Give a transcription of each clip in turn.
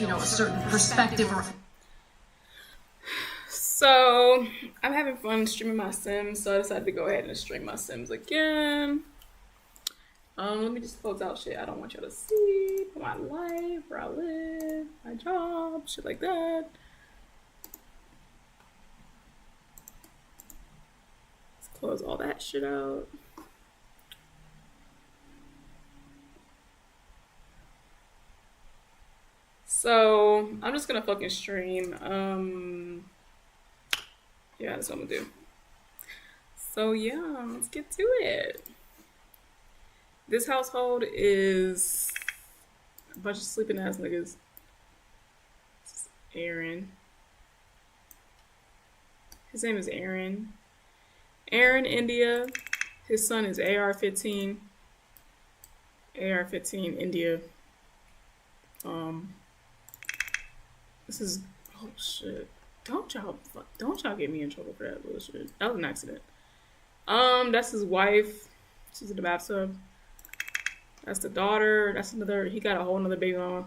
you know, a certain perspective or. So I'm having fun streaming my Sims, so I decided to go ahead and stream my Sims again. Let me just close out shit I don't want y'all to see. My life, where I live, my job, shit like that. Let's close all that shit out. So I'm just gonna fucking stream. Yeah, that's what I'm gonna do. So yeah, let's get to it. This household is a bunch of sleeping ass niggas. This is Aaron. His name is Aaron. Aaron, India. His son is AR-15. AR-15, India. This is, oh shit. Don't y'all get me in trouble for that bullshit. That was an accident. That's his wife. She's in the bathtub. That's the daughter. That's another. He got a whole nother baby mama.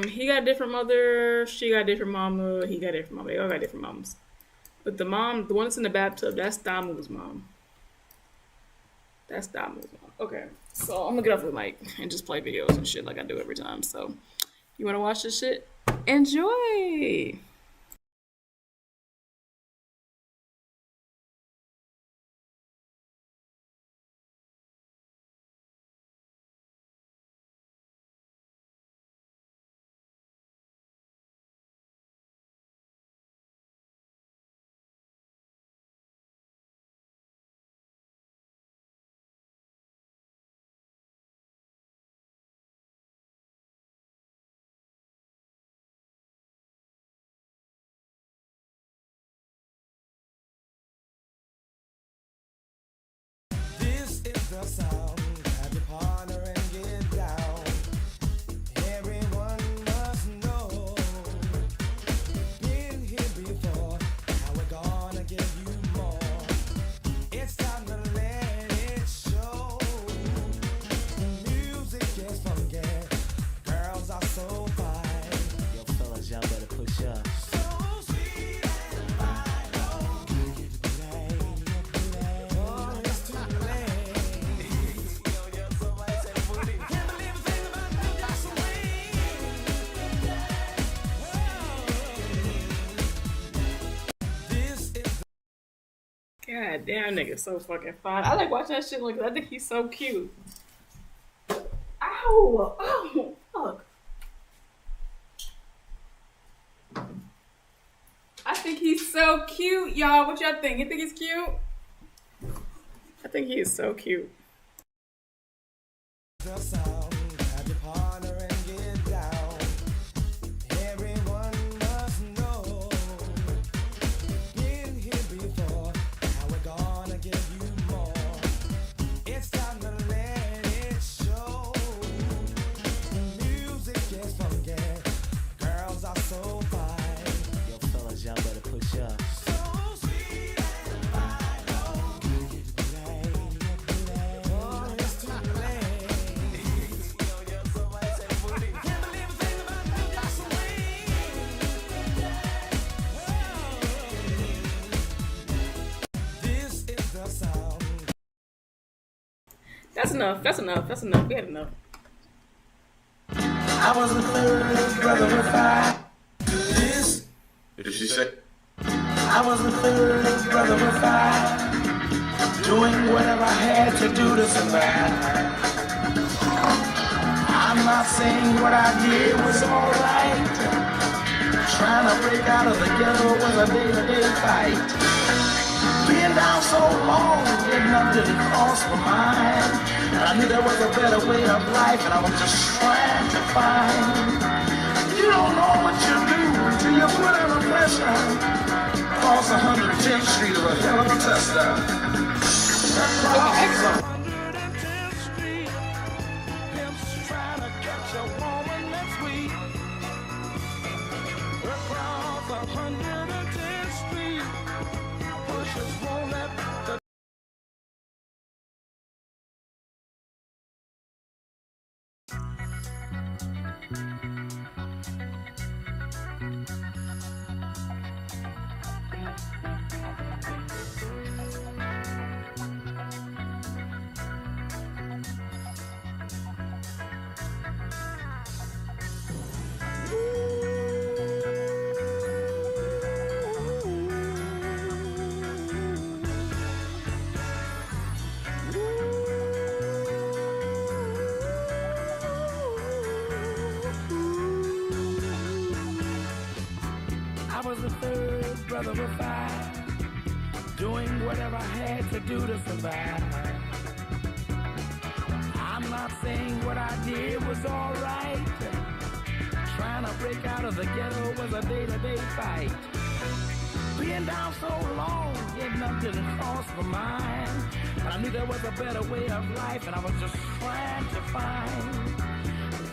He got a different mother. She got a different mama. He got a different mama. They all got different moms. But the mom, the one that's in the bathtub, that's Damu's mom. That's Damu's mom. Okay, so I'm gonna get off the mic and just play videos and shit like I do every time. So, you wanna watch this shit? Enjoy. This is the sound. Have your partner and get down. Everyone must know. Been here before. Now we're gonna give you more. It's time to let it show. Music is funky. Girls are so fine. Yo, fellas, y'all better push up. God damn, nigga, so fucking fine. I like watching that shit. Like, I think he's so cute. Ow! Oh, fuck. I think he's so cute, y'all. What y'all think? You think he's cute? I think he is so cute. The sound, have your partner and get down. Everyone must know. Been here before, now we're gonna give you more. It's time to let it show. Music is funky, girls are so fine. Yo, fellas, y'all better push up. That's enough. That's enough. That's enough. We had enough. I was the third brother with five. This. Did she say? I was the third brother with five. Doing whatever I had to do to survive. I'm not saying what I did was alright. Trying to break out of the ghetto was a day-to-day fight. Being down so long, getting up didn't cross my mind. I knew there was a better way of life, and I was just trying to find. You don't know what you do until you put under pressure. Cross 110th Street is a hell of a tester. Across 110th Street, pimps trying to catch a woman that's weak. Across 110th Street, pushers won't let the brother was fine, doing whatever I had to do to survive. I'm not saying what I did was alright. Trying to break out of the ghetto was a day-to-day fight. Being down so long, getting up didn't cross my mind. But I knew there was a better way of life, and I was just trying to find.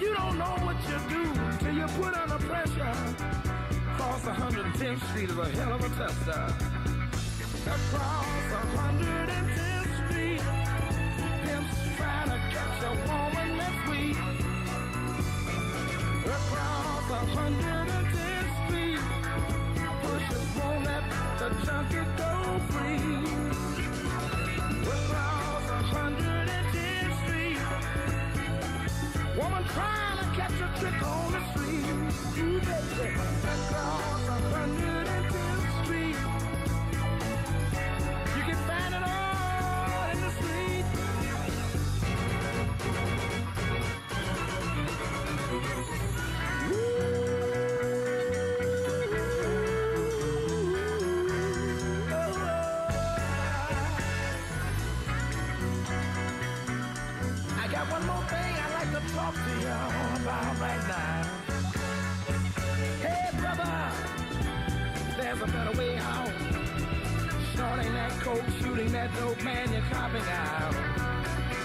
You don't know what you do till you put under pressure. Across 110th Street is a hell of a tester. Across 110th Street, pimps trying to catch a woman that's weak. Across 110th Street, pushers won't let the junkie go free. Across 110th Street, woman trying to catch a trick on the street. You baby, across 110th Street, you can find it all in the street. I got one more thing I'd like to talk to you about right now. Hey brother, there's a better way out. Snorting that coke, shooting that dope, man, you're copping out.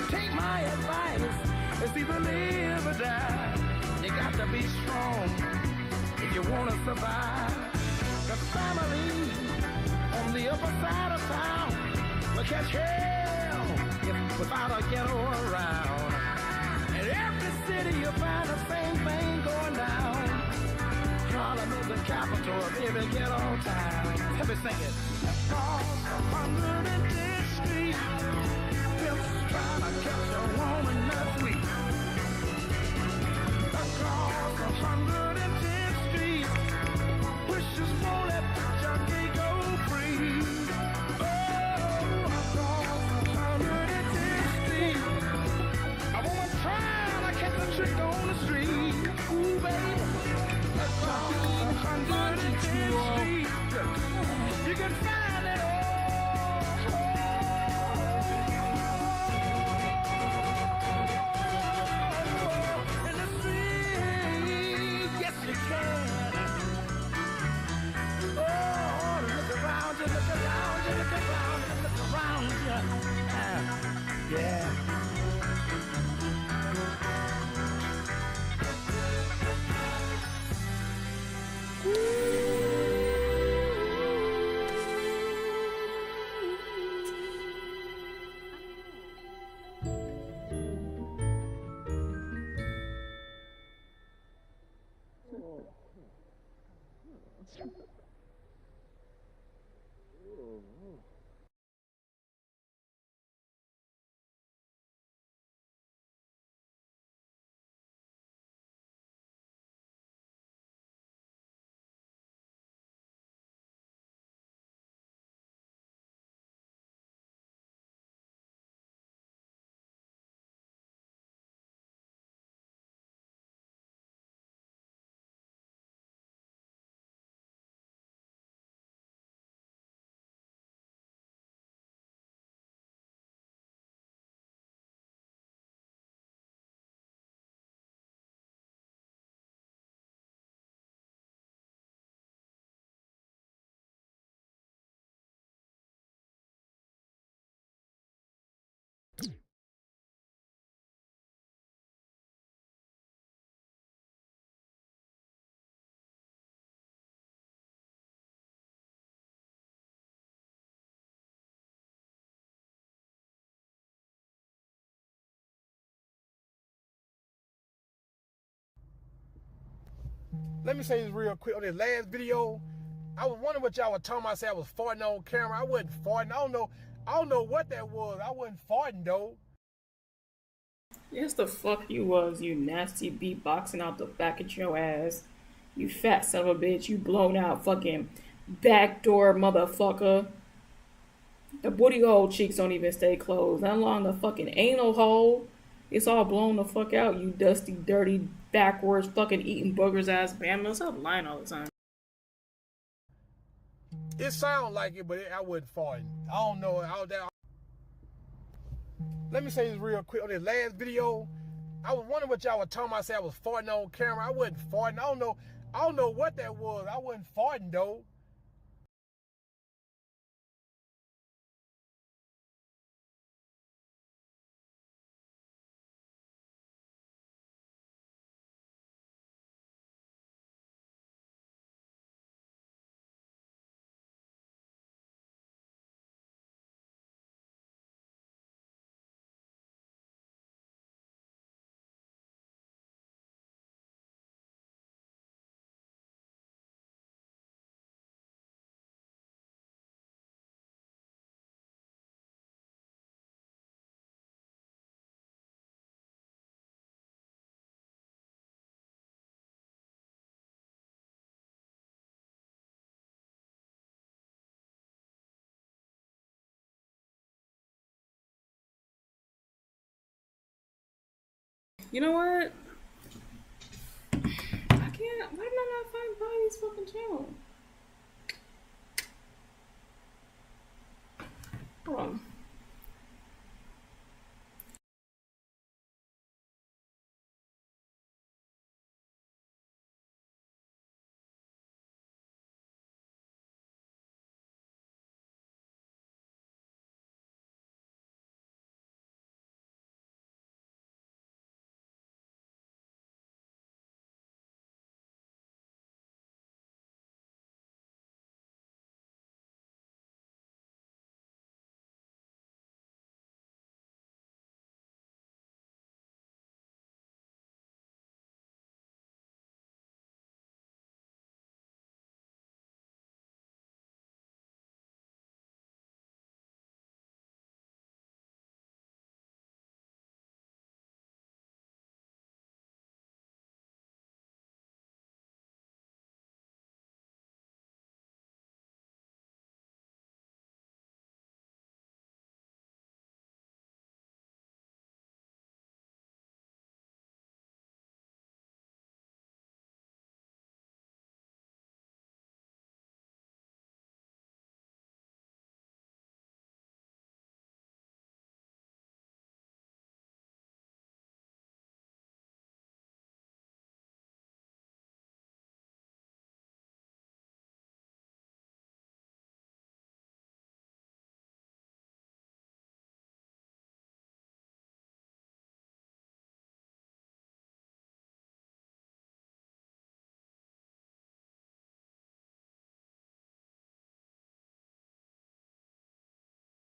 Take my advice, it's either live or die. You got to be strong if you want to survive. The family on the upper side of town will catch hell if without a ghetto around. In every city you find the same thing going down. Harlem is the capital of every ghetto town. Let me sing it. Across 110th Street, pimps trying to catch a woman that's weak. Across 110th Street, wishes won't let the junkie go free. Oh, across 110th Street, a woman trying to catch a trick on the street. Ooh, baby. Across 110th Street, you can find it all. In the street, yes you can. Oh, look around you, look around you, look around you, look around you. Yeah. Let me say this real quick on this last video. I was wondering what y'all were talking about. I said I was farting on camera. I wasn't farting. I don't know what that was. I wasn't farting though. Yes, the fuck you was, you nasty beatboxing out the back of your ass. You fat son of a bitch. You blown out fucking backdoor motherfucker. The booty hole cheeks don't even stay closed. Not along the fucking anal hole. It's all blown the fuck out, you dusty, dirty, backwards, fucking eating boogers ass Bama. Stop lying all the time. It sounds like it, but I wasn't farting. I don't know. Let me say this real quick. On this last video, I was wondering what y'all were talking about. I said I was farting on camera. I wasn't farting. I don't know what that was. I wasn't farting though. You know what? I can't. Why did I not find Bonnie's fucking channel? Hold on.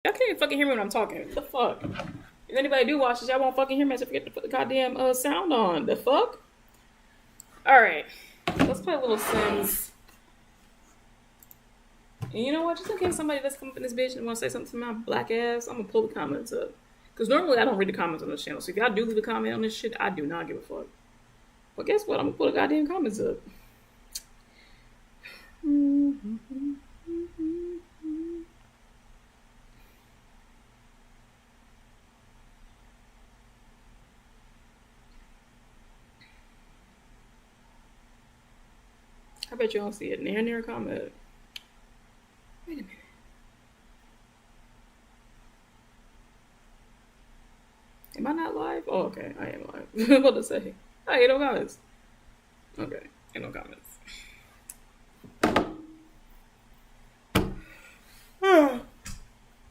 Y'all can't even fucking hear me when I'm talking. What the fuck? If anybody do watch this, y'all won't fucking hear me. So forget to put the goddamn sound on. The fuck? Alright. Let's play a little Sims. And you know what? Just in case somebody does come up in this bitch and want to say something to my black ass, I'm gonna pull the comments up. Because normally I don't read the comments on this channel. So if y'all do leave a comment on this shit, I do not give a fuck. But guess what? I'm gonna pull the goddamn comments up. I bet you don't see it. Near comment. Wait a minute. Am I not live? Oh, okay. I am live. I'm about to say. Hey, ain't no comments. Okay. Ain't no comments.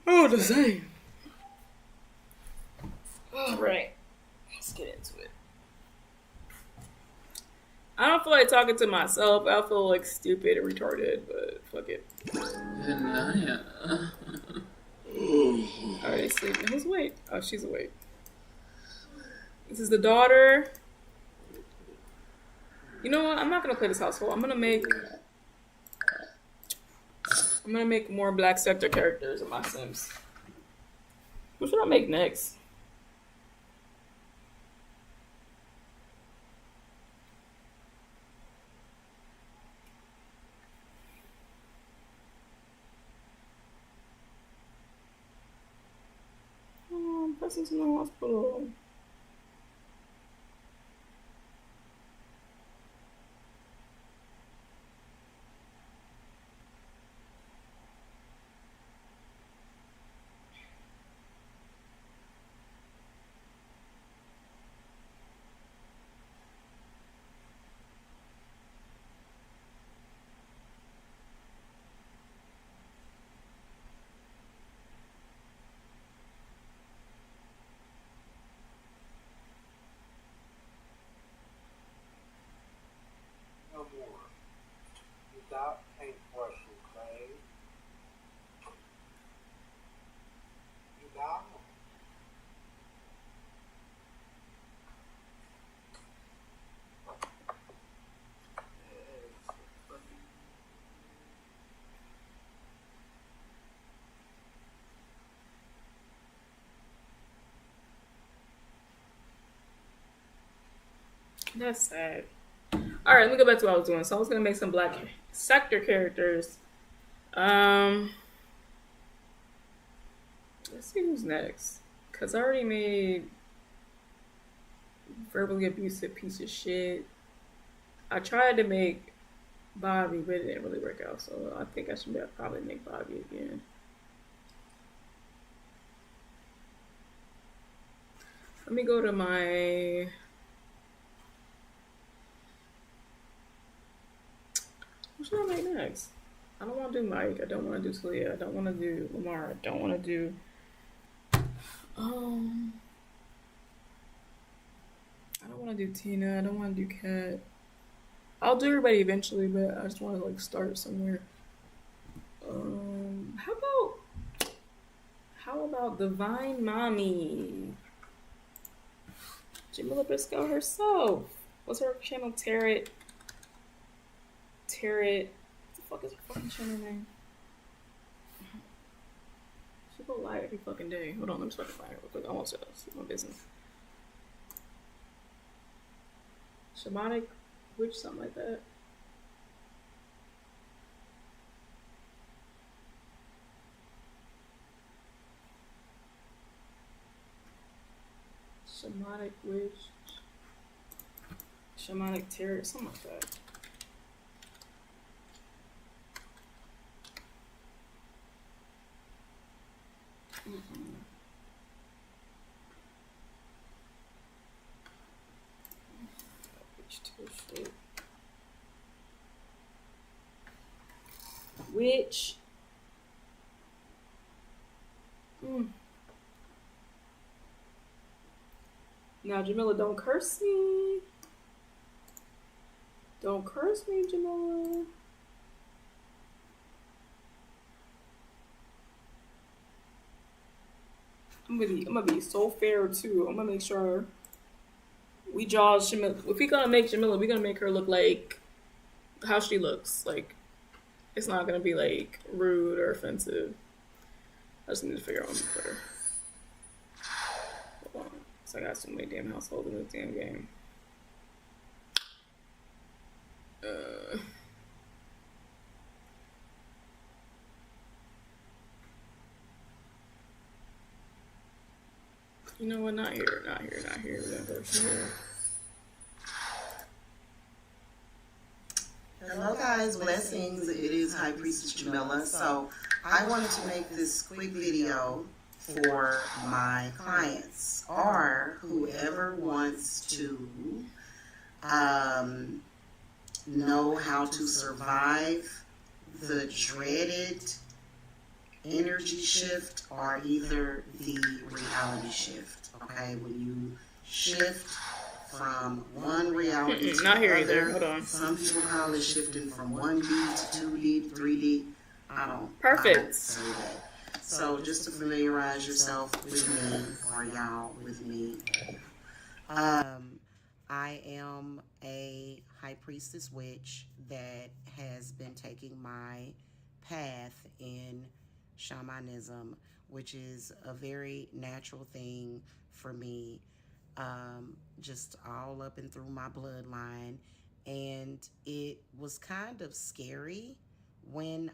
Oh, the same. Alright. Let's get into it. I don't feel like talking to myself. I feel like stupid and retarded, but fuck it. Alright, sleeping. Who's awake? Oh, she's awake. This is the daughter. You know what? I'm not gonna play this household. I'm gonna make more Black Sector characters in my Sims. What should I make next? Person's in the hospital. without paintbrushes, babe. You got 'em. That's sad. Alright, let me go back to what I was doing. So I was gonna make some black sector characters. Let's see who's next. Cause I already made verbally abusive piece of shit. I tried to make Bobby, but it didn't really work out. So I think I should probably make Bobby again. Let me go to my... What should I make next? I don't want to do Mike. I don't want to do Talia. I don't want to do Lamar. I don't want to do... I don't want to do Tina. I don't want to do Kat. I'll do everybody eventually, but I just want to like start somewhere. How about Divine Mommy? Jamila Briscoe herself. What's her channel? Tarot. What the fuck is her fucking channel name? She go live every fucking day. Hold on, let me fucking find her real quick. I want to see my business. Shamanic Witch, something like that. Shamanic Witch. Shamanic Tarot, something like that. Which now Jamila, don't curse me. Don't curse me, Jamila. I'm gonna be so fair too. I'm gonna make sure we draw Jamila. If we're gonna make Jamila, we're gonna make her look like how she looks. Like, it's not gonna be like rude or offensive. I just need to figure out what I'm gonna put her. Hold on. So I got so many damn households in this damn game. You know what? Not here. We're gonna go here. Hello guys, blessings. It is High Priestess Jamila. So I wanted to make this quick video for my clients or whoever wants to know how to survive the dreaded energy shift or either the reality shift. Okay, when you shift from one reality to not here the either. other. Hold on. Some people call it shifting from 1D to 2D, 3D. I don't say that. So just to familiarize yourself with me, or y'all with me. I am a high priestess witch that has been taking my path in shamanism, which is a very natural thing for me, just all up and through my bloodline. And it was kind of scary when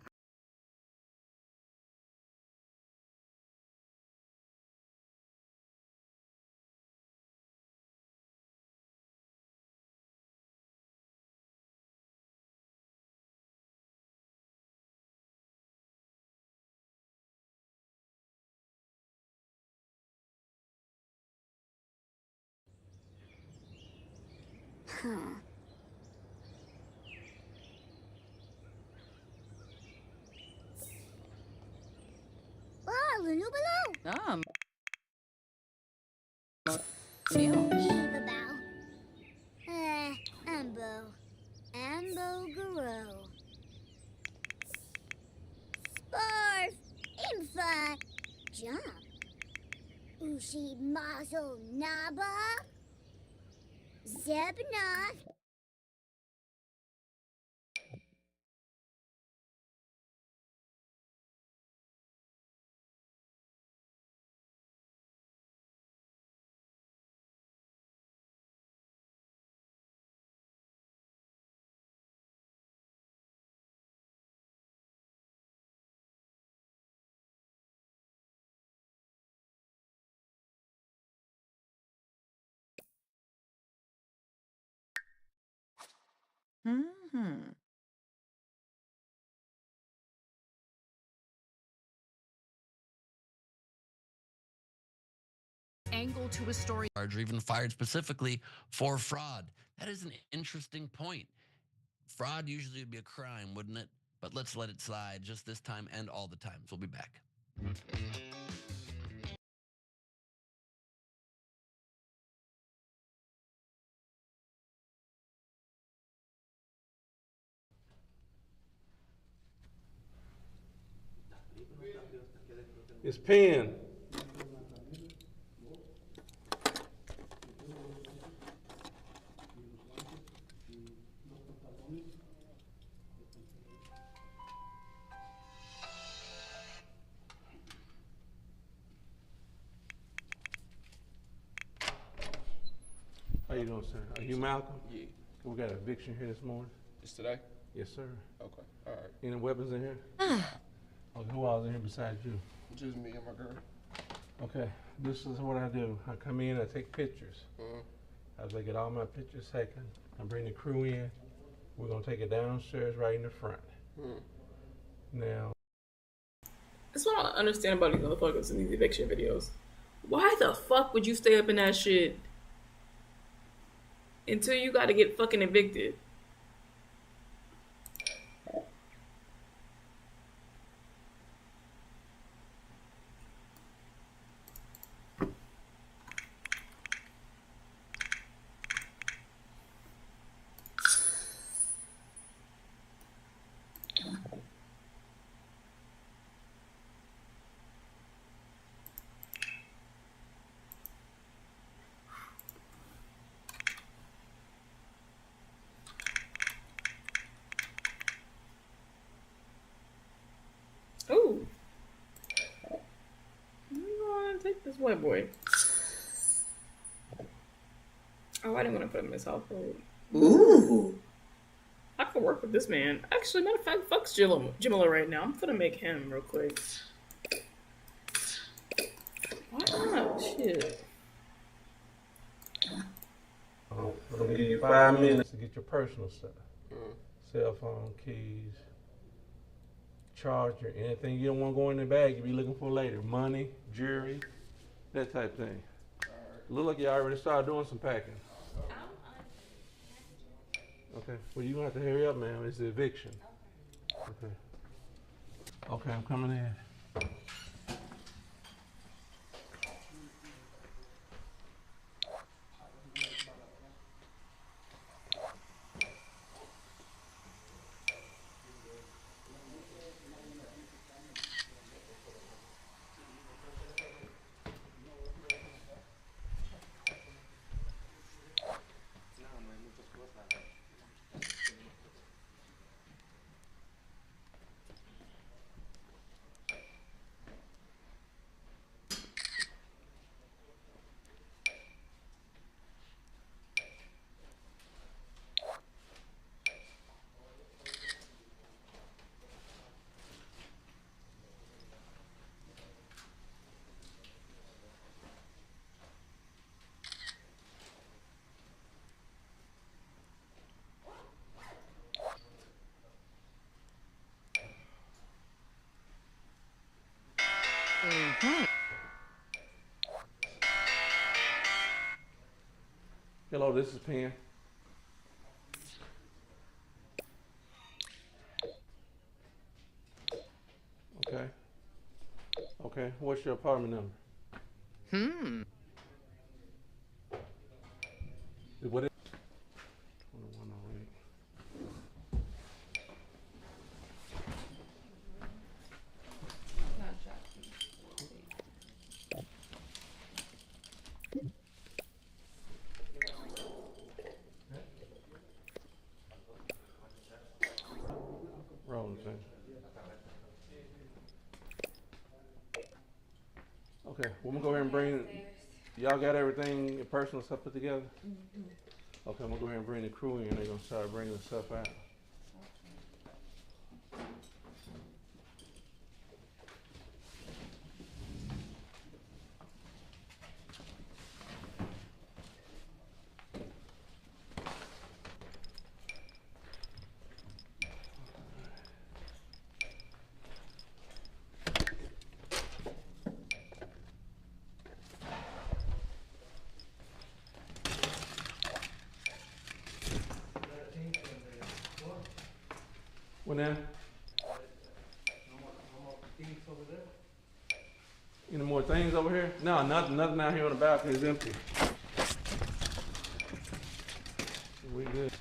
Ambo Garo. jump. Ushi mazo naba. Zebna. Angle to a story or even fired specifically for fraud. That is an interesting point. Fraud usually would be a crime, wouldn't it? But let's let it slide just this time and all the times. We'll be back. It's pen. How you doing, sir? Are you Malcolm? Yeah. We got an eviction here this morning. It's today? Yes, sir. Okay. All right. Any weapons in here? Okay, who else in here besides you? Just me and my girl. Okay, this is what I do. I come in, I take pictures. As I get all my pictures taken, I bring the crew in. We're gonna take it downstairs right in the front. Now, That's what I don't understand about these motherfuckers in these eviction videos. Why the fuck would you stay up in that shit until you gotta get fucking evicted? Ooh. I'm gonna take this white boy. Oh, I didn't want to put him in his household. Ooh. I could work with this man. Actually, matter of fact, fuck Jamila right now. I'm gonna make him real quick. Why not? Shit. I'm gonna give you 5 minutes to get your personal stuff. Cell phone, keys, charger, anything you don't want to go in the bag you be looking for later. Money, jewelry, that type of thing. Look like you already started doing some packing. Okay, well you gonna have to hurry up, man. It's the eviction. Okay. Okay, I'm coming in. Hello, this is Penn. Okay. Okay, what's your apartment number? What is 2108? everything. Okay, we're gonna go ahead and bring. Y'all got everything, your personal stuff put together? Okay, I'm gonna go ahead and bring the crew in. They're gonna start bringing the stuff out. What now? Any more things over here? No, nothing out here on the balcony is empty. We good.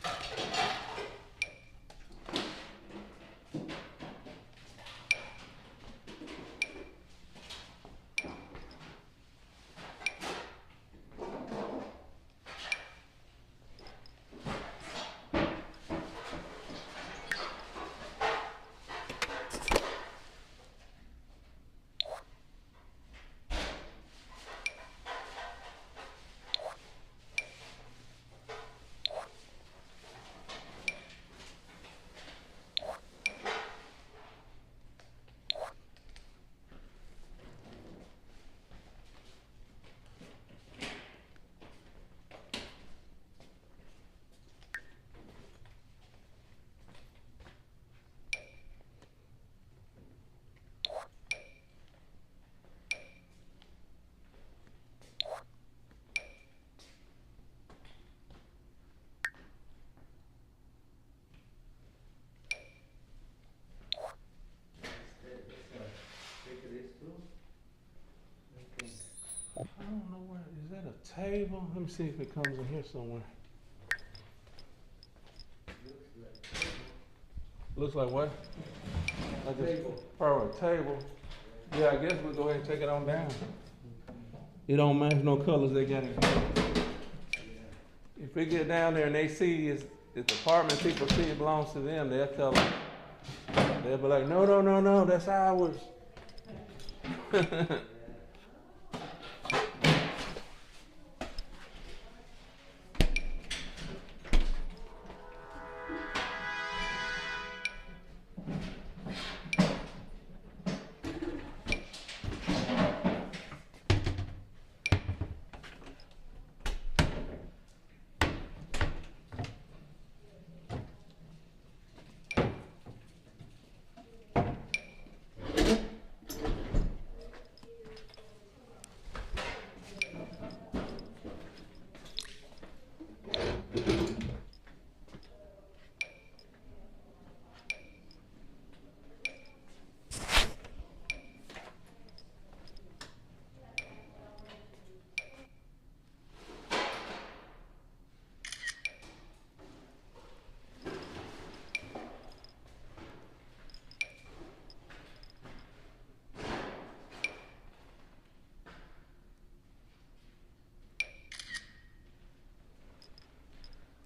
I don't know where, is that a table? Let me see if it comes in here somewhere. Looks like what? Like a table. Oh, a table. Yeah, I guess we'll go ahead and take it on down. It don't match no colors they got in here. If we get down there and they see it's apartment people see it belongs to them, they'll tell them. They'll be like, no, that's ours.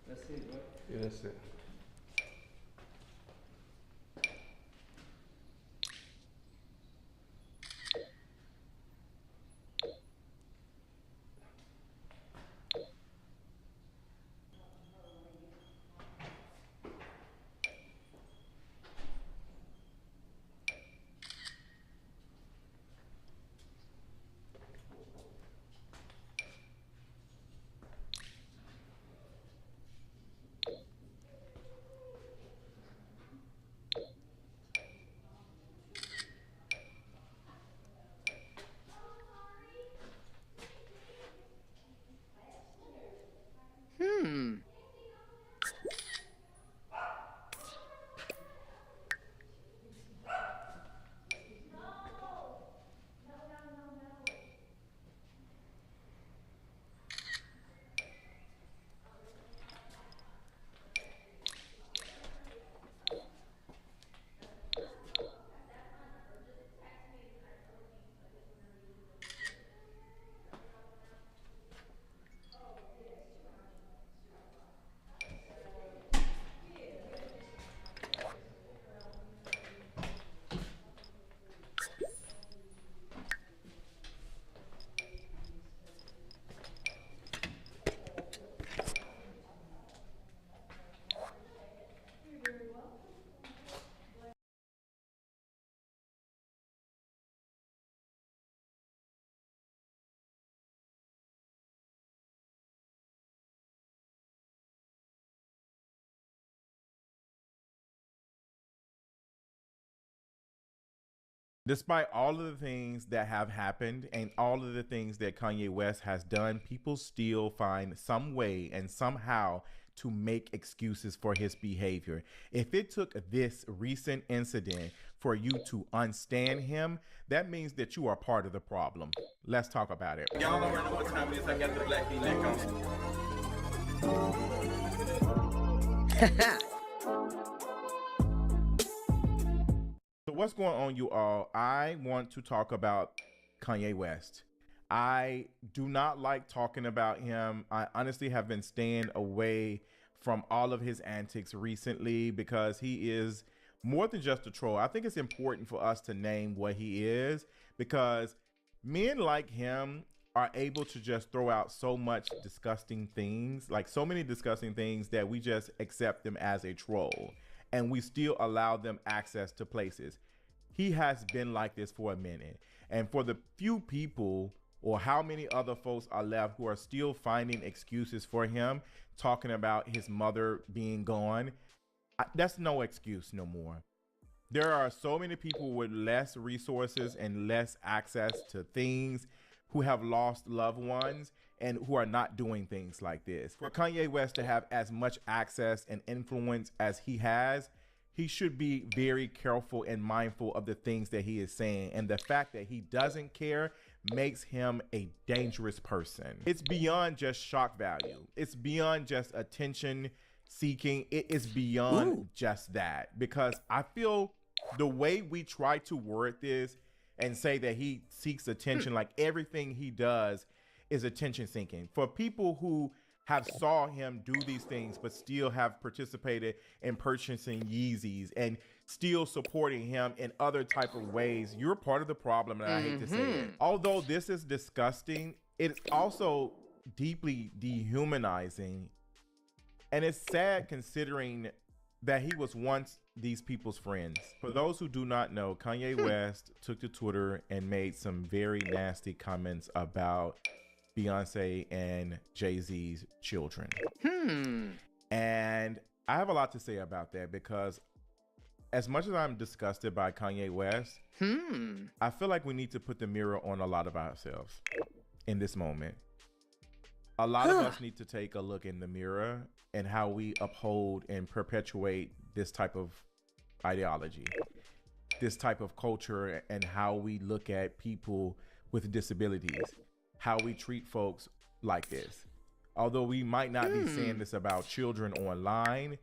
That's it, right? Yeah, that's it. Despite all of the things that have happened and all of the things that Kanye West has done, people still find some way and somehow to make excuses for his behavior. If it took this recent incident for you to unstand him, that means that you are part of the problem. Let's talk about it. Y'all already know what time it is. I got the black V-neck on. So what's going on, you all? I want to talk about Kanye West. I do not like talking about him. I honestly have been staying away from all of his antics recently because he is more than just a troll. I think it's important for us to name what he is because men like him are able to just throw out so much disgusting things, like so many disgusting things that we just accept them as a troll and we still allow them access to places. He has been like this for a minute. And for the few people or how many other folks are left who are still finding excuses for him, talking about his mother being gone, that's no excuse no more. There are so many people with less resources and less access to things who have lost loved ones and who are not doing things like this. For Kanye West to have as much access and influence as he has, he should be very careful and mindful of the things that he is saying. And the fact that he doesn't care makes him a dangerous person. It's beyond just shock value. It's beyond just attention seeking. It is beyond just that, because I feel the way we try to word this and say that he seeks attention, like everything he does is attention seeking. For people who have saw him do these things but still have participated in purchasing Yeezys and still supporting him in other type of ways, you're part of the problem, and I hate to say it. Although this is disgusting, it's also deeply dehumanizing, and it's sad considering that he was once these people's friends. For those who do not know, Kanye West took to Twitter and made some very nasty comments about Beyonce and Jay-Z's children. And I have a lot to say about that, because as much as I'm disgusted by Kanye West, I feel like we need to put the mirror on a lot of ourselves in this moment. A lot of us need to take a look in the mirror and how we uphold and perpetuate this type of ideology, this type of culture, and how we look at people with disabilities, how we treat folks like this. Although we might not be saying this about children online,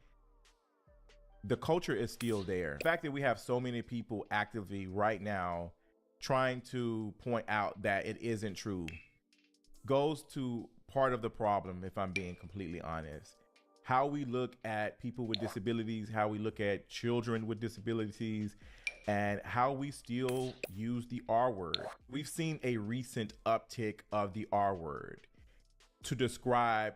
the culture is still there. The fact that we have so many people actively right now trying to point out that it isn't true goes to part of the problem, if I'm being completely honest. How we look at people with disabilities, how we look at children with disabilities, and how we still use the R word. We've seen a recent uptick of the R word to describe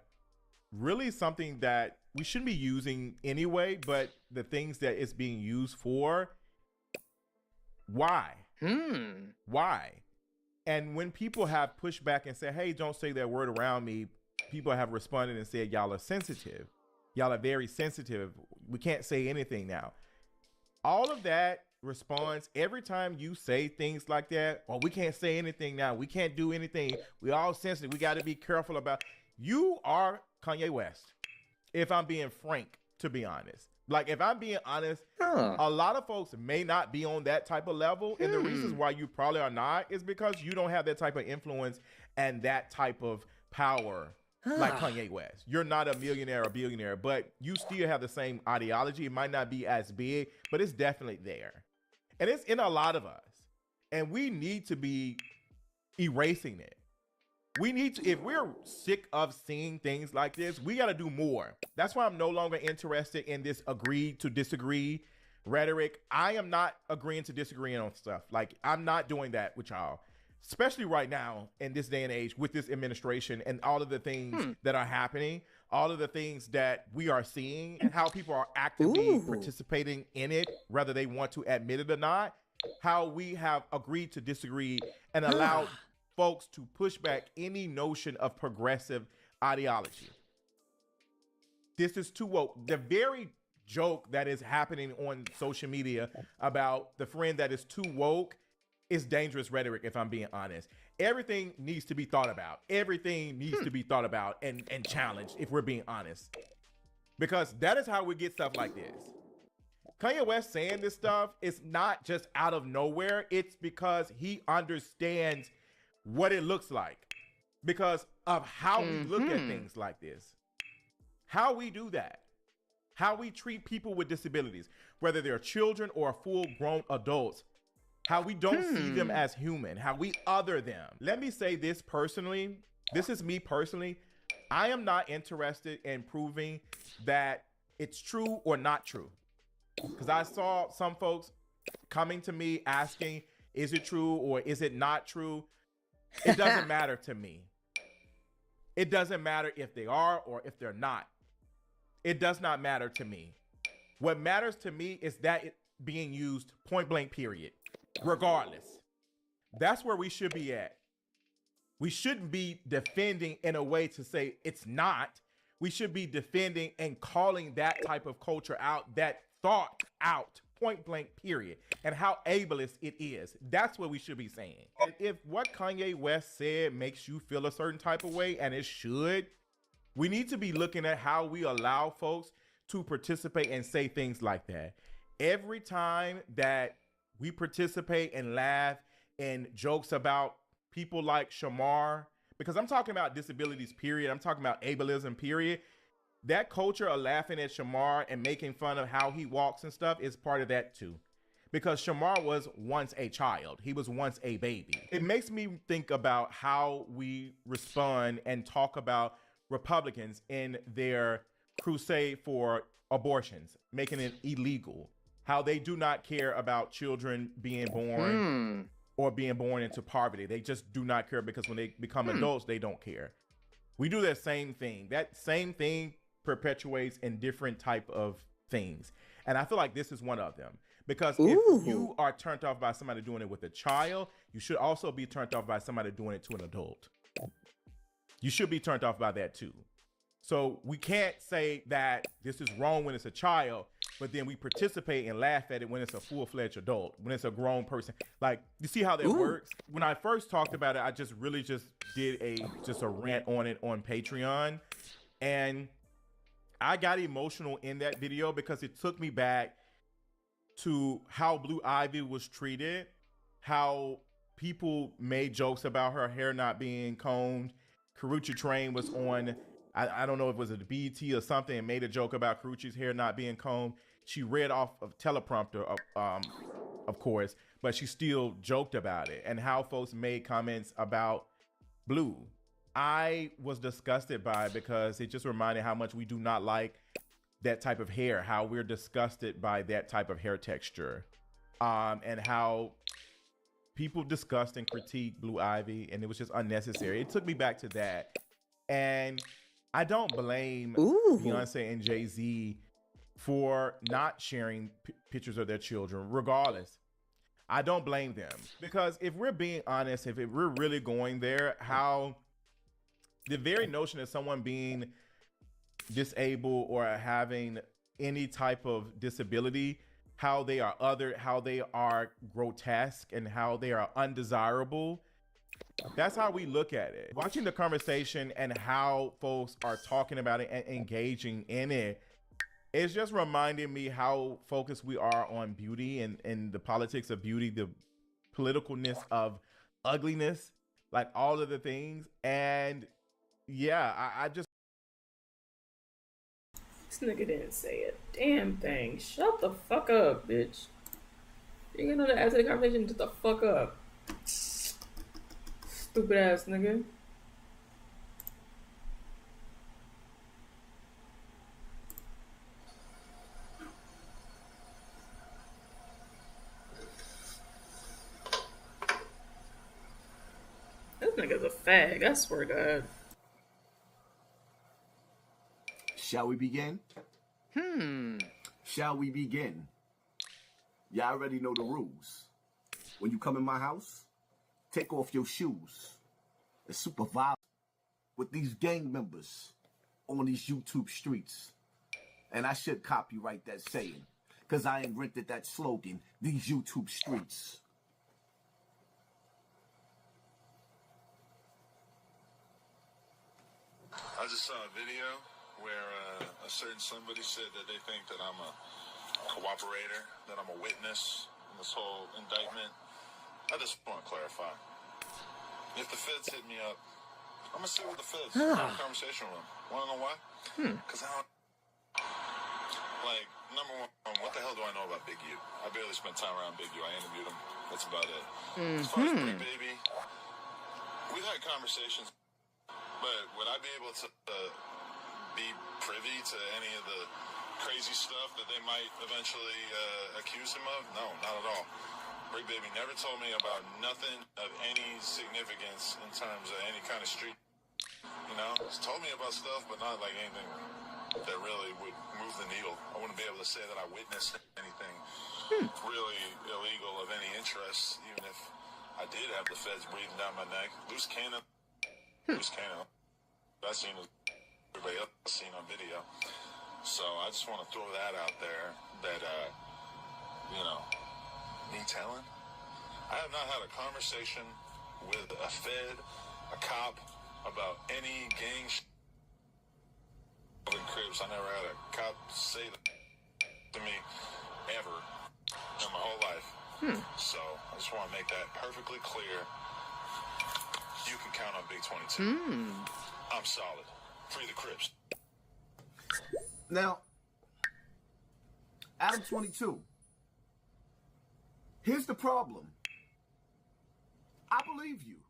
really something that we shouldn't be using anyway, but the things that it's being used for, why? Why? And when people have pushed back and said, hey, don't say that word around me, people have responded and said, y'all are sensitive. Y'all are very sensitive. We can't say anything now. All of that response, every time you say things like that, well, we can't say anything now, we can't do anything, we all sensitive, we got to be careful about. You are Kanye West, if I'm being frank, to be honest. Like, if I'm being honest, a lot of folks may not be on that type of level, and the reasons why you probably are not is because you don't have that type of influence and that type of power like Kanye West. You're not a millionaire or billionaire, but you still have the same ideology. It might not be as big, but it's definitely there. And it's in a lot of us. And we need to be erasing it. We need to, if we're sick of seeing things like this, we got to do more. That's why I'm no longer interested in this agree to disagree rhetoric. I am not agreeing to disagreeing on stuff. Like, I'm not doing that with y'all, especially right now in this day and age with this administration and all of the things that are happening, all of the things that we are seeing and how people are actively participating in it, whether they want to admit it or not, how we have agreed to disagree and allowed folks to push back any notion of progressive ideology. This is too woke. The very joke that is happening on social media about the friend that is too woke is dangerous rhetoric, if I'm being honest. Everything needs to be thought about. Everything needs to be thought about and challenged, if we're being honest. Because that is how we get stuff like this. Kanye West saying this stuff is not just out of nowhere. It's because he understands what it looks like. Because of how we look at things like this. How we do that. How we treat people with disabilities, whether they're children or full-grown adults. How we don't see them as human, how we other them. Let me say this personally. This is me personally. I am not interested in proving that it's true or not true. Because I saw some folks coming to me asking, is it true or is it not true? It doesn't matter to me. It doesn't matter if they are or if they're not. It does not matter to me. What matters to me is that it being used point blank, period. Regardless. That's where we should be at. We shouldn't be defending in a way to say it's not. We should be defending and calling that type of culture out, that thought out, point blank, period, and how ableist it is. That's what we should be saying. And if what Kanye West said makes you feel a certain type of way, and it should, we need to be looking at how we allow folks to participate and say things like that. Every time that we participate and laugh in jokes about people like Shamar, because I'm talking about disabilities, period. I'm talking about ableism, period. That culture of laughing at Shamar and making fun of how he walks and stuff is part of that too. Because Shamar was once a child. He was once a baby. It makes me think about how we respond and talk about Republicans in their crusade for abortions, making it illegal. How they do not care about children being born or being born into poverty. They just do not care because when they become adults, they don't care. We do that same thing. That same thing perpetuates in different type of things. And I feel like this is one of them. Because if you are turned off by somebody doing it with a child, you should also be turned off by somebody doing it to an adult. You should be turned off by that too. So we can't say that this is wrong when it's a child, but then we participate and laugh at it when it's a full-fledged adult, when it's a grown person. Like, you see how that works? When I first talked about it, I just really just did a rant on it on Patreon. And I got emotional in that video because it took me back to how Blue Ivy was treated, how people made jokes about her hair not being combed. Karrueche Train was on, I don't know if it was a BET or something, and made a joke about Karrueche's hair not being combed. She read off of teleprompter, of course, but she still joked about it, and how folks made comments about Blue. I was disgusted by it because it just reminded how much we do not like that type of hair, how we're disgusted by that type of hair texture, and how people discussed and critiqued Blue Ivy, and it was just unnecessary. It took me back to that. And I don't blame Beyonce and Jay-Z for not sharing pictures of their children, regardless. I don't blame them. Because if we're being honest, if we're really going there, how the very notion of someone being disabled or having any type of disability, how they are other, how they are grotesque, and how they are undesirable. That's how we look at it. Watching the conversation and how folks are talking about it and engaging in it, it's just reminding me how focused we are on beauty and the politics of beauty, the politicalness of ugliness, like all of the things. And yeah, I just... This nigga didn't say a damn thing. Shut the fuck up, bitch. You gonna know the answer to the conversation? Shut the fuck up. Stupid ass nigga. This nigga's a fag, I swear to God. Shall we begin? Shall we begin? Y'all already know the rules. When you come in my house, take off your shoes. It's super violent with these gang members on these YouTube streets. And I should copyright that saying, because I invented that slogan, these YouTube streets. I just saw a video where a certain somebody said that they think that I'm a cooperator, that I'm a witness in this whole indictment. I just want to clarify. If the feds hit me up, I'm going to sit with the feds. Have a conversation with them. Want to know why? Because I don't... Like, number one, what the hell do I know about Big U? I barely spent time around Big U. I interviewed him. That's about it. As far as Big Baby, we've had conversations, but would I be able to be privy to any of the crazy stuff that they might eventually accuse him of? No, not at all. Big Baby never told me about nothing of any significance in terms of any kind of street. You know, he's told me about stuff, but not like anything that really would move the needle. I wouldn't be able to say that I witnessed anything really illegal of any interest, even if I did have the feds breathing down my neck. Loose cannon. Loose cannon. I've seen everybody else seen on video. So I just want to throw that out there that, you know, me telling. I have not had a conversation with a fed, a cop, about any gang in Crips. I never had a cop say that to me ever in my whole life. So I just want to make that perfectly clear. You can count on Big 22. I'm solid. Free the Crips. Now, Adam 22. Here's the problem. I believe you.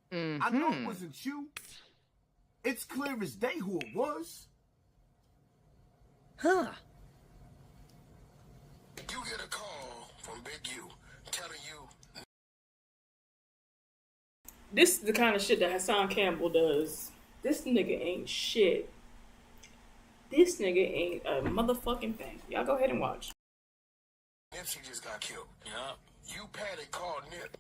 I know it wasn't you. It's clear as day who it was. You get a call from Big U telling you. This is the kind of shit that Hassan Campbell does. This nigga ain't shit. This nigga ain't a motherfucking thing. Y'all go ahead and watch. Nipsey just got killed. Yeah. You panic called Nip.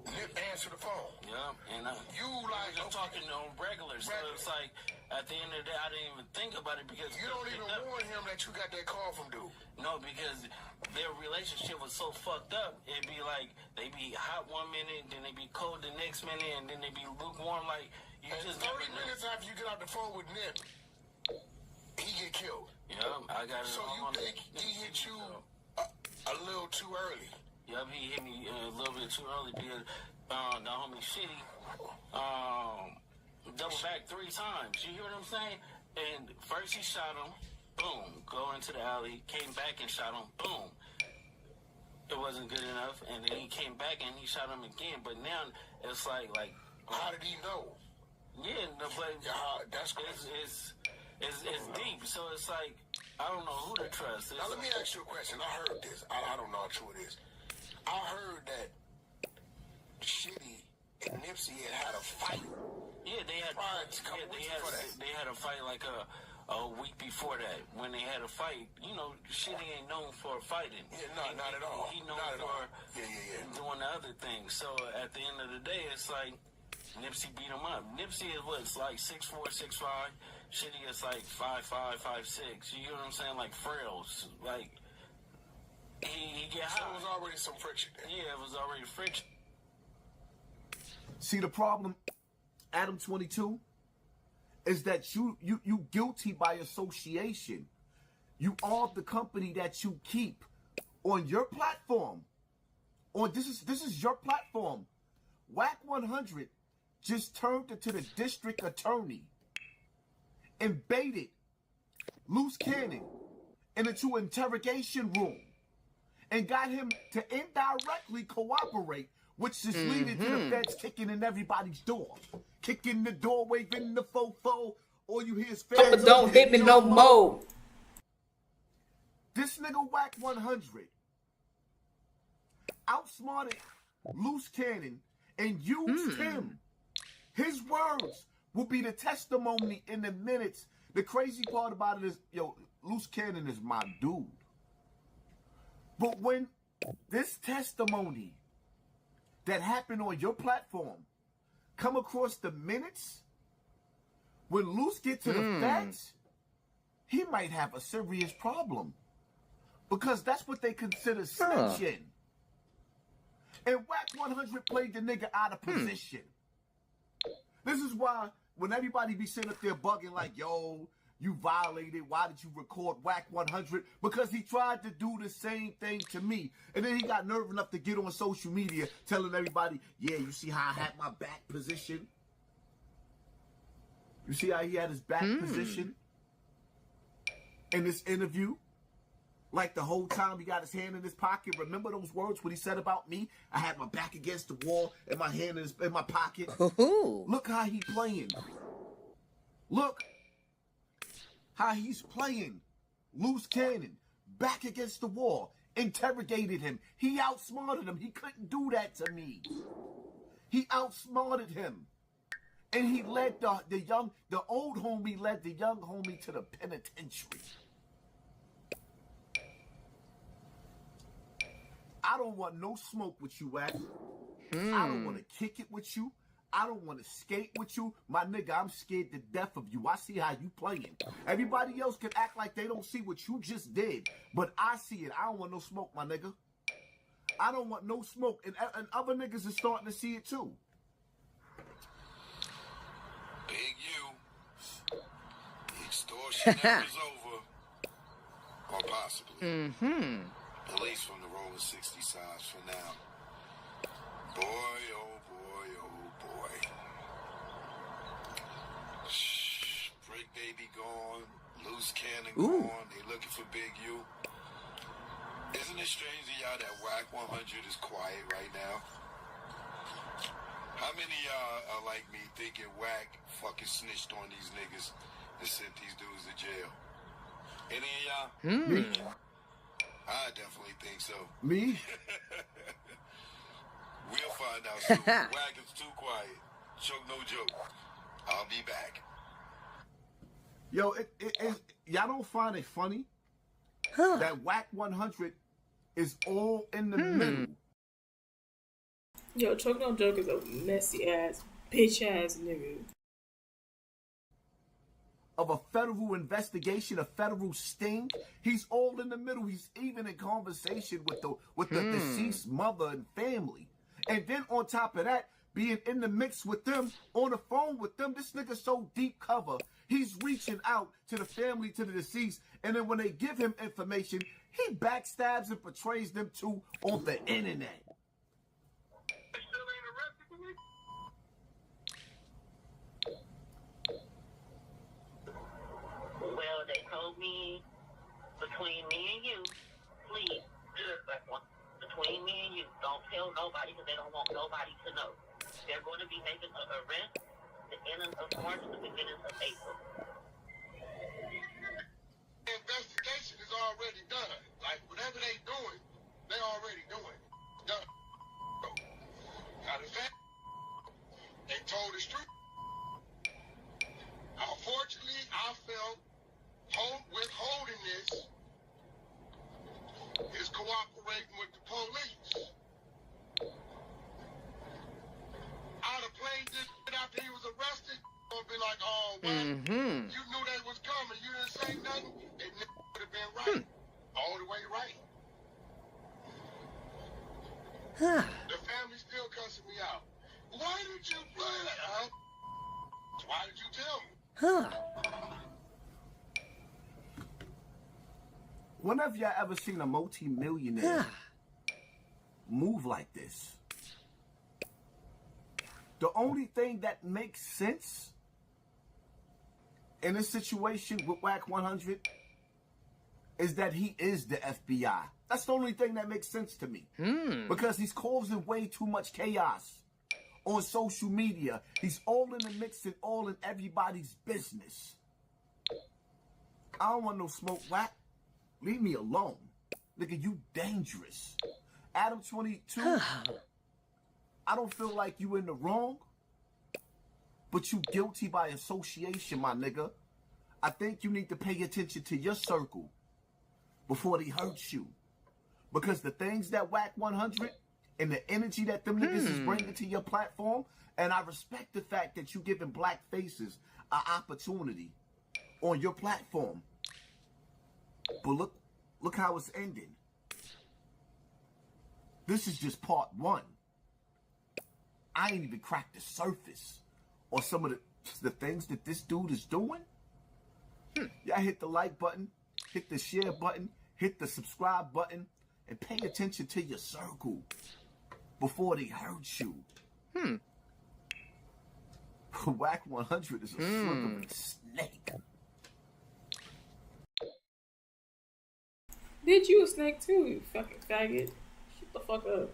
Nip answered the phone. Yeah, and you like just talking on regular, so it's like at the end of the day, I didn't even think about it because you don't even warn him that you got that call from dude. No, because their relationship was so fucked up. It'd be like they be hot one minute, then they be cold the next minute, and then they be lukewarm. Like you and just 30 minutes after you get off the phone with Nip, he get killed. Yeah, I got it. So you think he hit you a little too early? Yep, he hit me a little bit too early because the homie Shitty double back 3 times. You hear what I'm saying? And first he shot him, boom, go into the alley, came back and shot him, boom. It wasn't good enough, and then he came back and he shot him again. But now it's like how did he know? Yeah, no, but that's crazy. It's deep. So it's like I don't know who to trust. Now let me ask you a question. I heard this. I don't know how true it is. I heard that Shitty and Nipsey had a fight. Yeah, they had a fight like a week before that. When they had a fight, you know, Shitty ain't known for fighting. Yeah, not at all. He known for doing the other things. So at the end of the day, it's like Nipsey beat him up. Nipsey is what's like 6'4", 6'5". Shitty is like 5'5", 5'6". You know what I'm saying? Like frails, like. He get high. So it was already some friction there. Yeah, it was already friction. See, the problem, Adam 22, is that you guilty by association. You are the company that you keep on your platform. This is your platform. Whack 100 just turned into the district attorney and baited Loose Cannon into an interrogation room. And got him to indirectly cooperate, which is leading to the feds kicking in everybody's door. Kicking the door, waving the fofo. All you hear is feds. Don't hit me no more. This nigga Whack 100 outsmarted Loose Cannon and used him. His words will be the testimony in the minutes. The crazy part about it is, Loose Cannon is my dude. But when this testimony that happened on your platform come across the minutes, when Loose get to the feds, he might have a serious problem. Because that's what they consider snitching. And Whack 100 played the nigga out of position. This is why when everybody be sitting up there bugging like, yo, you violated, why did you record Whack 100? Because he tried to do the same thing to me. And then he got nerve enough to get on social media telling everybody, yeah, you see how I had my back position? You see how he had his back position in this interview? Like the whole time he got his hand in his pocket. Remember those words what he said about me? I had my back against the wall and my hand in my pocket. Look how he playing. Look how he's playing. Loose cannon, back against the wall, interrogated him. He outsmarted him. He couldn't do that to me. He outsmarted him. And he led the old homie led the young homie to the penitentiary. I don't want no smoke with you, Wack. I don't want to kick it with you. I don't want to skate with you. My nigga, I'm scared to death of you. I see how you playing. Everybody else can act like they don't see what you just did. But I see it. I don't want no smoke, my nigga. I don't want no smoke. And other niggas are starting to see it too. Big U. The extortion era is over. Or possibly. At least from the rolling 60 sides for now. Boy, oh boy, oh boy. Shh, Brick Baby gone. Loose Cannon gone. They looking for Big U. Isn't it strange to y'all that Whack 100 is quiet right now? How many of y'all are like me thinking Whack fucking snitched on these niggas and sent these dudes to jail? Any of y'all? Me? I definitely think so. Me? We'll find out soon. Whack is too quiet. Choke no joke. I'll be back. Yo, y'all don't find it funny that Whack 100 is all in the middle. Yo, Choke No Joke is a messy ass, bitch ass nigga. Of a federal investigation, a federal sting. He's all in the middle. He's even in conversation with the deceased mother and family. And then on top of that, being in the mix with them, on the phone with them, this nigga so deep cover. He's reaching out to the family, to the deceased, and then when they give him information, he backstabs and portrays them too on the internet. Well, they told me between me and you, please, between me and you, don't tell nobody because they don't want nobody to know. They're going to be making an arrest the end of March, the beginning of April. The investigation is already done. Like, whatever they doing, they already doing. Done. Now, the fact they told the street. Unfortunately, I felt withholding this is cooperating with the police. I'd have played this after he was arrested. I'd be like, oh, well, you knew they was coming. You didn't say nothing. It would have been right. All the way right. The family still cussing me out. Why did you play that, huh? Why did you tell me? Whenever y'all ever seen a multi-millionaire move like this, the only thing that makes sense in this situation with Whack 100 is that he is the FBI. That's the only thing that makes sense to me. Because he's causing way too much chaos on social media. He's all in the mix and all in everybody's business. I don't want no smoke, Whack. Leave me alone. Nigga, you dangerous. Adam 22, I don't feel like you in the wrong, but you guilty by association, my nigga. I think you need to pay attention to your circle before they hurt you. Because the things that Whack 100 and the energy that them niggas is bringing to your platform, and I respect the fact that you giving black faces an opportunity on your platform. But look how it's ending. This is just part one. I ain't even cracked the surface on some of the things that this dude is doing, y'all hit the like button, hit the share button, hit the subscribe button, and pay attention to your circle before they hurt you. Whack 100 is a slippery snake. Bitch, you a snake too, you fucking faggot. Shut the fuck up.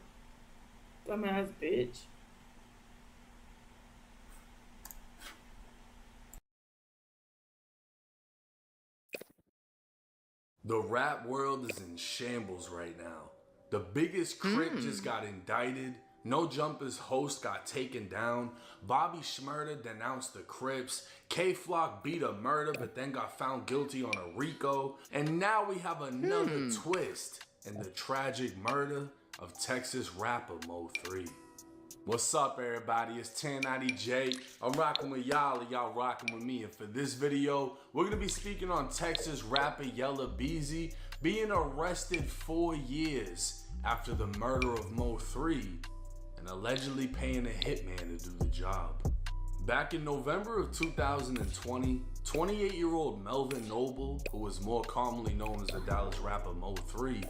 Dumbass bitch. The rap world is in shambles right now. The biggest Crip just got indicted. No Jumper's host got taken down. Bobby Shmurda denounced the Crips. K-Flock beat a murder but then got found guilty on a RICO. And now we have another twist in the tragic murder of Texas rapper Mo3. What's up, everybody? It's 1090J. I'm rocking with y'all and y'all rocking with me. And for this video, we're going to be speaking on Texas rapper Yella Beezy being arrested 4 years after the murder of Mo3 and allegedly paying a hitman to do the job. Back in November of 2020, 28-year-old Melvin Noble, who was more commonly known as the Dallas rapper Mo3,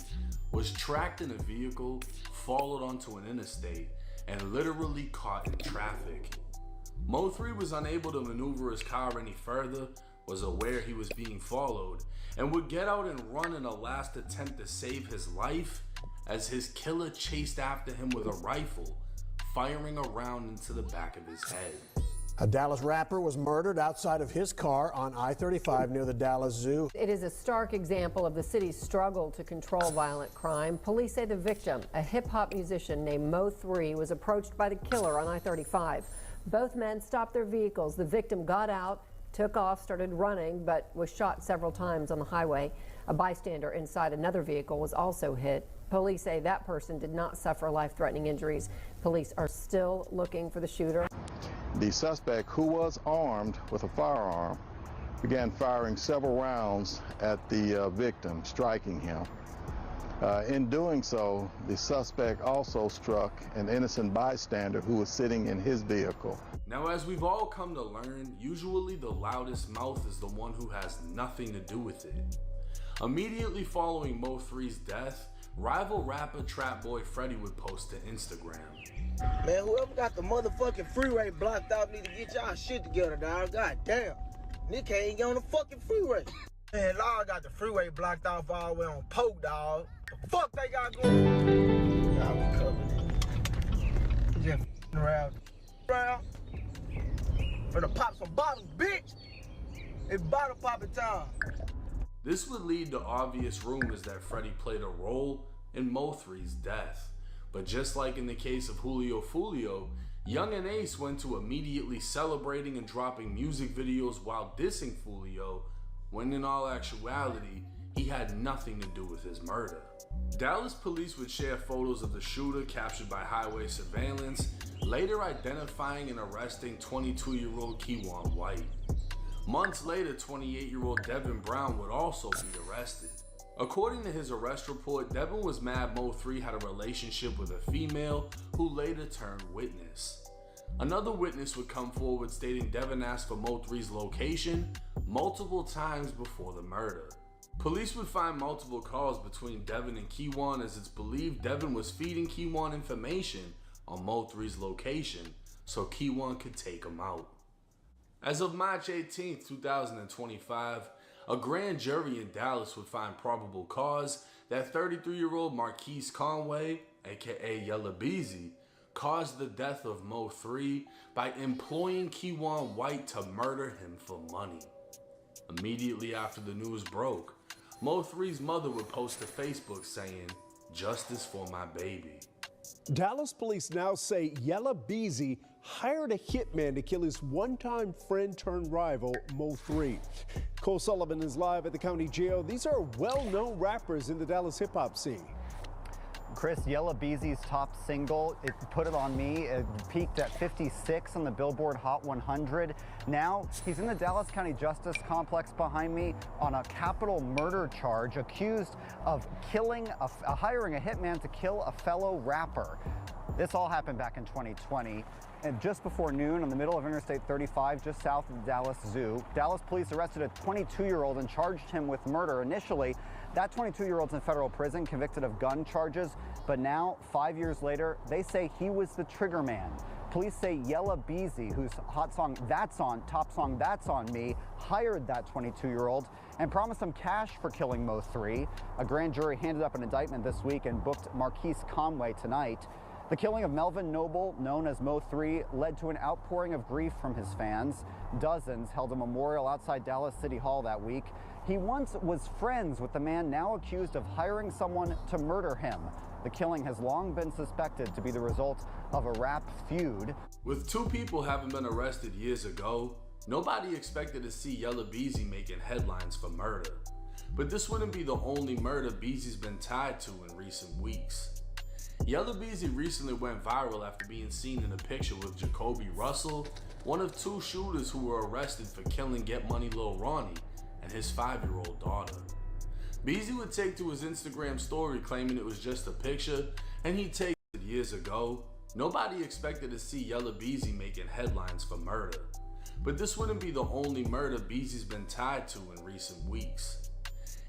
was tracked in a vehicle, followed onto an interstate, and literally caught in traffic. Mo3 was unable to maneuver his car any further, was aware he was being followed, and would get out and run in a last attempt to save his life as his killer chased after him with a rifle, firing a round into the back of his head. A Dallas rapper was murdered outside of his car on I-35 near the Dallas Zoo. It is a stark example of the city's struggle to control violent crime. Police say the victim, a hip-hop musician named Mo3, was approached by the killer on I-35. Both men stopped their vehicles. The victim got out, took off, started running, but was shot several times on the highway. A bystander inside another vehicle was also hit. Police say that person did not suffer life-threatening injuries. Police are still looking for the shooter. The suspect, who was armed with a firearm, began firing several rounds at the victim, striking him. In doing so, the suspect also struck an innocent bystander who was sitting in his vehicle. Now, as we've all come to learn, usually the loudest mouth is the one who has nothing to do with it. Immediately following Mo3's death, rival rapper Trap Boy Freddy would post to Instagram. Man, whoever got the motherfucking freeway blocked out need to get y'all shit together, dog. God damn. Nick can't even get on the fucking freeway. Man, Law got the freeway blocked off all the way on Poke, dog. The fuck they got going? Y'all be covered. Just around. Finna pop some bottles, bitch. It's bottle popping time. This would lead to obvious rumors that Freddy played a role in Mo3's death. But just like in the case of Julio Fulio, Young and Ace went to immediately celebrating and dropping music videos while dissing Fulio, when in all actuality, he had nothing to do with his murder. Dallas police would share photos of the shooter captured by highway surveillance, later identifying and arresting 22-year-old Keywan White. Months later, 28-year-old Devin Brown would also be arrested. According to his arrest report, Devin was mad Mo3 had a relationship with a female who later turned witness. Another witness would come forward stating Devin asked for Mo3's location multiple times before the murder. Police would find multiple calls between Devin and Keywan, as it's believed Devin was feeding Keywan information on Mo3's location so Keywan could take him out. As of March 18, 2025, a grand jury in Dallas would find probable cause that 33-year-old Marquise Conway, aka Yella Beezy, caused the death of Mo3 by employing Keywan White to murder him for money. Immediately after the news broke, Mo3's mother would post to Facebook saying, "Justice for my baby." Dallas police now say Yella Beezy hired a hitman to kill his one-time friend turned rival, Mo3. Cole Sullivan is live at the county jail. These are well-known rappers in the Dallas hip-hop scene. Chris, Yella Beezy's top single, It Put It On Me, it peaked at 56 on the Billboard Hot 100. Now, he's in the Dallas County Justice Complex behind me on a capital murder charge, accused of hiring a hitman to kill a fellow rapper. This all happened back in 2020. And just before noon, in the middle of Interstate 35, just south of the Dallas Zoo, Dallas police arrested a 22-year-old and charged him with murder. Initially, that 22-year-old's in federal prison, convicted of gun charges, but now, 5 years later, they say he was the trigger man. Police say Yella Beezy, whose hot song That's On, top song That's On Me, hired that 22-year-old and promised him cash for killing Mo 3. A grand jury handed up an indictment this week and booked Marquise Conway tonight. The killing of Melvin Noble, known as Mo 3, led to an outpouring of grief from his fans. Dozens held a memorial outside Dallas City Hall that week. He once was friends with the man now accused of hiring someone to murder him. The killing has long been suspected to be the result of a rap feud. With two people having been arrested years ago, nobody expected to see Yella Beezy making headlines for murder. But this wouldn't be the only murder Beezy's been tied to in recent weeks. Yella Beezy recently went viral after being seen in a picture with Jacoby Russell, one of two shooters who were arrested for killing Get Money Lil Ronnie and his 5-year-old daughter. Beezy would take to his Instagram story claiming it was just a picture, and he'd take it years ago. Nobody expected to see Yella Beezy making headlines for murder. But this wouldn't be the only murder Beezy's been tied to in recent weeks.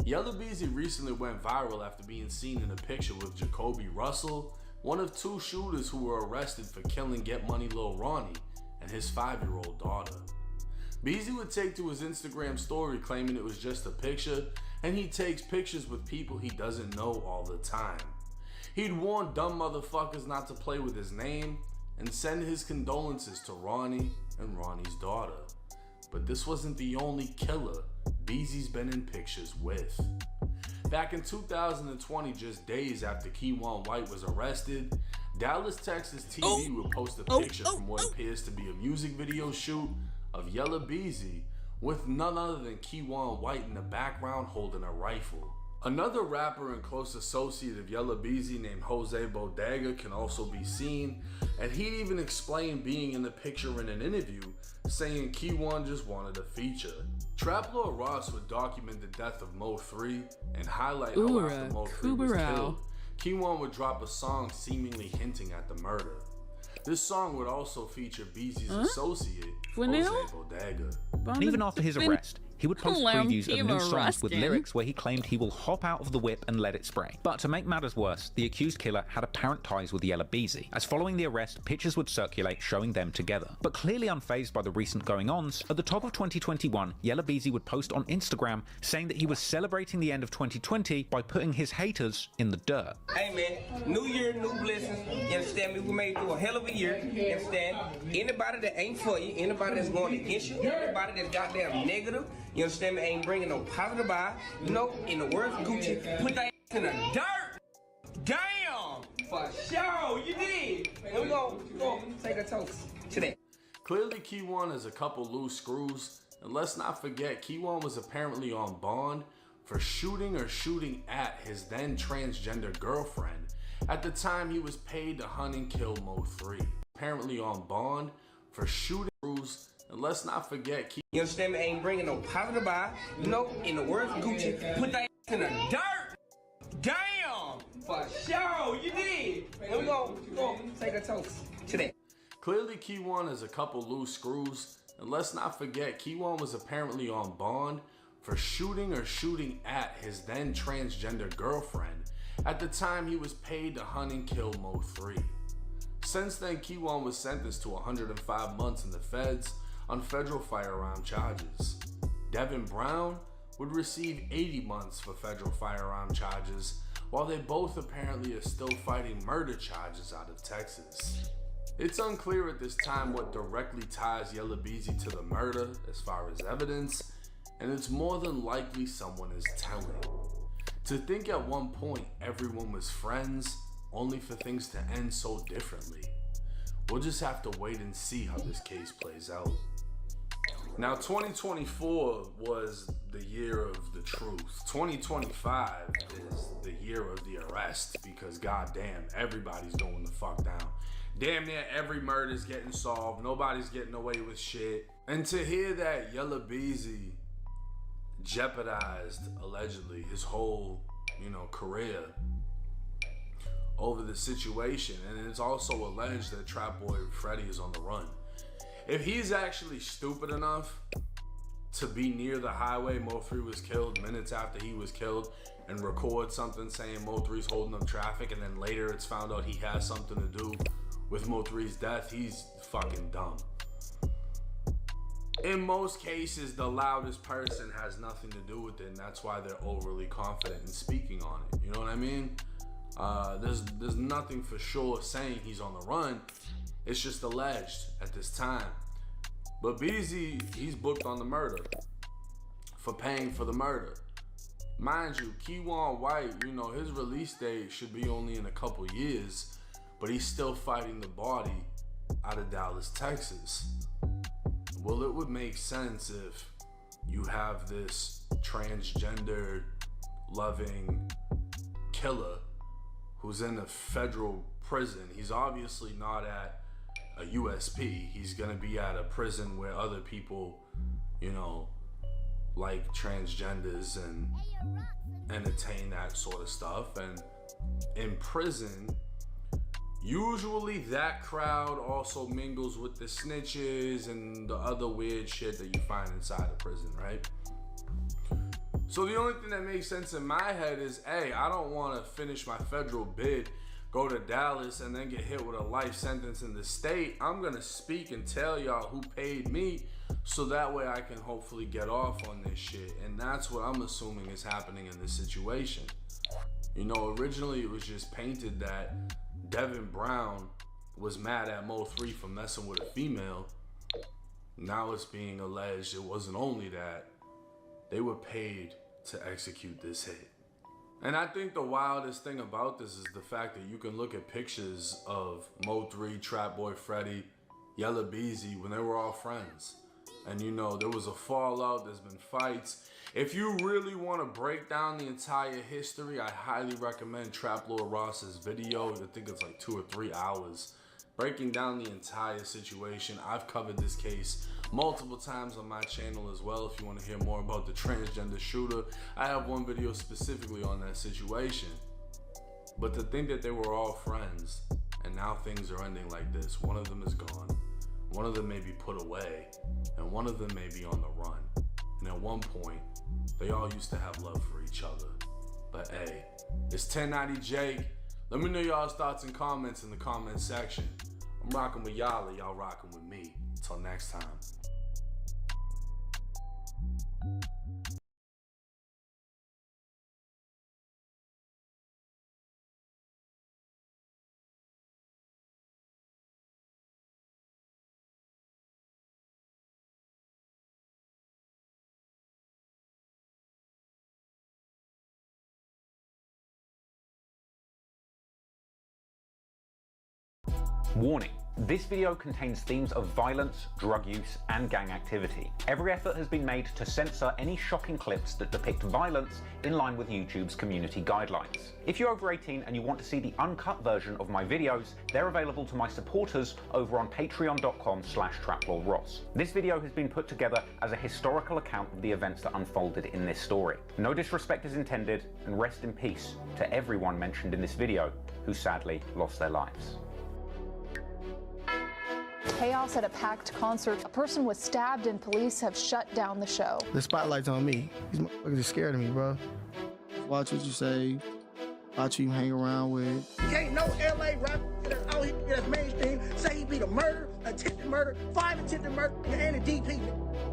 Yella Beezy recently went viral after being seen in a picture with Jacoby Russell, one of two shooters who were arrested for killing Get Money Lil Ronnie and his 5-year-old daughter. Beezy would take to his Instagram story claiming it was just a picture, and he takes pictures with people he doesn't know all the time. He'd warn dumb motherfuckers not to play with his name and send his condolences to Ronnie and Ronnie's daughter. But this wasn't the only killer Beezy's been in pictures with. Back in 2020, just days after Keywan White was arrested, Dallas, Texas TV would post a picture from what appears to be a music video shoot of Yella Beezy with none other than Keywan White in the background holding a rifle. Another rapper and close associate of Yella Beezy named Jose Bodega can also be seen, and he'd even explain being in the picture in an interview, saying Keywan just wanted a feature. Trap Lord Ross would document the death of Mo 3 and highlight how after Mo 3 was killed, Keywan would drop a song seemingly hinting at the murder. This song would also feature Beezy's associate, Jose Bodega. And even after his arrest, he would post previews of new songs with lyrics where he claimed he will hop out of the whip and let it spray. But to make matters worse, the accused killer had apparent ties with Yella Beezy, as following the arrest, pictures would circulate showing them together. But clearly unfazed by the recent going-ons, at the top of 2021, Yella Beezy would post on Instagram saying that he was celebrating the end of 2020 by putting his haters in the dirt. Hey man, new year, new blessings. You understand me? We made it through a hell of a year. You understand? Anybody that ain't for you, anybody that's going against you, anybody that's goddamn negative, you understand me, ain't bringing no positive vibe. You know, in the words of Gucci, put that in the dirt. Damn! For sure, you did. And we go take a toast to that. Clearly, Keywan has a couple loose screws, and let's not forget, Keywan was apparently on bond for shooting or shooting at his then transgender girlfriend at the time he was paid to hunt and kill Mo 3. Apparently on bond for shooting screws. And let's not forget, you understand me, ain't bringing no positive vibe. You know, in the words of Gucci, put that in the dirt. Damn! For sure, you did. And we go take a toast to that. Clearly, Keywan has a couple loose screws. And let's not forget, Keywan was apparently on bond for shooting or shooting at his then transgender girlfriend at the time he was paid to hunt and kill Mo 3. Since then, Keywan was sentenced to 105 months in the feds on federal firearm charges. Devin Brown would receive 80 months for federal firearm charges, while they both apparently are still fighting murder charges out of Texas. It's unclear at this time what directly ties Yella Beezy to the murder as far as evidence, and it's more than likely someone is telling. To think at one point everyone was friends, only for things to end so differently. We'll just have to wait and see how this case plays out. Now, 2024 was the year of the truth. 2025 is the year of the arrest, because goddamn, everybody's going the fuck down. Damn near every murder's getting solved. Nobody's getting away with shit. And to hear that Yella Beezy jeopardized, allegedly, his whole, career over the situation, and it's also alleged that Trap Boy Freddy is on the run. If he's actually stupid enough to be near the highway Mo3 was killed, minutes after he was killed, and record something saying Mo3's holding up traffic, and then later it's found out he has something to do with Mo3's death, he's fucking dumb. In most cases, the loudest person has nothing to do with it, and that's why they're overly confident in speaking on it. You know what I mean? There's nothing for sure saying he's on the run. It's just alleged at this time. But Beezy, he's booked on the murder for paying for the murder. Mind you, Keywan White, you know, his release date should be only in a couple years, but he's still fighting the body out of Dallas, Texas. Well, it would make sense if you have this transgender loving killer who's in a federal prison. He's obviously not at a USP. He's gonna be at a prison where other people, you know, like transgenders and entertain that sort of stuff. And in prison, usually that crowd also mingles with the snitches and the other weird shit that you find inside a prison, right? So the only thing that makes sense in my head is, hey, I don't want to finish my federal bid, go to Dallas, and then get hit with a life sentence in the state. I'm gonna speak and tell y'all who paid me, so that way I can hopefully get off on this shit. And that's what I'm assuming is happening in this situation. You know, originally it was just painted that Devin Brown was mad at Mo3 for messing with a female. Now it's being alleged it wasn't only that, they were paid to execute this hit. And I think the wildest thing about this is the fact that you can look at pictures of Mo3, Trap Boy Freddy, Yella Beezy when they were all friends. And you know, there was a fallout, there's been fights. If you really want to break down the entire history, I highly recommend Trap Lord Ross's video. I think it's like 2 or 3 hours, breaking down the entire situation. I've covered this case multiple times on my channel as well. If you want to hear more about the transgender shooter, I have one video specifically on that situation. But to think that they were all friends and now things are ending like this, one of them is gone, one of them may be put away, and one of them may be on the run. And at one point, they all used to have love for each other. But hey, it's 1090 Jake. Let me know y'all's thoughts and comments in the comment section. I'm rocking with y'all, and y'all rocking with me. Until next time. Warning. This video contains themes of violence, drug use, and gang activity. Every effort has been made to censor any shocking clips that depict violence in line with YouTube's community guidelines. If you're over 18 and you want to see the uncut version of my videos, they're available to my supporters over on patreon.com/traplordross. This video has been put together as a historical account of the events that unfolded in this story. No disrespect is intended, and rest in peace to everyone mentioned in this video who sadly lost their lives. Chaos at a packed concert. A person was stabbed and police have shut down the show. The spotlight's on me. These motherfuckers are scared of me, bro. Watch what you say. Watch who you hang around with. Can't no LA rapper that's out here that's mainstream say he beat a murder, attempted murder, 5 attempted murder, and a DP.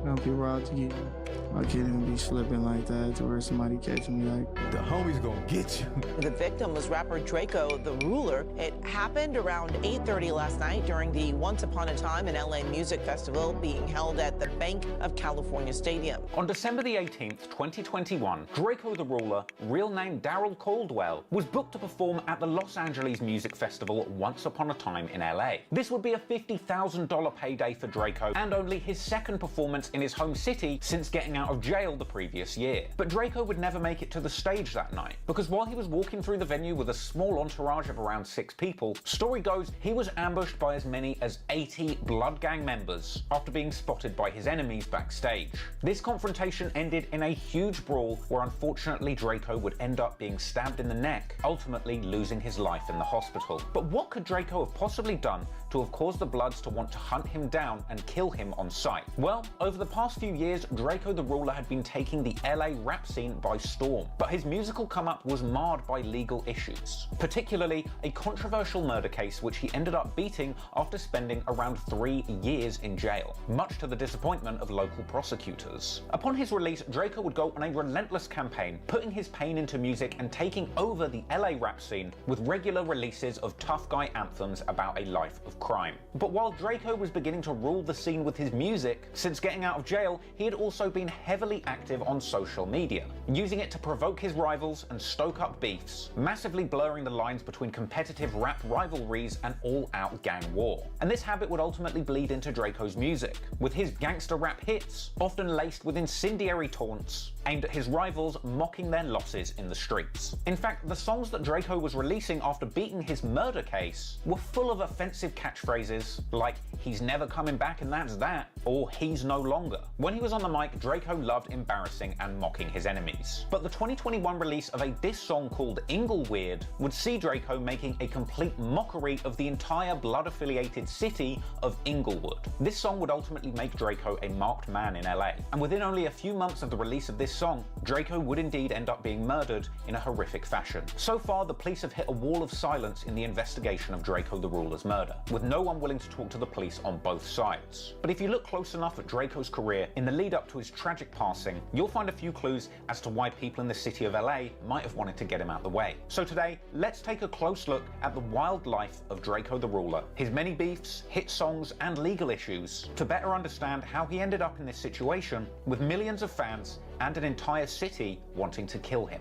Don't be robbed to get you. I can't even be slipping like that to where somebody catching me like. The homie's gonna get you. The victim was rapper Draco, the Ruler. It happened around 8:30 last night during the Once Upon a Time in LA Music Festival being held at the Bank of California Stadium. On December the 18th, 2021, Draco the Ruler, real name Daryl Caldwell, was booked to perform at the Los Angeles Music Festival Once Upon Upon a Time in LA. This would be a $50,000 payday for Draco and only his second performance in his home city since getting out of jail the previous year. But Draco would never make it to the stage that night, because while he was walking through the venue with a small entourage of around 6 people, story goes he was ambushed by as many as 80 Blood Gang members after being spotted by his enemies backstage. This confrontation ended in a huge brawl where unfortunately Draco would end up being stabbed in the neck, ultimately losing his life in the hospital. But what could Draco have possibly done to have caused the Bloods to want to hunt him down and kill him on sight? Well, over the past few years, Draco the Ruler had been taking the LA rap scene by storm, but his musical come-up was marred by legal issues, particularly a controversial murder case which he ended up beating after spending around 3 years in jail, much to the disappointment of local prosecutors. Upon his release, Draco would go on a relentless campaign, putting his pain into music and taking over the LA rap scene with regular releases of tough guy anthems about a life of crime. But while Draco was beginning to rule the scene with his music, since getting out of jail, he had also been heavily active on social media, using it to provoke his rivals and stoke up beefs, massively blurring the lines between competitive rap rivalries and all-out gang war. And this habit would ultimately bleed into Draco's music, with his gangster rap hits often laced with incendiary taunts aimed at his rivals, mocking their losses in the streets. In fact, the songs that Draco was releasing after beating his murder case were full of offensive catchphrases like "he's never coming back and that's that," or "he's no longer." When he was on the mic, Draco loved embarrassing and mocking his enemies. But the 2021 release of a diss song called Ingleweird would see Draco making a complete mockery of the entire blood-affiliated city of Inglewood. This song would ultimately make Draco a marked man in LA, and within only a few months of the release of this song, Draco would indeed end up being murdered in a horrific fashion. So far, the police have hit a wall of silence in the investigation of Draco the Ruler's murder, with no one willing to talk to the police on both sides. But if you look close enough at Draco's career in the lead up to his tragic passing, you'll find a few clues as to why people in the city of LA might have wanted to get him out of the way. So today, let's take a close look at the wild life of Draco the Ruler, his many beefs, hit songs, and legal issues, to better understand how he ended up in this situation with millions of fans and an entire city wanting to kill him.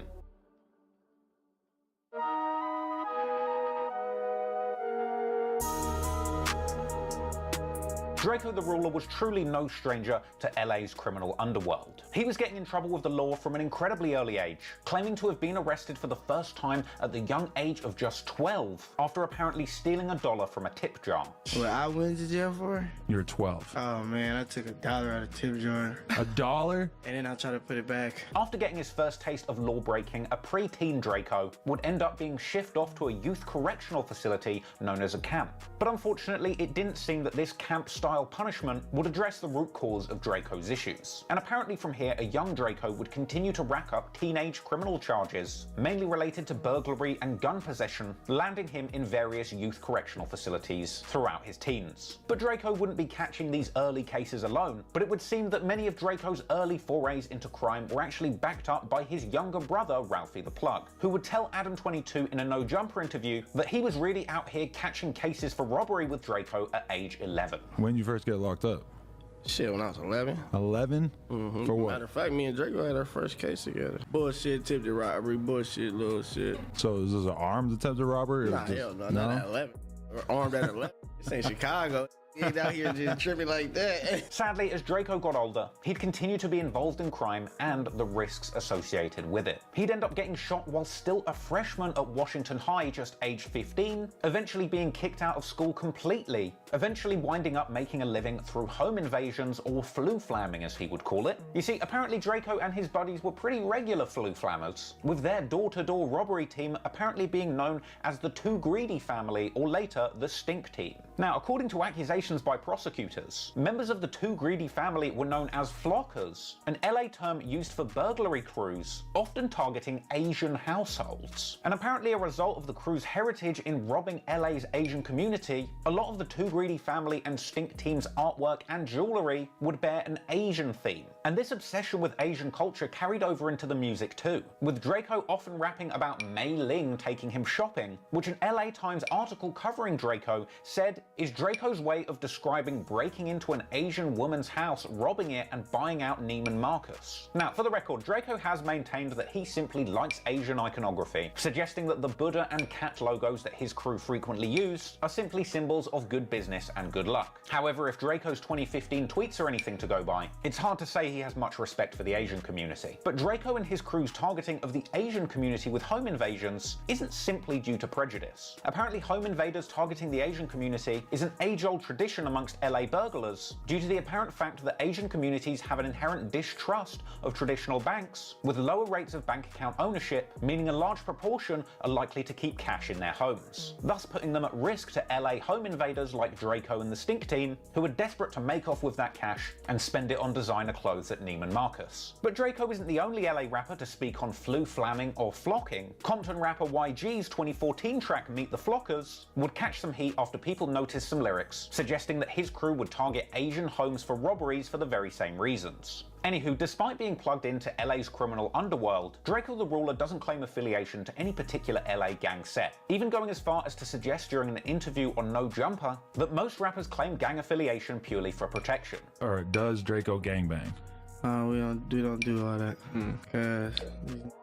Draco the Ruler was truly no stranger to LA's criminal underworld. He was getting in trouble with the law from an incredibly early age, claiming to have been arrested for the first time at the young age of just 12 after apparently stealing $1 from a tip jar. What I went to jail for? You were 12. Oh man, I took $1 out of tip jar. $1? And then I tried to put it back. After getting his first taste of law breaking, a preteen Draco would end up being shipped off to a youth correctional facility known as a camp. But unfortunately, it didn't seem that this camp-style punishment would address the root cause of Draco's issues. And apparently from here, a young Draco would continue to rack up teenage criminal charges, mainly related to burglary and gun possession, landing him in various youth correctional facilities throughout his teens. But Draco wouldn't be catching these early cases alone, but it would seem that many of Draco's early forays into crime were actually backed up by his younger brother, Ralphie the Plug, who would tell Adam 22 in a No Jumper interview that he was really out here catching cases for robbery with Draco at age 11. When you first get locked up? Shit, when I was 11. 11? Mm-hmm. For what? Matter of fact, me and Draco had our first case together. Bullshit, attempted robbery, bullshit, little shit. So is this an armed attempted robbery? Nah, hell no, not at 11. Or armed at 11. This ain't Chicago. He ain't out here just tripping like that. Sadly, as Draco got older, he'd continue to be involved in crime and the risks associated with it. He'd end up getting shot while still a freshman at Washington High, just age 15, eventually being kicked out of school completely, eventually winding up making a living through home invasions, or flu-flamming as he would call it. You see, apparently Draco and his buddies were pretty regular flu-flammers, with their door-to-door robbery team apparently being known as the Too Greedy Family, or later the Stink Team. Now, according to accusations by prosecutors, members of the Too Greedy Family were known as flockers, an LA term used for burglary crews, often targeting Asian households. And apparently a result of the crew's heritage in robbing LA's Asian community, a lot of the Too Greedy Family and Stink Team's artwork and jewelry would bear an Asian theme. And this obsession with Asian culture carried over into the music too, with Draco often rapping about Mei Ling taking him shopping, which an LA Times article covering Draco said is Draco's way of describing breaking into an Asian woman's house, robbing it, and buying out Neiman Marcus. Now, for the record, Draco has maintained that he simply likes Asian iconography, suggesting that the Buddha and cat logos that his crew frequently use are simply symbols of good business and good luck. However, if Draco's 2015 tweets are anything to go by, it's hard to say he has much respect for the Asian community. But Draco and his crew's targeting of the Asian community with home invasions isn't simply due to prejudice. Apparently, home invaders targeting the Asian community is an age-old tradition amongst LA burglars due to the apparent fact that Asian communities have an inherent distrust of traditional banks, with lower rates of bank account ownership, meaning a large proportion are likely to keep cash in their homes, thus putting them at risk to LA home invaders like Draco and the Stink Team, who are desperate to make off with that cash and spend it on designer clothes at Neiman Marcus. But Draco isn't the only LA rapper to speak on flu-flamming or flocking. Compton rapper YG's 2014 track Meet the Flockers would catch some heat after people noticed some lyrics suggesting that his crew would target Asian homes for robberies for the very same reasons. Anywho, despite being plugged into LA's criminal underworld, Draco the Ruler doesn't claim affiliation to any particular LA gang set, even going as far as to suggest during an interview on No Jumper that most rappers claim gang affiliation purely for protection. Or does Draco gangbang? We don't do all that. Cause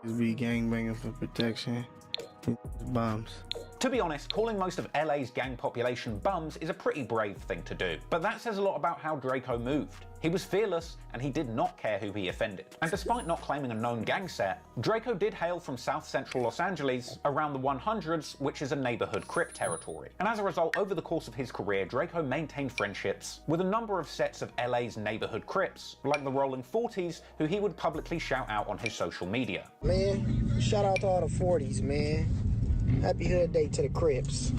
we be gangbanging for protection. Bums. To be honest, calling most of LA's gang population bums is a pretty brave thing to do, but that says a lot about how Draco moved. He was fearless, and he did not care who he offended. And despite not claiming a known gang set, Draco did hail from South Central Los Angeles, around the 100s, which is a neighborhood Crip territory. And as a result, over the course of his career, Draco maintained friendships with a number of sets of LA's neighborhood Crips, like the Rolling 40s, who he would publicly shout out on his social media. Man, shout out to all the 40s, man. Happy Hood Day to the Crips.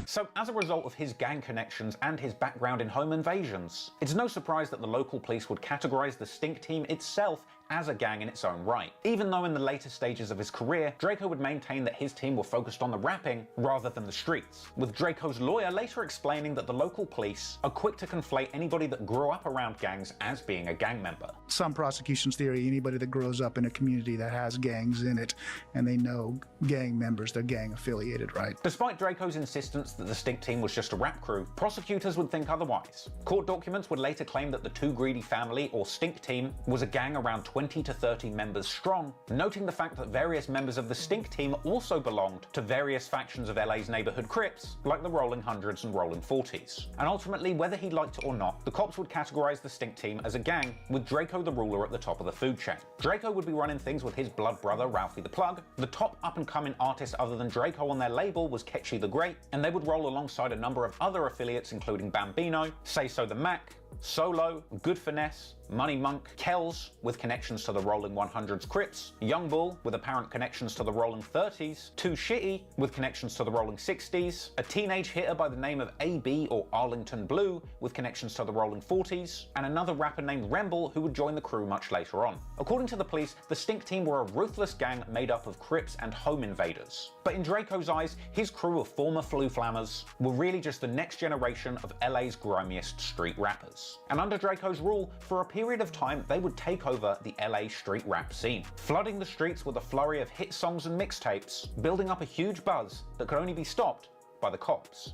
So as a result of his gang connections and his background in home invasions, it's no surprise that the local police would categorize the Stink Team itself as a gang in its own right, even though in the later stages of his career, Draco would maintain that his team were focused on the rapping rather than the streets, with Draco's lawyer later explaining that the local police are quick to conflate anybody that grew up around gangs as being a gang member. Some prosecution's theory, anybody that grows up in a community that has gangs in it and they know gang members, they're gang affiliated, right? Despite Draco's insistence that the Stink Team was just a rap crew, prosecutors would think otherwise. Court documents would later claim that the Too Greedy family, or Stink Team, was a gang around 20 to 30 members strong, noting the fact that various members of the Stink Team also belonged to various factions of LA's neighborhood Crips, like the Rolling Hundreds and Rolling 40s. And ultimately, whether he liked it or not, the cops would categorize the Stink Team as a gang, with Draco the Ruler at the top of the food chain. Draco would be running things with his blood brother, Ralphie the Plug. The top up-and-coming artist other than Draco on their label was Ketchy the Great, and they would roll alongside a number of other affiliates including Bambino, Say So the Mac, Solo, Good Finesse, Money Monk, Kells, with connections to the Rolling 100s Crips, Young Bull, with apparent connections to the Rolling 30s, Too Shitty, with connections to the Rolling 60s, a teenage hitter by the name of AB or Arlington Blue, with connections to the Rolling 40s, and another rapper named Remble who would join the crew much later on. According to the police, the Stink Team were a ruthless gang made up of Crips and home invaders. But in Draco's eyes, his crew of former flu-flammers were really just the next generation of LA's grimiest street rappers. And under Draco's rule, for a period of time, they would take over the LA street rap scene, flooding the streets with a flurry of hit songs and mixtapes, building up a huge buzz that could only be stopped by the cops.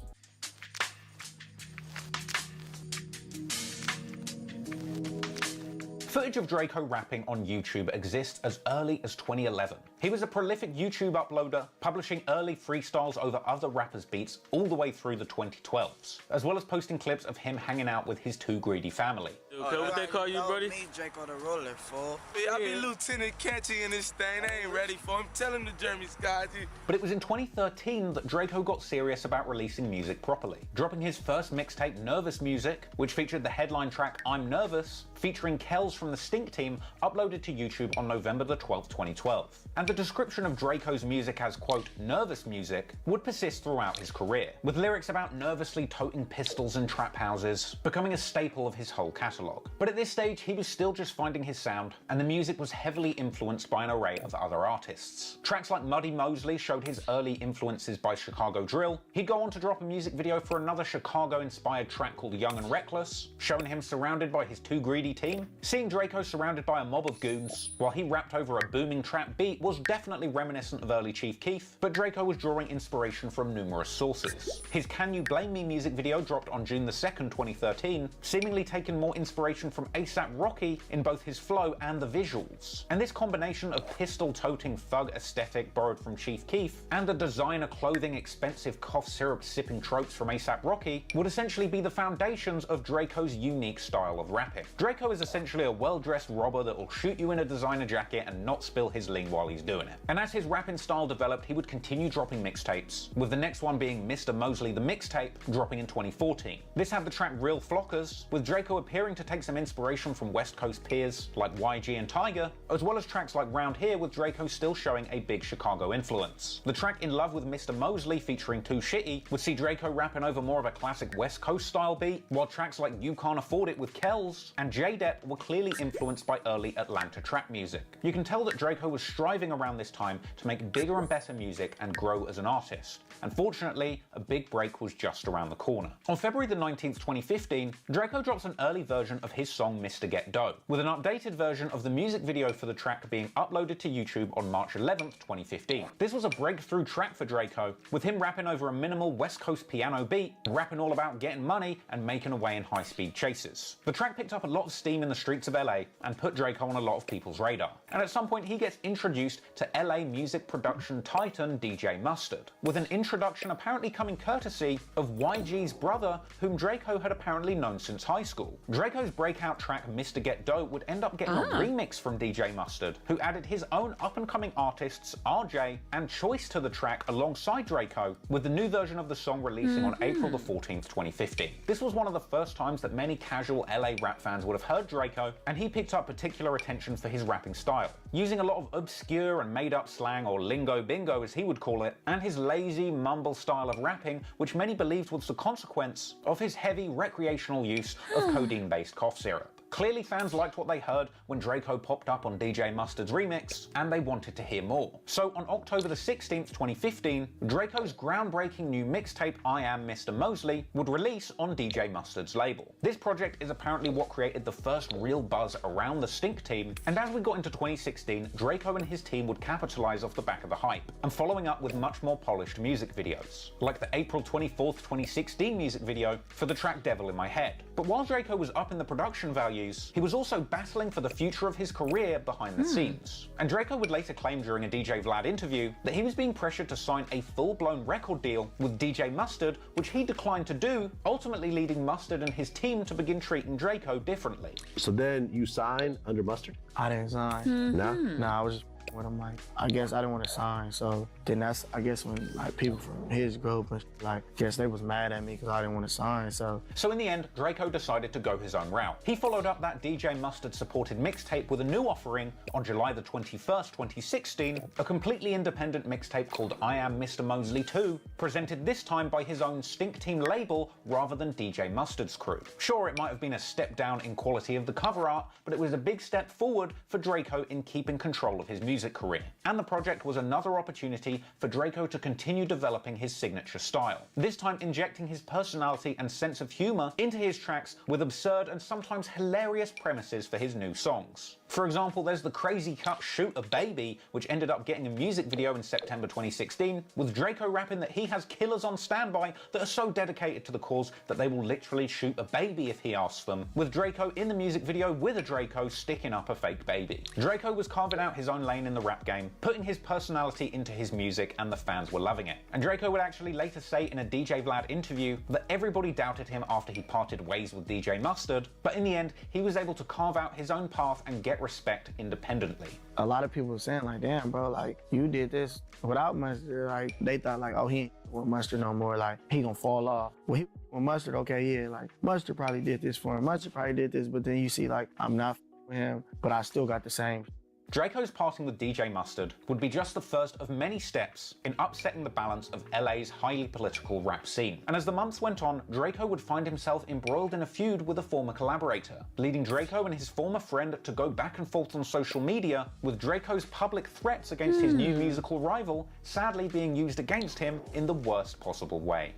Footage of Draco rapping on YouTube exists as early as 2011. He was a prolific YouTube uploader, publishing early freestyles over other rappers' beats all the way through the 2012s, as well as posting clips of him hanging out with his Too Greedy family. Okay, what they call you, buddy? Me, Draco the Ruler, fool. I be Lieutenant Catchy in this thing. I ain't ready for him. Tell him to Jeremy Scott. But it was in 2013 that Draco got serious about releasing music properly, dropping his first mixtape, Nervous Music, which featured the headline track I'm Nervous, featuring Kells from the Stink Team, uploaded to YouTube on November the 12th, 2012. And the description of Draco's music as, quote, nervous music would persist throughout his career, with lyrics about nervously toting pistols in trap houses becoming a staple of his whole catalog. catalogue. But at this stage, he was still just finding his sound, and the music was heavily influenced by an array of other artists. Tracks like Muddy Mosley showed his early influences by Chicago drill. He'd go on to drop a music video for another Chicago-inspired track called Young and Reckless, showing him surrounded by his Too Greedy team. Seeing Draco surrounded by a mob of goons while he rapped over a booming trap beat was definitely reminiscent of early Chief Keef, but Draco was drawing inspiration from numerous sources. His Can You Blame Me music video dropped on June the 2nd, 2013, seemingly taken more inspiration from ASAP Rocky in both his flow and the visuals. And this combination of pistol-toting thug aesthetic borrowed from Chief Keef and the designer clothing expensive cough syrup sipping tropes from ASAP Rocky would essentially be the foundations of Draco's unique style of rapping. Draco is essentially a well-dressed robber that will shoot you in a designer jacket and not spill his lean while he's doing it. And as his rapping style developed, he would continue dropping mixtapes, with the next one being Mr. Mosley the Mixtape, dropping in 2014. This had the track Real Flockers, with Draco appearing to take some inspiration from West Coast peers like YG and Tiger, as well as tracks like Round Here, with Draco still showing a big Chicago influence. The track In Love with Mr. Mosley featuring Too Shitty would see Draco rapping over more of a classic West Coast style beat, while tracks like You Can't Afford It with Kells and J-Det were clearly influenced by early Atlanta trap music. You can tell that Draco was striving around this time to make bigger and better music and grow as an artist. Unfortunately, a big break was just around the corner. On February the 19th, 2015, Draco drops an early version of his song Mr. Get Dough, with an updated version of the music video for the track being uploaded to YouTube on March 11th, 2015. This was a breakthrough track for Draco, with him rapping over a minimal West Coast piano beat, rapping all about getting money and making away in high-speed chases. The track picked up a lot of steam in the streets of LA and put Draco on a lot of people's radar. And at some point he gets introduced to LA music production titan DJ Mustard, with an introduction apparently coming courtesy of YG's brother, whom Draco had apparently known since high school. Draco's breakout track Mr. Get Dough would end up getting a remix from DJ Mustard, who added his own up-and-coming artists RJ and Choice to the track alongside Draco, with the new version of the song releasing on April the 14th, 2015. This was one of the first times that many casual LA rap fans would have heard Draco, and he picked up particular attention for his rapping style, using a lot of obscure and made-up slang, or lingo bingo as he would call it, and his lazy, mumble style of rapping, which many believed was the consequence of his heavy recreational use of codeine-based cough syrup. Clearly fans liked what they heard when Draco popped up on DJ Mustard's remix, and they wanted to hear more. So on October the 16th, 2015, Draco's groundbreaking new mixtape I Am Mr. Mosley would release on DJ Mustard's label. This project is apparently what created the first real buzz around the Stink team, and as we got into 2016, Draco and his team would capitalize off the back of the hype, and following up with much more polished music videos, like the April 24th, 2016 music video for the track Devil in My Head. But while Draco was up in the production value, he was also battling for the future of his career behind the scenes. And Draco would later claim during a DJ Vlad interview that he was being pressured to sign a full-blown record deal with DJ Mustard, which he declined to do, ultimately leading Mustard and his team to begin treating Draco differently. So then you signed under Mustard? I didn't sign. No? No, I was just with him, like, I guess I didn't want to sign, so then that's, I guess, when like people from his group and like, guess they was mad at me because I didn't want to sign, so in the end, Draco decided to go his own route. He followed up that DJ Mustard supported mixtape with a new offering on July the 21st, 2016, a completely independent mixtape called I Am Mr. Mosley 2, presented this time by his own Stink Team label rather than DJ Mustard's crew. Sure, it might have been a step down in quality of the cover art, but it was a big step forward for Draco in keeping control of his music career. And the project was another opportunity for Draco to continue developing his signature style, this time injecting his personality and sense of humor into his tracks with absurd and sometimes hilarious premises for his new songs. For example, there's the crazy cut Shoot a Baby, which ended up getting a music video in September 2016, with Draco rapping that he has killers on standby that are so dedicated to the cause that they will literally shoot a baby if he asks them, with Draco in the music video with a Draco sticking up a fake baby. Draco was carving out his own lane in the rap game, putting his personality into his music, and the fans were loving it. And Draco would actually later say in a DJ Vlad interview that everybody doubted him after he parted ways with DJ Mustard, but in the end, he was able to carve out his own path and get respect independently. A lot of people were saying like, damn bro, like you did this without Mustard, like they thought like, oh, he ain't with Mustard no more, like he gonna fall off. Well, he with Mustard, okay, yeah, like Mustard probably did this for him, Mustard probably did this, but then you see like I'm not with him, but I still got the same Draco's parting with DJ Mustard would be just the first of many steps in upsetting the balance of LA's highly political rap scene. And as the months went on, Draco would find himself embroiled in a feud with a former collaborator, leading Draco and his former friend to go back and forth on social media, with Draco's public threats against his new musical rival sadly being used against him in the worst possible way.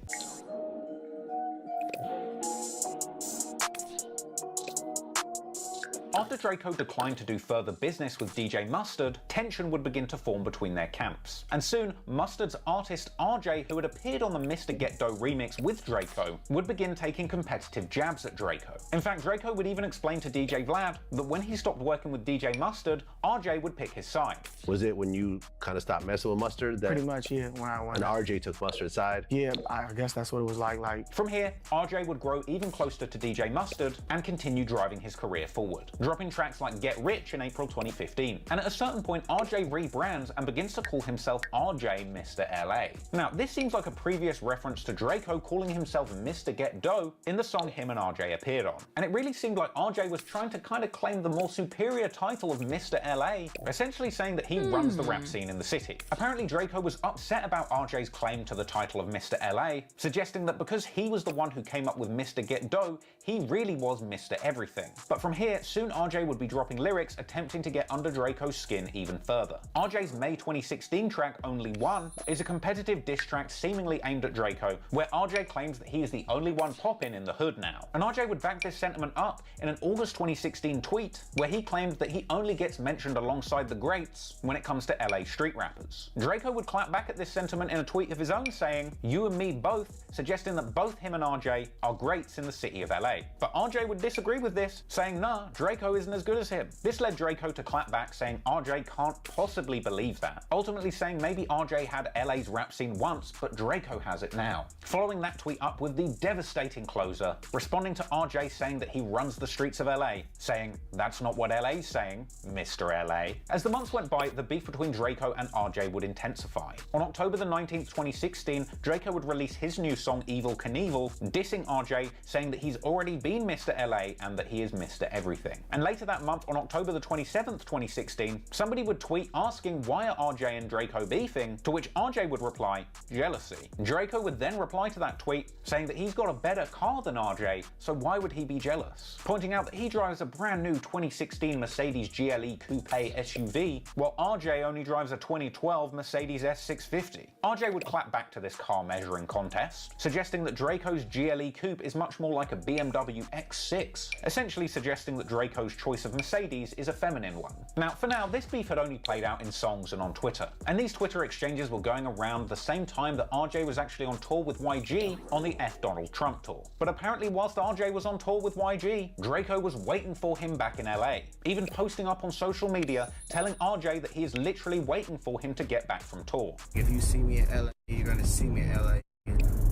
After Draco declined to do further business with DJ Mustard, tension would begin to form between their camps. And soon, Mustard's artist RJ, who had appeared on the Mr. Get Dough remix with Draco, would begin taking competitive jabs at Draco. In fact, Draco would even explain to DJ Vlad that when he stopped working with DJ Mustard, RJ would pick his side. Was it when you kind of stopped messing with Mustard? That Pretty much, yeah. When and RJ took Mustard's side? Yeah, I guess that's what it was like. From here, RJ would grow even closer to DJ Mustard and continue driving his career forward, dropping tracks like Get Rich in April 2015. And at a certain point, RJ rebrands and begins to call himself RJ Mr. LA. Now, this seems like a previous reference to Draco calling himself Mr. Get Dough in the song him and RJ appeared on. And it really seemed like RJ was trying to kind of claim the more superior title of Mr. LA, essentially saying that he runs the rap scene in the city. Apparently, Draco was upset about RJ's claim to the title of Mr. LA, suggesting that because he was the one who came up with Mr. Get Dough, he really was Mr. Everything. But from here, soon RJ would be dropping lyrics attempting to get under Draco's skin even further. RJ's May 2016 track, Only One, is a competitive diss track seemingly aimed at Draco, where RJ claims that he is the only one poppin' in the hood now. And RJ would back this sentiment up in an August 2016 tweet, where he claimed that he only gets mentioned alongside the greats when it comes to LA street rappers. Draco would clap back at this sentiment in a tweet of his own saying, "You and me both," suggesting that both him and RJ are greats in the city of LA. But RJ would disagree with this, saying, nah, Draco isn't as good as him. This led Draco to clap back, saying RJ can't possibly believe that, ultimately saying maybe RJ had LA's rap scene once, but Draco has it now. Following that tweet up with the devastating closer, responding to RJ saying that he runs the streets of LA, saying, "That's not what LA's saying, Mr. LA." As the months went by, the beef between Draco and RJ would intensify. On October the 19th, 2016, Draco would release his new song Evil Knievel, dissing RJ, saying that he's already been Mr. LA and that he is Mr. Everything. And later that month, on October the 27th, 2016, somebody would tweet asking why are RJ and Draco beefing, to which RJ would reply, jealousy. Draco would then reply to that tweet saying that he's got a better car than RJ, so why would he be jealous? Pointing out that he drives a brand new 2016 Mercedes GLE Coupe SUV, while RJ only drives a 2012 Mercedes S650. RJ would clap back to this car measuring contest, suggesting that Draco's GLE Coupe is much more like a BMW X6, essentially suggesting that Draco's choice of Mercedes is a feminine one. Now, for now, this beef had only played out in songs and on Twitter, and these Twitter exchanges were going around the same time that RJ was actually on tour with YG on the F Donald Trump tour. But apparently, whilst RJ was on tour with YG, Draco was waiting for him back in LA, even posting up on social media telling RJ that he is literally waiting for him to get back from tour. If you see me in LA, you're gonna see me in LA,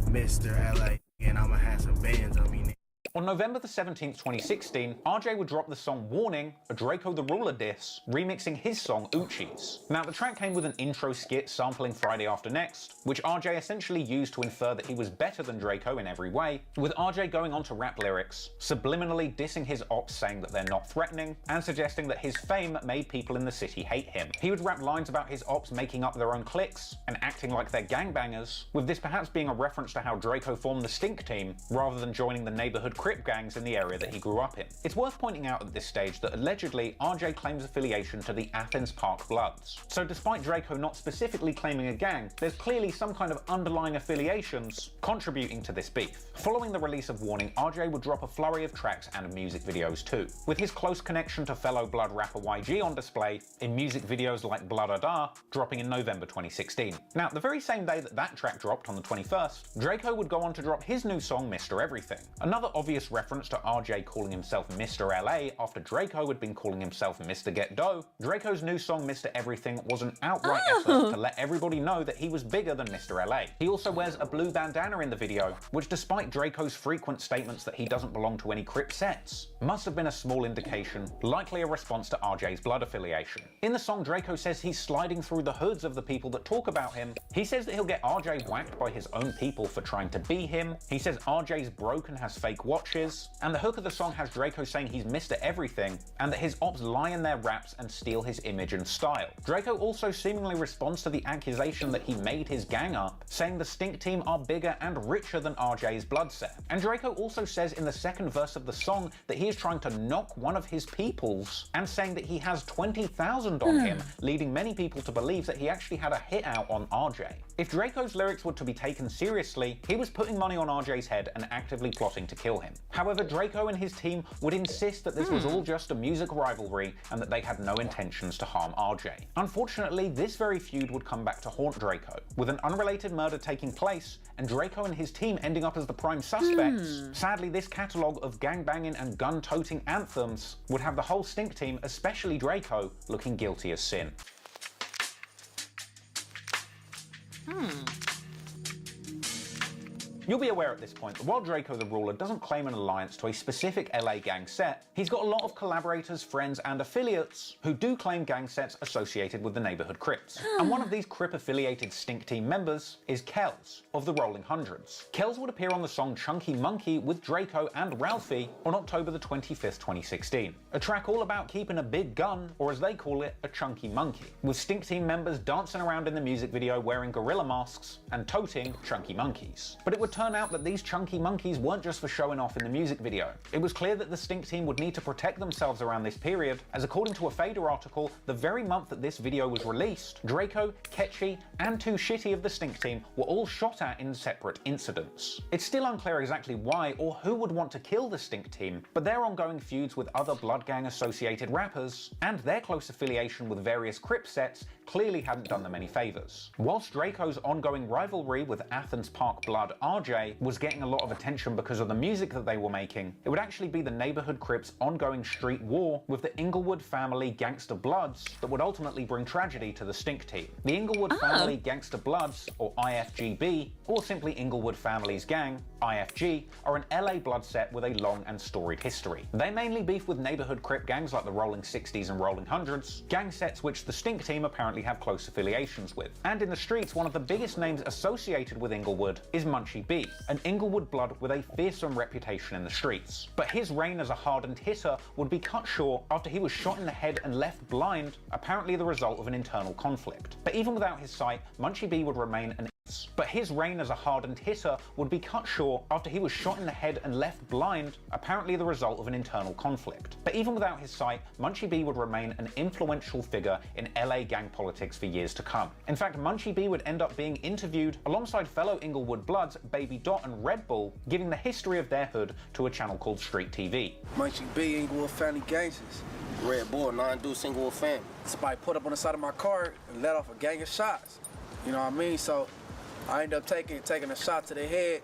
Mr. LA, and I'ma have some bands on me. On November the 17th, 2016, RJ would drop the song Warning, a Draco the Ruler diss, remixing his song Uchis. Now, the track came with an intro skit sampling Friday After Next, which RJ essentially used to infer that he was better than Draco in every way, with RJ going on to rap lyrics, subliminally dissing his ops saying that they're not threatening, and suggesting that his fame made people in the city hate him. He would rap lines about his ops making up their own cliques and acting like they're gangbangers, with this perhaps being a reference to how Draco formed the Stink Team, rather than joining the neighborhood Crip gangs in the area that he grew up in. It's worth pointing out at this stage that allegedly RJ claims affiliation to the Athens Park Bloods. So despite Draco not specifically claiming a gang, there's clearly some kind of underlying affiliations contributing to this beef. Following the release of Warning, RJ would drop a flurry of tracks and music videos too, with his close connection to fellow Blood rapper YG on display in music videos like Blood dropping in November 2016. Now, the very same day that that track dropped on the 21st, Draco would go on to drop his new song Mr. Everything. Another obvious reference to RJ calling himself Mr. LA after Draco had been calling himself Mr. Get Dough, Draco's new song Mr. Everything was an outright effort to let everybody know that he was bigger than Mr. LA. He also wears a blue bandana in the video, which despite Draco's frequent statements that he doesn't belong to any Crip sets, must have been a small indication, likely a response to RJ's blood affiliation. In the song, Draco says he's sliding through the hoods of the people that talk about him. He says that he'll get RJ whacked by his own people for trying to be him. He says RJ's broke and has fake wallets, watches, and the hook of the song has Draco saying he's Mr. Everything, and that his ops lie in their raps and steal his image and style. Draco also seemingly responds to the accusation that he made his gang up, saying the Stink Team are bigger and richer than RJ's blood set. And Draco also says in the second verse of the song that he is trying to knock one of his peoples, and saying that he has 20,000 on him, leading many people to believe that he actually had a hit out on RJ. If Draco's lyrics were to be taken seriously, he was putting money on RJ's head and actively plotting to kill him. However, Draco and his team would insist that this was all just a music rivalry and that they had no intentions to harm RJ. Unfortunately, this very feud would come back to haunt Draco, with an unrelated murder taking place and Draco and his team ending up as the prime suspects. Sadly, this catalogue of gangbanging and gun-toting anthems would have the whole Stink Team, especially Draco, looking guilty as sin. You'll be aware at this point that while Draco the Ruler doesn't claim an alliance to a specific LA gang set, he's got a lot of collaborators, friends, and affiliates who do claim gang sets associated with the neighborhood Crips. And one of these Crip-affiliated Stink Team members is Kells of the Rolling Hundreds. Kells would appear on the song Chunky Monkey with Draco and Ralphie on October the 25th, 2016. A track all about keeping a big gun, or as they call it, a chunky monkey, with Stink Team members dancing around in the music video wearing gorilla masks and toting chunky monkeys. But it would turn out that these chunky monkeys weren't just for showing off in the music video. It was clear that the Stink Team would need to protect themselves around this period, as according to a Fader article, the very month that this video was released, Draco, Ketchy, and 2 Shitty of the Stink Team were all shot at in separate incidents. It's still unclear exactly why or who would want to kill the Stink Team, but their ongoing feuds with other Blood Gang associated rappers, and their close affiliation with various Crip sets, clearly hadn't done them any favors. Whilst Draco's ongoing rivalry with Athens Park Blood RJ was getting a lot of attention because of the music that they were making, it would actually be the neighborhood Crips' ongoing street war with the Inglewood Family Gangsta Bloods that would ultimately bring tragedy to the Stink Team. The Inglewood Family Gangsta Bloods, or IFGB, or simply Inglewood Family's Gang, IFG, are an LA blood set with a long and storied history. They mainly beef with neighborhood Crip gangs like the Rolling 60s and Rolling Hundreds, gang sets which the Stink Team apparently have close affiliations with. And in the streets, one of the biggest names associated with Inglewood is Munchie B, an Inglewood blood with a fearsome reputation in the streets. But his reign as a hardened hitter would be cut short after he was shot in the head and left blind, apparently the result of an internal conflict. But even without his sight, Munchie B would remain an But his reign as a hardened hitter would be cut short after he was shot in the head and left blind, apparently the result of an internal conflict. But even without his sight, Munchie B would remain an influential figure in LA gang politics for years to come. In fact, Munchie B would end up being interviewed alongside fellow Inglewood Bloods, Baby Dot and Red Bull, giving the history of their hood to a channel called Street TV. Munchie B, Inglewood Family Gangsters. Red Bull, non-deuce Inglewood Family. Somebody put up on the side of my car and let off a gang of shots. You know what I mean? So I ended up taking a shot to the head.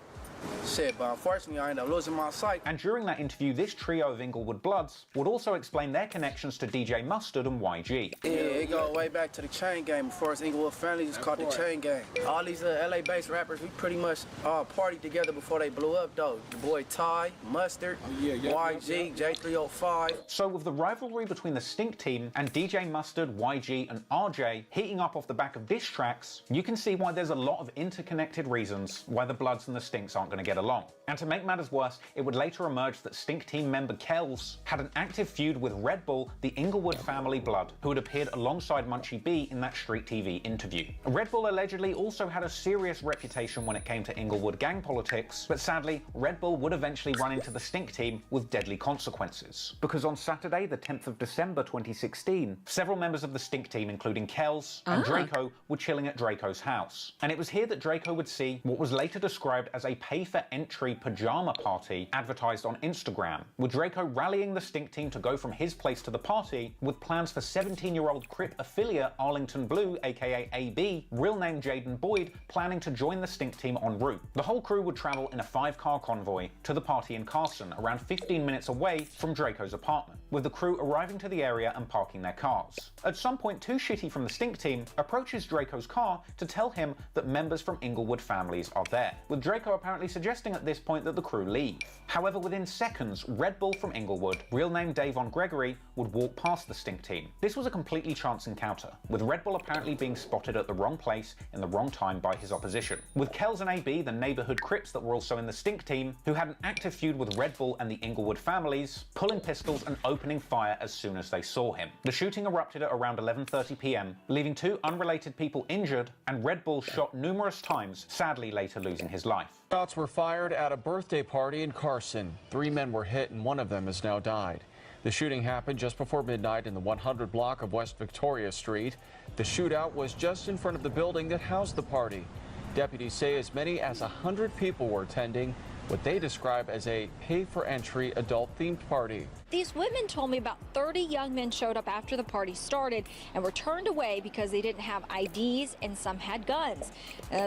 Shit, but unfortunately I ended up losing my sight. And during that interview, this trio of Inglewood Bloods would also explain their connections to DJ Mustard and YG. Yeah, it go way back to the chain gang. Before it's Inglewood Family, it's called the chain gang. All these LA-based rappers, we pretty much all partied together before they blew up, though. Your boy Ty, Mustard, YG, J305. So with the rivalry between the Stink Team and DJ Mustard, YG, and RJ heating up off the back of diss tracks, you can see why there's a lot of interconnected reasons why the Bloods and the Stinks aren't going to get along. And to make matters worse, it would later emerge that Stink Team member Kells had an active feud with Red Bull, the Inglewood Family Blood, who had appeared alongside Munchie B in that Street TV interview. Red Bull allegedly also had a serious reputation when it came to Inglewood gang politics, but sadly, Red Bull would eventually run into the Stink Team with deadly consequences. Because on Saturday, the 10th of December 2016, several members of the Stink Team, including Kells and Draco, were chilling at Draco's house. And it was here that Draco would see what was later described as a pay-for-entry pajama party advertised on Instagram, with Draco rallying the Stink Team to go from his place to the party, with plans for 17-year-old Crip affiliate Arlington Blue, aka AB, real name Jaden Boyd, planning to join the Stink Team en route. The whole crew would travel in a 5-car convoy to the party in Carson, around 15 minutes away from Draco's apartment. with the crew arriving to the area and parking their cars. At some point, Too Shitty from the Stink team approaches Draco's car to tell him that members from Inglewood families are there, with Draco apparently suggesting at this point that the crew leave. However, within seconds, Red Bull from Inglewood, real name Davon Gregory, would walk past the Stink team. This was a completely chance encounter, with Red Bull apparently being spotted at the wrong place in the wrong time by his opposition. With Kells and AB, the neighborhood Crips that were also in the Stink team, who had an active feud with Red Bull and the Inglewood families, pulling pistols and opening fire as soon as they saw him. The shooting erupted at around 11:30 p.m., leaving 2 unrelated people injured, and Red Bull shot numerous times, sadly later losing his life. Shots were fired at a birthday party in Carson. 3 men were hit and one of them has now died. The shooting happened just before midnight in the 100 block of West Victoria Street. The shootout was just in front of the building that housed the party. Deputies say as many as 100 people were attending what they describe as a pay-for-entry adult-themed party. These women told me about 30 young men showed up after the party started and were turned away because they didn't have IDs and some had guns.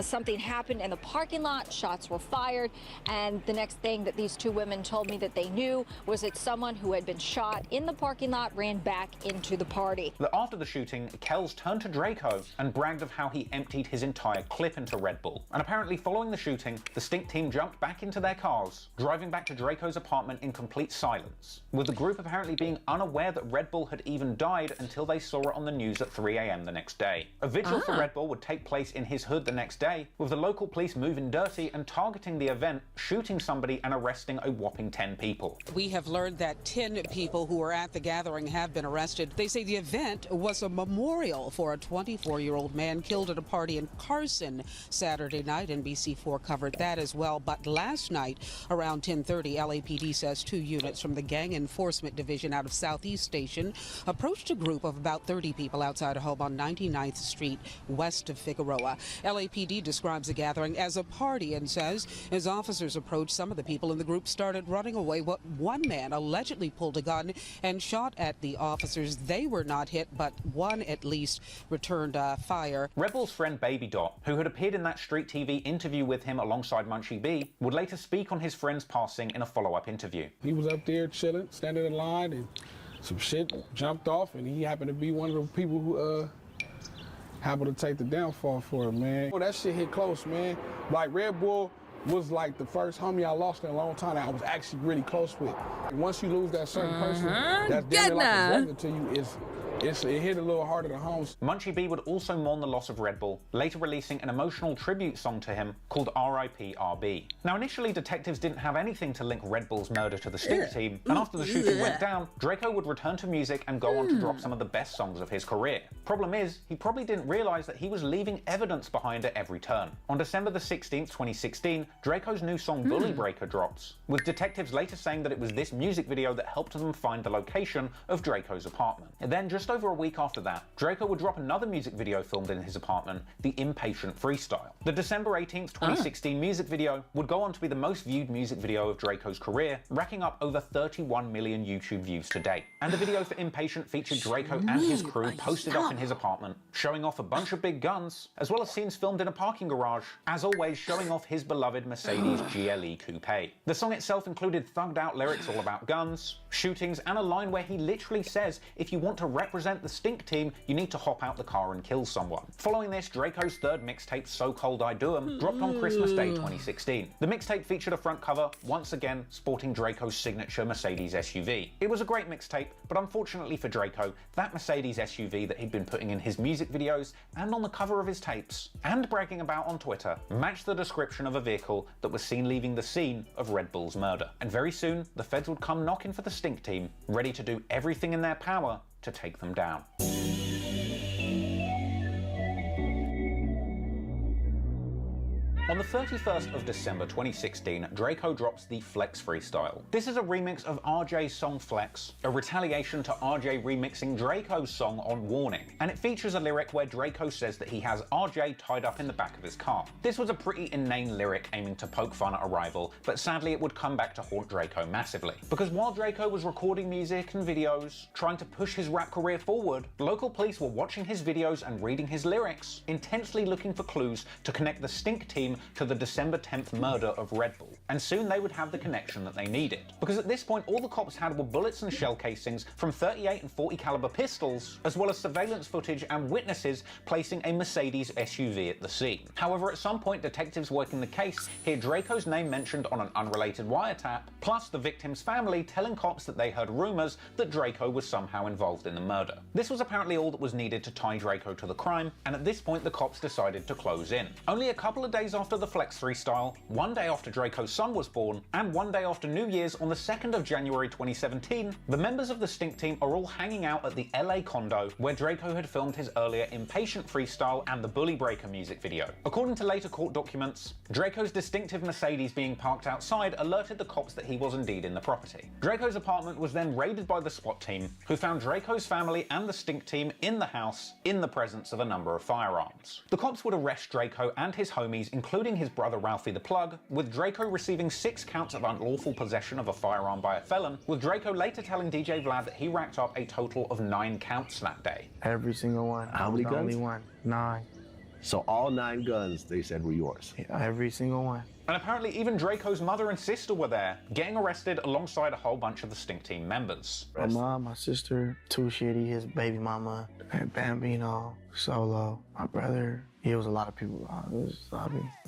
Something happened in the parking lot, shots were fired, and the next thing that these 2 women told me that they knew was that someone who had been shot in the parking lot ran back into the party. After the shooting, Kells turned to Draco and bragged of how he emptied his entire clip into Red Bull. And apparently following the shooting, the Stink team jumped back into their cars, driving back to Draco's apartment in complete silence, with the group apparently being unaware that Red Bull had even died until they saw it on the news at 3 a.m. the next day. A vigil for Red Bull would take place in his hood the next day, with the local police moving dirty and targeting the event, shooting somebody and arresting a whopping 10 people. We have learned that 10 people who were at the gathering have been arrested. They say the event was a memorial for a 24-year-old man killed at a party in Carson Saturday night. NBC4 covered that as well. But last night, around 10:30, LAPD says 2 units from the Gang Enforcement Division out of Southeast Station approached a group of about 30 people outside a home on 99th Street west of Figueroa. LAPD describes the gathering as a party and says as officers approached, some of the people in the group started running away. One man allegedly pulled a gun and shot at the officers. They were not hit, but one at least returned fire. Red Bull's friend Baby Dot, who had appeared in that Street TV interview with him alongside Munchie B, would later speak on his friend's passing in a follow-up interview. He was up there chilling, standing in line, and some shit jumped off, and he happened to be one of the people who happened to take the downfall for him, man. Oh, that shit hit close, man. Like, Red Bull was like the first homie I lost in a long time that I was actually really close with. Once you lose that certain person, that's damn near like a brother to you. It hit a little harder to home. Munchie B would also mourn the loss of Red Bull, later releasing an emotional tribute song to him called R.I.P. RB. Now, initially, detectives didn't have anything to link Red Bull's murder to the Stink team, and after the shooting went down, Draco would return to music and go on to drop some of the best songs of his career. Problem is, he probably didn't realize that he was leaving evidence behind at every turn. On December the 16th, 2016, Draco's new song Bully Breaker drops, with detectives later saying that it was this music video that helped them find the location of Draco's apartment. And then, just over a week after that, Draco would drop another music video filmed in his apartment, The Impatient Freestyle. The December 18th, 2016 music video would go on to be the most viewed music video of Draco's career, racking up over 31 million YouTube views to date. And the video for Impatient featured Draco and his crew posted up in his apartment, showing off a bunch of big guns, as well as scenes filmed in a parking garage, as always showing off his beloved Mercedes GLE Coupe. The song itself included thugged out lyrics all about guns, shootings, and a line where he literally says, if you want to represent the Stink team, you need to hop out the car and kill someone. Following this, Draco's third mixtape, So Cold I Do 'Em, dropped on Christmas Day 2016. The mixtape featured a front cover, once again sporting Draco's signature Mercedes SUV. It was a great mixtape, but unfortunately for Draco, that Mercedes SUV that he'd been putting in his music videos and on the cover of his tapes, and bragging about on Twitter, matched the description of a vehicle that was seen leaving the scene of Red Bull's murder. And very soon, the feds would come knocking for the Stink team, ready to do everything in their power to take them down. On the 31st of December 2016, Draco drops the Flex Freestyle. This is a remix of RJ's song Flex, a retaliation to RJ remixing Draco's song on Warning, and it features a lyric where Draco says that he has RJ tied up in the back of his car. This was a pretty inane lyric aiming to poke fun at a rival, but sadly it would come back to haunt Draco massively. Because while Draco was recording music and videos, trying to push his rap career forward, local police were watching his videos and reading his lyrics, intensely looking for clues to connect the Stink team name to the December 10th murder of Red Bull, and soon they would have the connection that they needed. Because at this point, all the cops had were bullets and shell casings from 38 and 40 caliber pistols, as well as surveillance footage and witnesses placing a Mercedes SUV at the scene. However, at some point, detectives working the case hear Draco's name mentioned on an unrelated wiretap, plus the victim's family telling cops that they heard rumors that Draco was somehow involved in the murder. This was apparently all that was needed to tie Draco to the crime, and at this point the cops decided to close in. Only a couple of days after the Flex freestyle, one day after Draco's son was born, and one day after New Year's on the 2nd of January 2017, the members of the Stink team are all hanging out at the LA condo where Draco had filmed his earlier Impatient freestyle and the Bully Breaker music video. According to later court documents, Draco's distinctive Mercedes being parked outside alerted the cops that he was indeed in the property. Draco's apartment was then raided by the SWAT team, who found Draco's family and the Stink team in the house in the presence of a number of firearms. The cops would arrest Draco and his homies, including his brother Ralphie the Plug, with Draco receiving 6 counts of unlawful possession of a firearm by a felon, with Draco later telling DJ Vlad that he racked up a total of 9 counts that day. Every single one. How many guns? Only one. 9. So all 9 guns, they said, were yours? Yeah, every single one. And apparently even Draco's mother and sister were there, getting arrested alongside a whole bunch of the Stink team members. My mom, my sister, Too Shitty, his baby mama, and Bambino, Solo, my brother. It was a lot of people. It was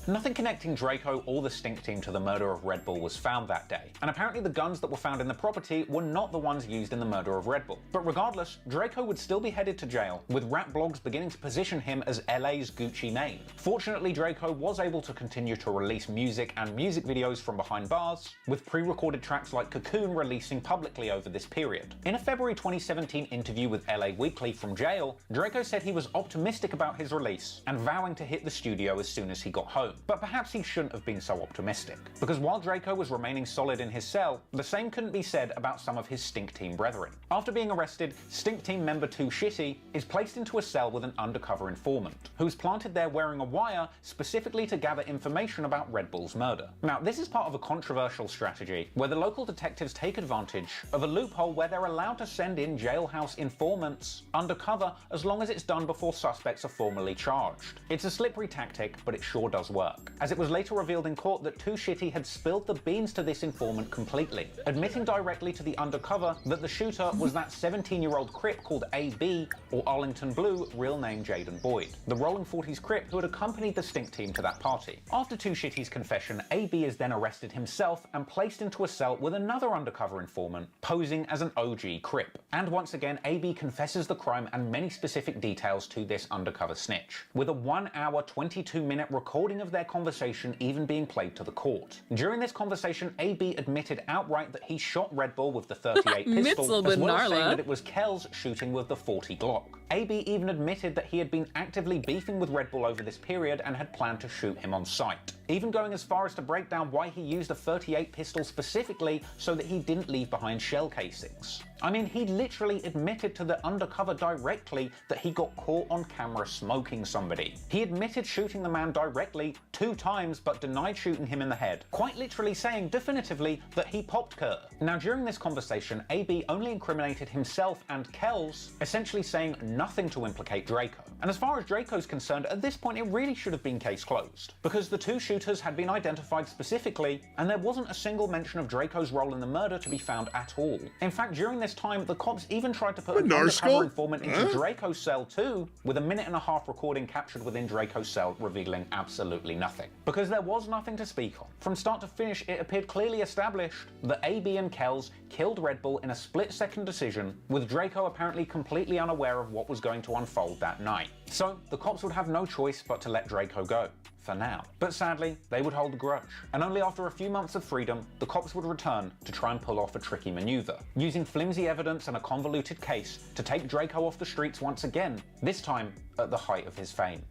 Nothing connecting Draco or the Stink team to the murder of Red Bull was found that day, and apparently the guns that were found in the property were not the ones used in the murder of Red Bull. But regardless, Draco would still be headed to jail, with rap blogs beginning to position him as LA's Gucci Mane. Fortunately, Draco was able to continue to release music and music videos from behind bars, with pre-recorded tracks like Cocoon releasing publicly over this period. In a February 2017 interview with LA Weekly from jail, Draco said he was optimistic about his release and vowing to hit the studio as soon as he got home. But perhaps he shouldn't have been so optimistic, because while Draco was remaining solid in his cell, the same couldn't be said about some of his Stink team brethren. After being arrested, Stink team member Too Shitty is placed into a cell with an undercover informant, who's planted there wearing a wire specifically to gather information about Red Bull's murder. Now, this is part of a controversial strategy where the local detectives take advantage of a loophole where they're allowed to send in jailhouse informants undercover as long as it's done before suspects are formally charged. It's a slippery tactic, but it sure does work, as it was later revealed in court that Too Shitty had spilled the beans to this informant completely, admitting directly to the undercover that the shooter was that 17-year-old Crip called AB, or Arlington Blue, real name Jaden Boyd, the Rolling 40s Crip who had accompanied the Stink team to that party. After Too Shitty's confession, AB is then arrested himself and placed into a cell with another undercover informant, posing as an OG Crip. And once again, AB confesses the crime and many specific details to this undercover snitch, with a 1-hour, 22-minute recording of their conversation even being played to the court. During this conversation, AB admitted outright that he shot Red Bull with the 38 pistol, as well as saying that it was Kells shooting with the 40 Glock. AB even admitted that he had been actively beefing with Red Bull over this period and had planned to shoot him on sight, even going as far as to break down why he used a 38 pistol specifically so that he didn't leave behind shell casings. I mean, he literally admitted to the undercover directly that he got caught on camera smoking somebody. He admitted shooting the man directly 2 times but denied shooting him in the head, quite literally saying definitively that he popped Kerr. Now, during this conversation, AB only incriminated himself and Kells, essentially saying nothing to implicate Draco. And as far as Draco's concerned, at this point it really should have been case closed, because the 2 shooters had been identified specifically, and there wasn't a single mention of Draco's role in the murder to be found at all. In fact, during this time, the cops even tried to put an undercover informant into Draco's cell too, with a 1.5-minute recording captured within Draco's cell revealing absolutely nothing. Because there was nothing to speak on. From start to finish, it appeared clearly established that AB and Kells killed Red Bull in a split-second decision, with Draco apparently completely unaware of what was going to unfold that night. So, the cops would have no choice but to let Draco go. For now. But sadly, they would hold a grudge, and only after a few months of freedom, the cops would return to try and pull off a tricky maneuver, using flimsy evidence and a convoluted case to take Draco off the streets once again, this time at the height of his fame.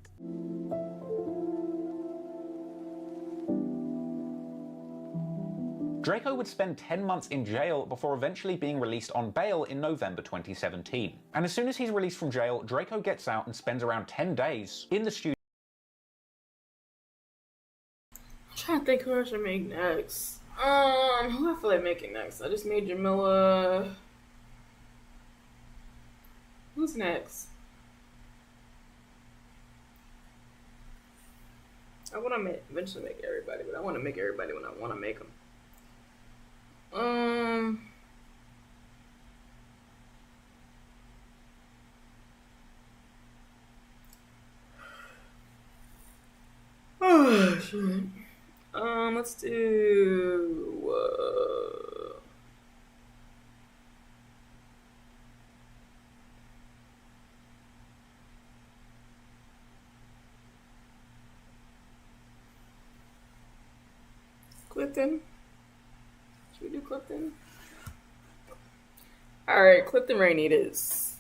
Draco would spend 10 months in jail before eventually being released on bail in November 2017. And as soon as he's released from jail, Draco gets out and spends around 10 days in the studio. I'm trying to think who I should make next. Who I feel like making next? I just made Jamila. Who's next? I want to eventually make everybody, but I want to make everybody when I want to make them. Oh shit. Let's do. Clifton. Should we do Clifton? Alright, Clifton Rainey it is.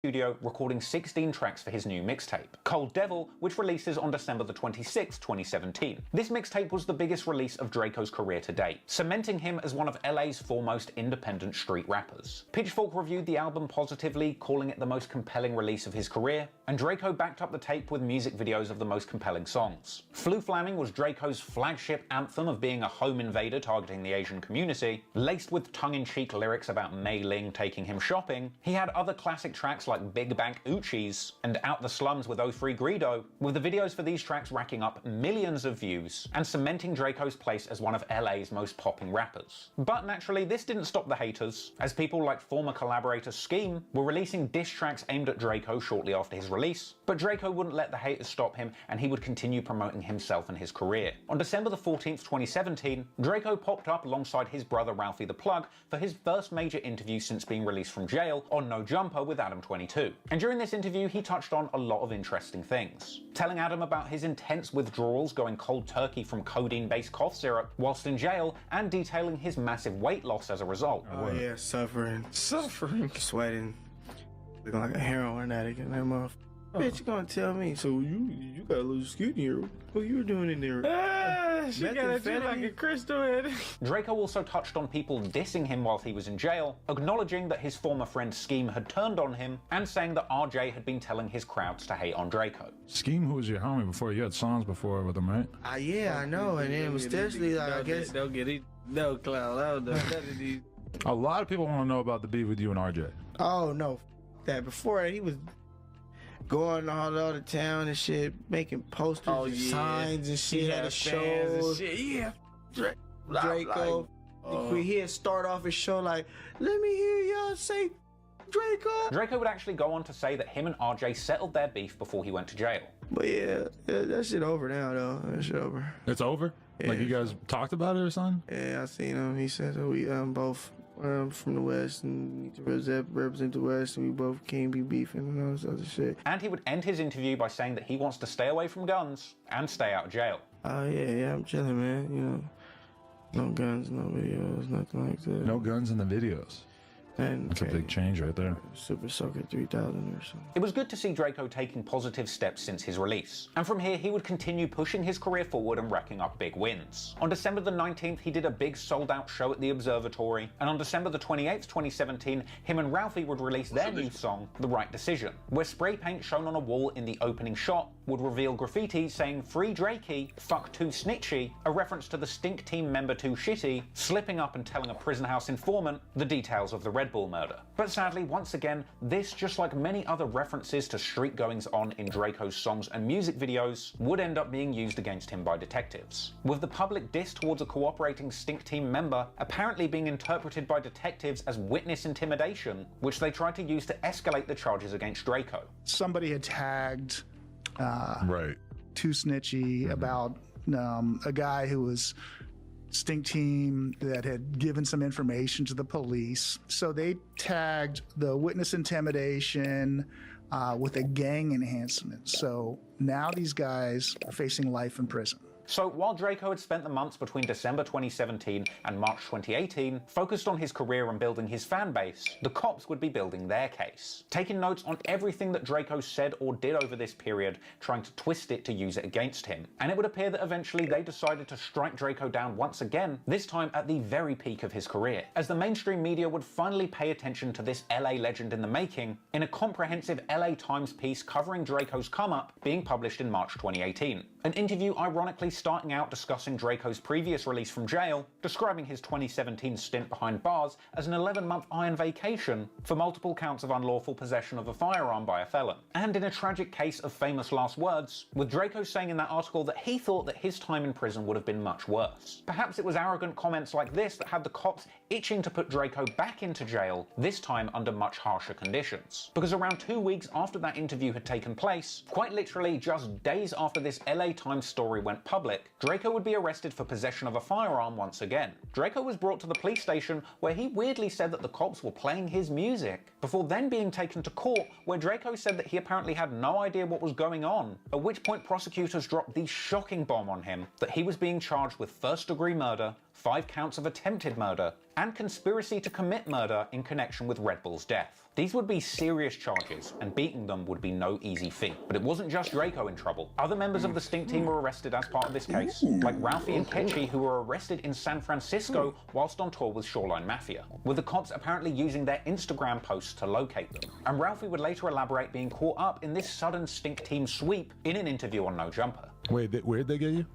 Studio recording 16 tracks for his new mixtape, Cold Devil, which releases on December the 26th, 2017. This mixtape was the biggest release of Draco's career to date, cementing him as one of LA's foremost independent street rappers. Pitchfork reviewed the album positively, calling it the most compelling release of his career, and Draco backed up the tape with music videos of the most compelling songs. Flu Flamming was Draco's flagship anthem of being a home invader targeting the Asian community, laced with tongue-in-cheek lyrics about Mei Ling taking him shopping. He had other classic tracks like Big Bank Uchis and Out the Slums with 03 Greedo, with the videos for these tracks racking up millions of views and cementing Draco's place as one of LA's most popping rappers. But naturally, this didn't stop the haters, as people like former collaborator Scheme were releasing diss tracks aimed at Draco shortly after his release, but Draco wouldn't let the haters stop him, and he would continue promoting himself and his career. On December the 14th, 2017, Draco popped up alongside his brother Ralphie the Plug for his first major interview since being released from jail on No Jumper with Adam 22. And during this interview, he touched on a lot of interesting things, telling Adam about his intense withdrawals going cold turkey from codeine-based cough syrup whilst in jail, and detailing his massive weight loss as a result. Oh yeah, suffering, sweating, looking like a heroin addict in that motherfucker. Bitch, you gonna tell me? So you got a little skin here. What you were doing in there? She got at you like a crystal head. Draco also touched on people dissing him while he was in jail, acknowledging that his former friend Scheme had turned on him, and saying that RJ had been telling his crowds to hate on Draco. Scheme, who was your homie before? You had songs before with him, right? Yeah, I know. And then especially like I guess don't get it. No cloud. I don't know none of these. A lot of people want to know about the beef with you and RJ. Oh no, that before he was going all over the town and shit, making posters and signs and shit at the shows. Yeah. Draco. He'd start off his show like, let me hear y'all say Draco. Draco would actually go on to say that him and RJ settled their beef before he went to jail. But yeah, that shit over now though. That shit over. It's over? Yeah, like you guys talked about it or something? Yeah, I seen him. He said that we both from the West and need to represent the West, and we both can't be beefing and all this other shit. And he would end his interview by saying that he wants to stay away from guns and stay out of jail. Oh yeah, I'm chilling, man. You know, no guns, no videos, nothing like that. No guns in the videos. And that's a big change right there. Super Soaker 3000 or something. It was good to see Draco taking positive steps since his release, and from here he would continue pushing his career forward and racking up big wins. On December the 19th, he did a big sold-out show at the Observatory, and on December the 28th, 2017, him and Ralphie would release their new song, The Right Decision, where spray paint shown on a wall in the opening shot would reveal graffiti saying "Free Drakey, fuck Too Snitchy," a reference to the Stink Team member Too Shitty, slipping up and telling a prison house informant the details of the Red Bull murder. But sadly, once again, this, just like many other references to street goings on in Draco's songs and music videos, would end up being used against him by detectives, with the public diss towards a cooperating Stink Team member apparently being interpreted by detectives as witness intimidation, which they tried to use to escalate the charges against Draco. Somebody had tagged Too Snitchy about a guy who was Stink Team that had given some information to the police. So they tagged the witness intimidation with a gang enhancement. So now these guys are facing life in prison. So while Draco had spent the months between December 2017 and March 2018 focused on his career and building his fan base, the cops would be building their case, taking notes on everything that Draco said or did over this period, trying to twist it to use it against him. And it would appear that eventually they decided to strike Draco down once again, this time at the very peak of his career, as the mainstream media would finally pay attention to this LA legend in the making in a comprehensive LA Times piece covering Draco's come-up being published in March 2018. An interview ironically starting out discussing Draco's previous release from jail, describing his 2017 stint behind bars as an 11-month iron vacation for multiple counts of unlawful possession of a firearm by a felon. And in a tragic case of famous last words, with Draco saying in that article that he thought that his time in prison would have been much worse. Perhaps it was arrogant comments like this that had the cops itching to put Draco back into jail, this time under much harsher conditions. Because around 2 weeks after that interview had taken place, quite literally just days after this LA Times story went public, Draco would be arrested for possession of a firearm once again. Draco was brought to the police station where he weirdly said that the cops were playing his music, before then being taken to court where Draco said that he apparently had no idea what was going on, at which point prosecutors dropped the shocking bomb on him that he was being charged with first-degree murder, 5 counts of attempted murder, and conspiracy to commit murder in connection with Red Bull's death. These would be serious charges, and beating them would be no easy feat. But it wasn't just Draco in trouble. Other members of the Stink team were arrested as part of this case, like Ralphie and Ketchy, who were arrested in San Francisco whilst on tour with Shoreline Mafia, with the cops apparently using their Instagram posts to locate them. And Ralphie would later elaborate being caught up in this sudden Stink team sweep in an interview on No Jumper. Wait, where'd they get you?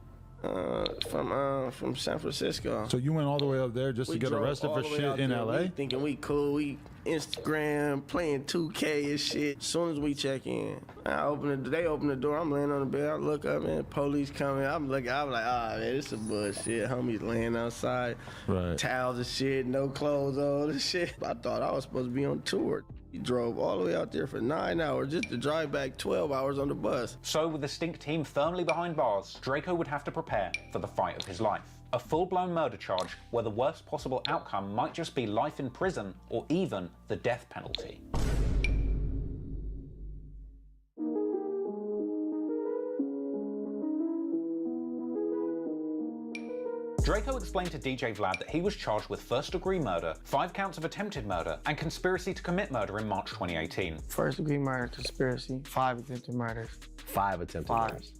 From San Francisco. So you went all the way up there just to get arrested for shit in LA? Thinking we cool, we Instagram, playing 2K and shit. As soon as we check in, they open the door, I'm laying on the bed, I look up, man, police coming, I'm like, man, this is bullshit. Homies laying outside, right. Towels and shit, no clothes on and shit. I thought I was supposed to be on tour. He drove all the way out there for 9 hours just to drive back 12 hours on the bus. So with the Stink team firmly behind bars, Draco would have to prepare for the fight of his life. A full-blown murder charge where the worst possible outcome might just be life in prison or even the death penalty. Draco explained to DJ Vlad that he was charged with first-degree murder, 5 counts of attempted murder, and conspiracy to commit murder in March 2018. First-degree murder, conspiracy, 5 attempted murders. 5 attempted murders.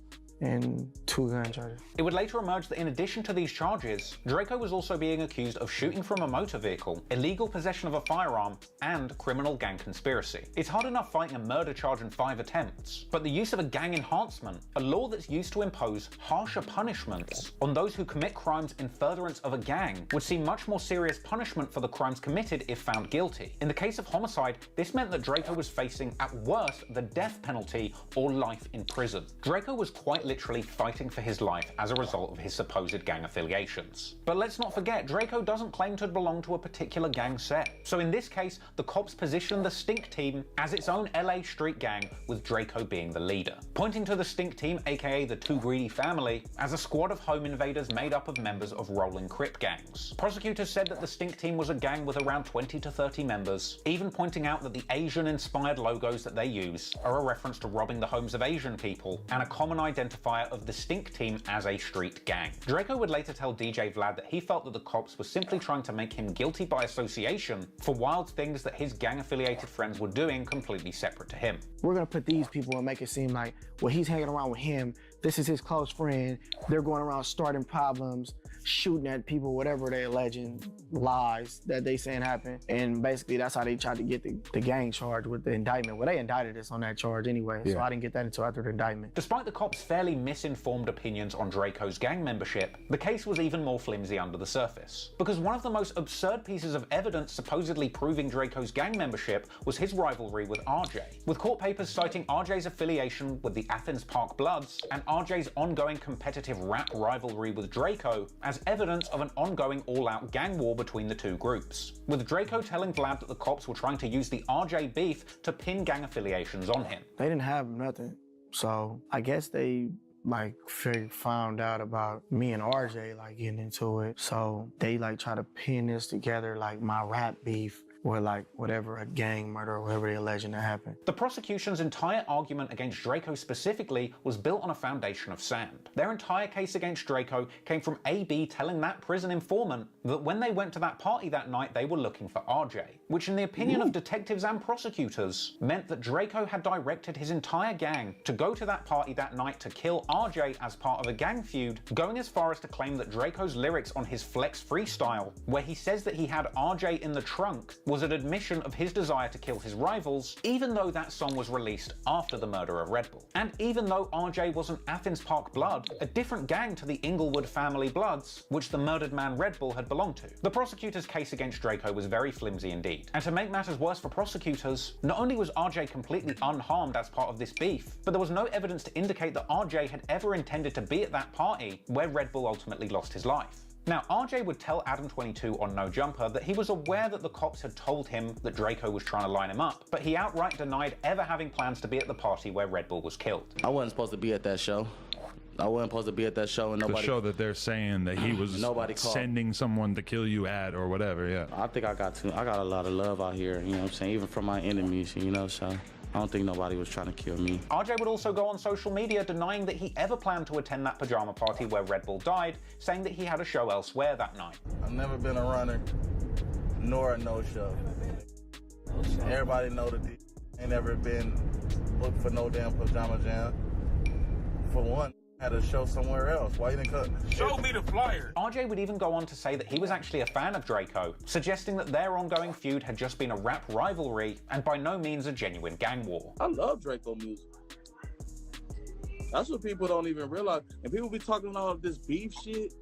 And 2 gun charges. It would later emerge that in addition to these charges, Draco was also being accused of shooting from a motor vehicle, illegal possession of a firearm, and criminal gang conspiracy. It's hard enough fighting a murder charge in 5 attempts, but the use of a gang enhancement, a law that's used to impose harsher punishments on those who commit crimes in furtherance of a gang, would see much more serious punishment for the crimes committed if found guilty. In the case of homicide, this meant that Draco was facing, at worst, the death penalty or life in prison. Draco was quite literally fighting for his life as a result of his supposed gang affiliations. But let's not forget, Draco doesn't claim to belong to a particular gang set. So in this case, the cops positioned the Stink team as its own LA street gang, with Draco being the leader, pointing to the Stink team, aka the Too Greedy family, as a squad of home invaders made up of members of rolling Crip gangs. Prosecutors said that the Stink team was a gang with around 20 to 30 members, even pointing out that the Asian-inspired logos that they use are a reference to robbing the homes of Asian people, and a common identifier of the Stink team as a street gang. Draco would later tell DJ Vlad that he felt that the cops were simply trying to make him guilty by association for wild things that his gang-affiliated friends were doing completely separate to him. We're gonna put these people and make it seem like, well, he's hanging around with him, this is his close friend, they're going around starting problems, shooting at people, whatever they alleging lies that they saying happened. And basically that's how they tried to get the gang charged with the indictment. Well, they indicted us on that charge anyway, so I didn't get that until after the indictment. Despite the cops' fairly misinformed opinions on Draco's gang membership, the case was even more flimsy under the surface. Because one of the most absurd pieces of evidence supposedly proving Draco's gang membership was his rivalry with RJ, with court papers citing RJ's affiliation with the Athens Park Bloods and RJ's ongoing competitive rap rivalry with Draco as evidence of an ongoing all-out gang war between the two groups, with Draco telling Vlad that the cops were trying to use the RJ beef to pin gang affiliations on him. They didn't have nothing, so I guess they found out about me and RJ getting into it, so they try to pin this together my rap beef or whatever, a gang murder or whatever they alleging that happened. The prosecution's entire argument against Draco specifically was built on a foundation of sand. Their entire case against Draco came from AB telling that prison informant that when they went to that party that night, they were looking for RJ. which in the opinion of detectives and prosecutors meant that Draco had directed his entire gang to go to that party that night to kill RJ as part of a gang feud, going as far as to claim that Draco's lyrics on his Flex freestyle, where he says that he had RJ in the trunk, was an admission of his desire to kill his rivals, even though that song was released after the murder of Red Bull. And even though RJ was an Athens Park Blood, a different gang to the Inglewood family Bloods, which the murdered man Red Bull had belonged to. The prosecutor's case against Draco was very flimsy indeed. And to make matters worse for prosecutors, not only was RJ completely unharmed as part of this beef, but there was no evidence to indicate that RJ had ever intended to be at that party where Red Bull ultimately lost his life. Now, RJ would tell Adam22 on No Jumper that he was aware that the cops had told him that Draco was trying to line him up, but he outright denied ever having plans to be at the party where Red Bull was killed. I wasn't supposed to be at that show. I wasn't supposed to be at that show, and nobody. The show that they're saying that he was sending someone to kill you at or whatever, yeah. I think I got a lot of love out here, you know what I'm saying, even from my enemies, you know, so I don't think nobody was trying to kill me. RJ would also go on social media denying that he ever planned to attend that pajama party where Red Bull died, saying that he had a show elsewhere that night. I've never been a runner, nor a no-show. Everybody know that ain't never been booked for no damn pajama jam. For one, had a show somewhere else. Why you didn't cut? Show me the flyer! RJ would even go on to say that he was actually a fan of Draco, suggesting that their ongoing feud had just been a rap rivalry and by no means a genuine gang war. I love Draco music. That's what people don't even realize. And people be talking all this beef shit.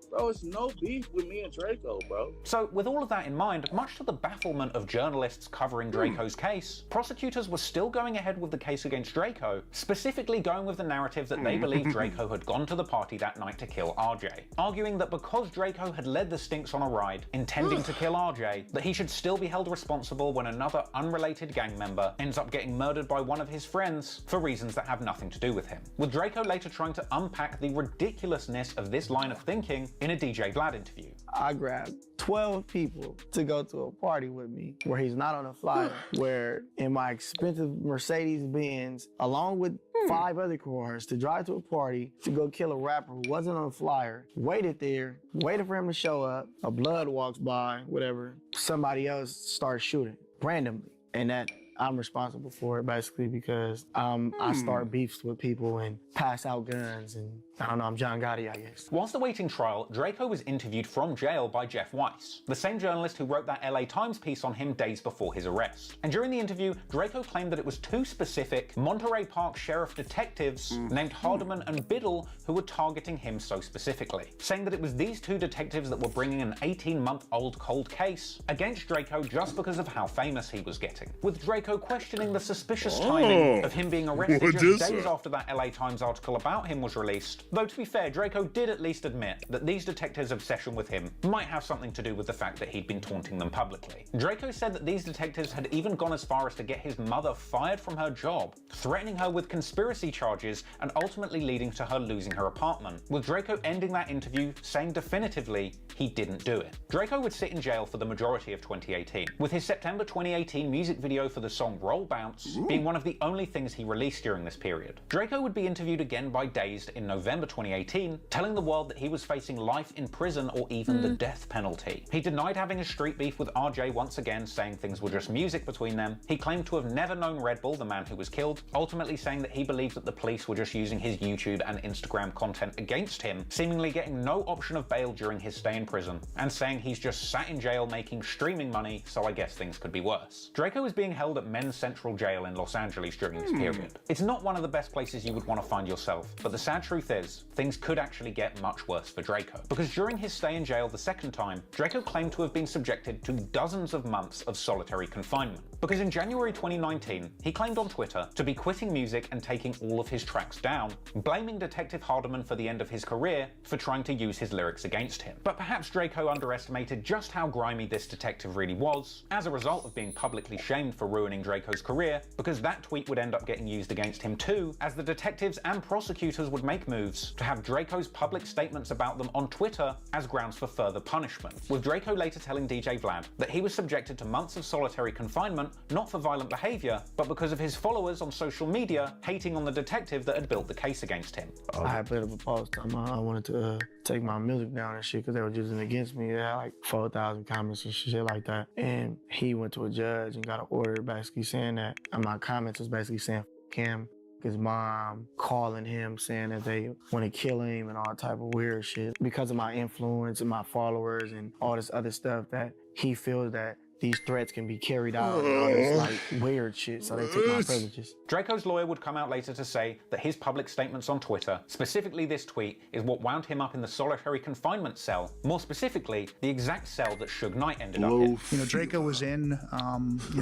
Bro, it's no beef with me and Draco, bro. So, with all of that in mind, much to the bafflement of journalists covering Draco's case, prosecutors were still going ahead with the case against Draco, specifically going with the narrative that they believed Draco had gone to the party that night to kill RJ, arguing that because Draco had led the Stinks on a ride, intending to kill RJ, that he should still be held responsible when another unrelated gang member ends up getting murdered by one of his friends for reasons that have nothing to do with him. With Draco later trying to unpack the ridiculousness of this line of thinking in a DJ Vlad interview. I grabbed 12 people to go to a party with me where he's not on a flyer, where in my expensive Mercedes-Benz, along with 5 other cars, to drive to a party to go kill a rapper who wasn't on a flyer, waited there, waited for him to show up, a blood walks by, whatever, somebody else starts shooting randomly. And that I'm responsible for it basically because I start beefs with people and pass out guns and I don't know, I'm John Gotti, I guess. Whilst awaiting trial, Draco was interviewed from jail by Jeff Weiss, the same journalist who wrote that LA Times piece on him days before his arrest. And during the interview, Draco claimed that it was 2 specific Monterey Park sheriff detectives named Hardeman and Biddle who were targeting him so specifically, saying that it was these 2 detectives that were bringing an 18-month-old cold case against Draco just because of how famous he was getting, with Draco questioning the suspicious timing of him being arrested just days after that LA Times article about him was released. Though to be fair, Draco did at least admit that these detectives' obsession with him might have something to do with the fact that he'd been taunting them publicly. Draco said that these detectives had even gone as far as to get his mother fired from her job, threatening her with conspiracy charges and ultimately leading to her losing her apartment, with Draco ending that interview saying definitively he didn't do it. Draco would sit in jail for the majority of 2018, with his September 2018 music video for the song Roll Bounce being one of the only things he released during this period. Draco would be interviewed again by Dazed in November 2018, telling the world that he was facing life in prison or even the death penalty. He denied having a street beef with RJ once again, saying things were just music between them. He claimed to have never known Red Bull, the man who was killed, ultimately saying that he believed that the police were just using his YouTube and Instagram content against him, seemingly getting no option of bail during his stay in prison, and saying he's just sat in jail making streaming money, so I guess things could be worse. Draco is being held at Men's Central Jail in Los Angeles during this period. It's not one of the best places you would want to find yourself, but the sad truth is, things could actually get much worse for Draco. Because during his stay in jail the second time, Draco claimed to have been subjected to dozens of months of solitary confinement. Because in January 2019, he claimed on Twitter to be quitting music and taking all of his tracks down, blaming Detective Hardeman for the end of his career for trying to use his lyrics against him. But perhaps Draco underestimated just how grimy this detective really was, as a result of being publicly shamed for ruining Draco's career, because that tweet would end up getting used against him too, as the detectives and prosecutors would make moves to have Draco's public statements about them on Twitter as grounds for further punishment, with Draco later telling DJ Vlad that he was subjected to months of solitary confinement not for violent behavior, but because of his followers on social media hating on the detective that had built the case against him. I had put up a post talking about I wanted to take my music down and shit because they were using it against me. It had like 4,000 comments and shit like that. And he went to a judge and got an order basically saying that, and my comments was basically saying, F him, his mom, calling him, saying that they want to kill him and all type of weird shit. Because of my influence and my followers and all this other stuff, that he feels that these threats can be carried out and all this like weird shit, so they take my privileges. Draco's lawyer would come out later to say that his public statements on Twitter, specifically this tweet, is what wound him up in the solitary confinement cell. More specifically, the exact cell that Suge Knight ended up in. You know, Draco was in,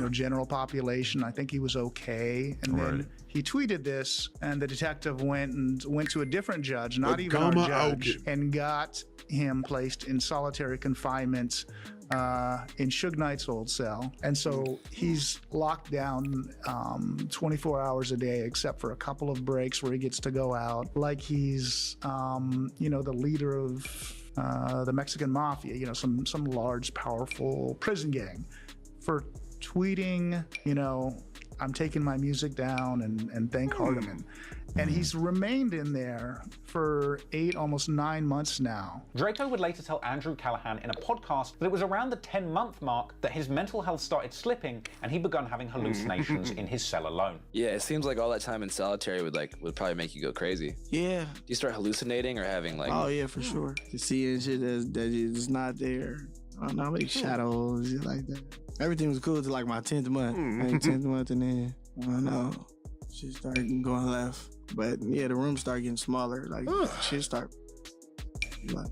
general population. I think he was okay, and then he tweeted this, and the detective went to a different judge, not even our judge, and got him placed in solitary confinement in Suge Knight's old cell. And so he's locked down 24 hours a day, except for a couple of breaks where he gets to go out, like he's, the leader of the Mexican mafia, some large, powerful prison gang, for tweeting, I'm taking my music down and thank Hardiman. And he's remained in there for 8, almost 9 months now. Draco would later tell Andrew Callahan in a podcast that it was around the 10-month mark that his mental health started slipping and he begun having hallucinations in his cell alone. Yeah, it seems like all that time in solitary would probably make you go crazy. Yeah. Do you start hallucinating or having like... Oh yeah, for sure. To see shit that is not there. I don't know, like shadows, shit like that. Everything was cool to like my 10th month. 10th month, and then I don't know, shit started going left. But yeah, the room started getting smaller. Like shit started, like,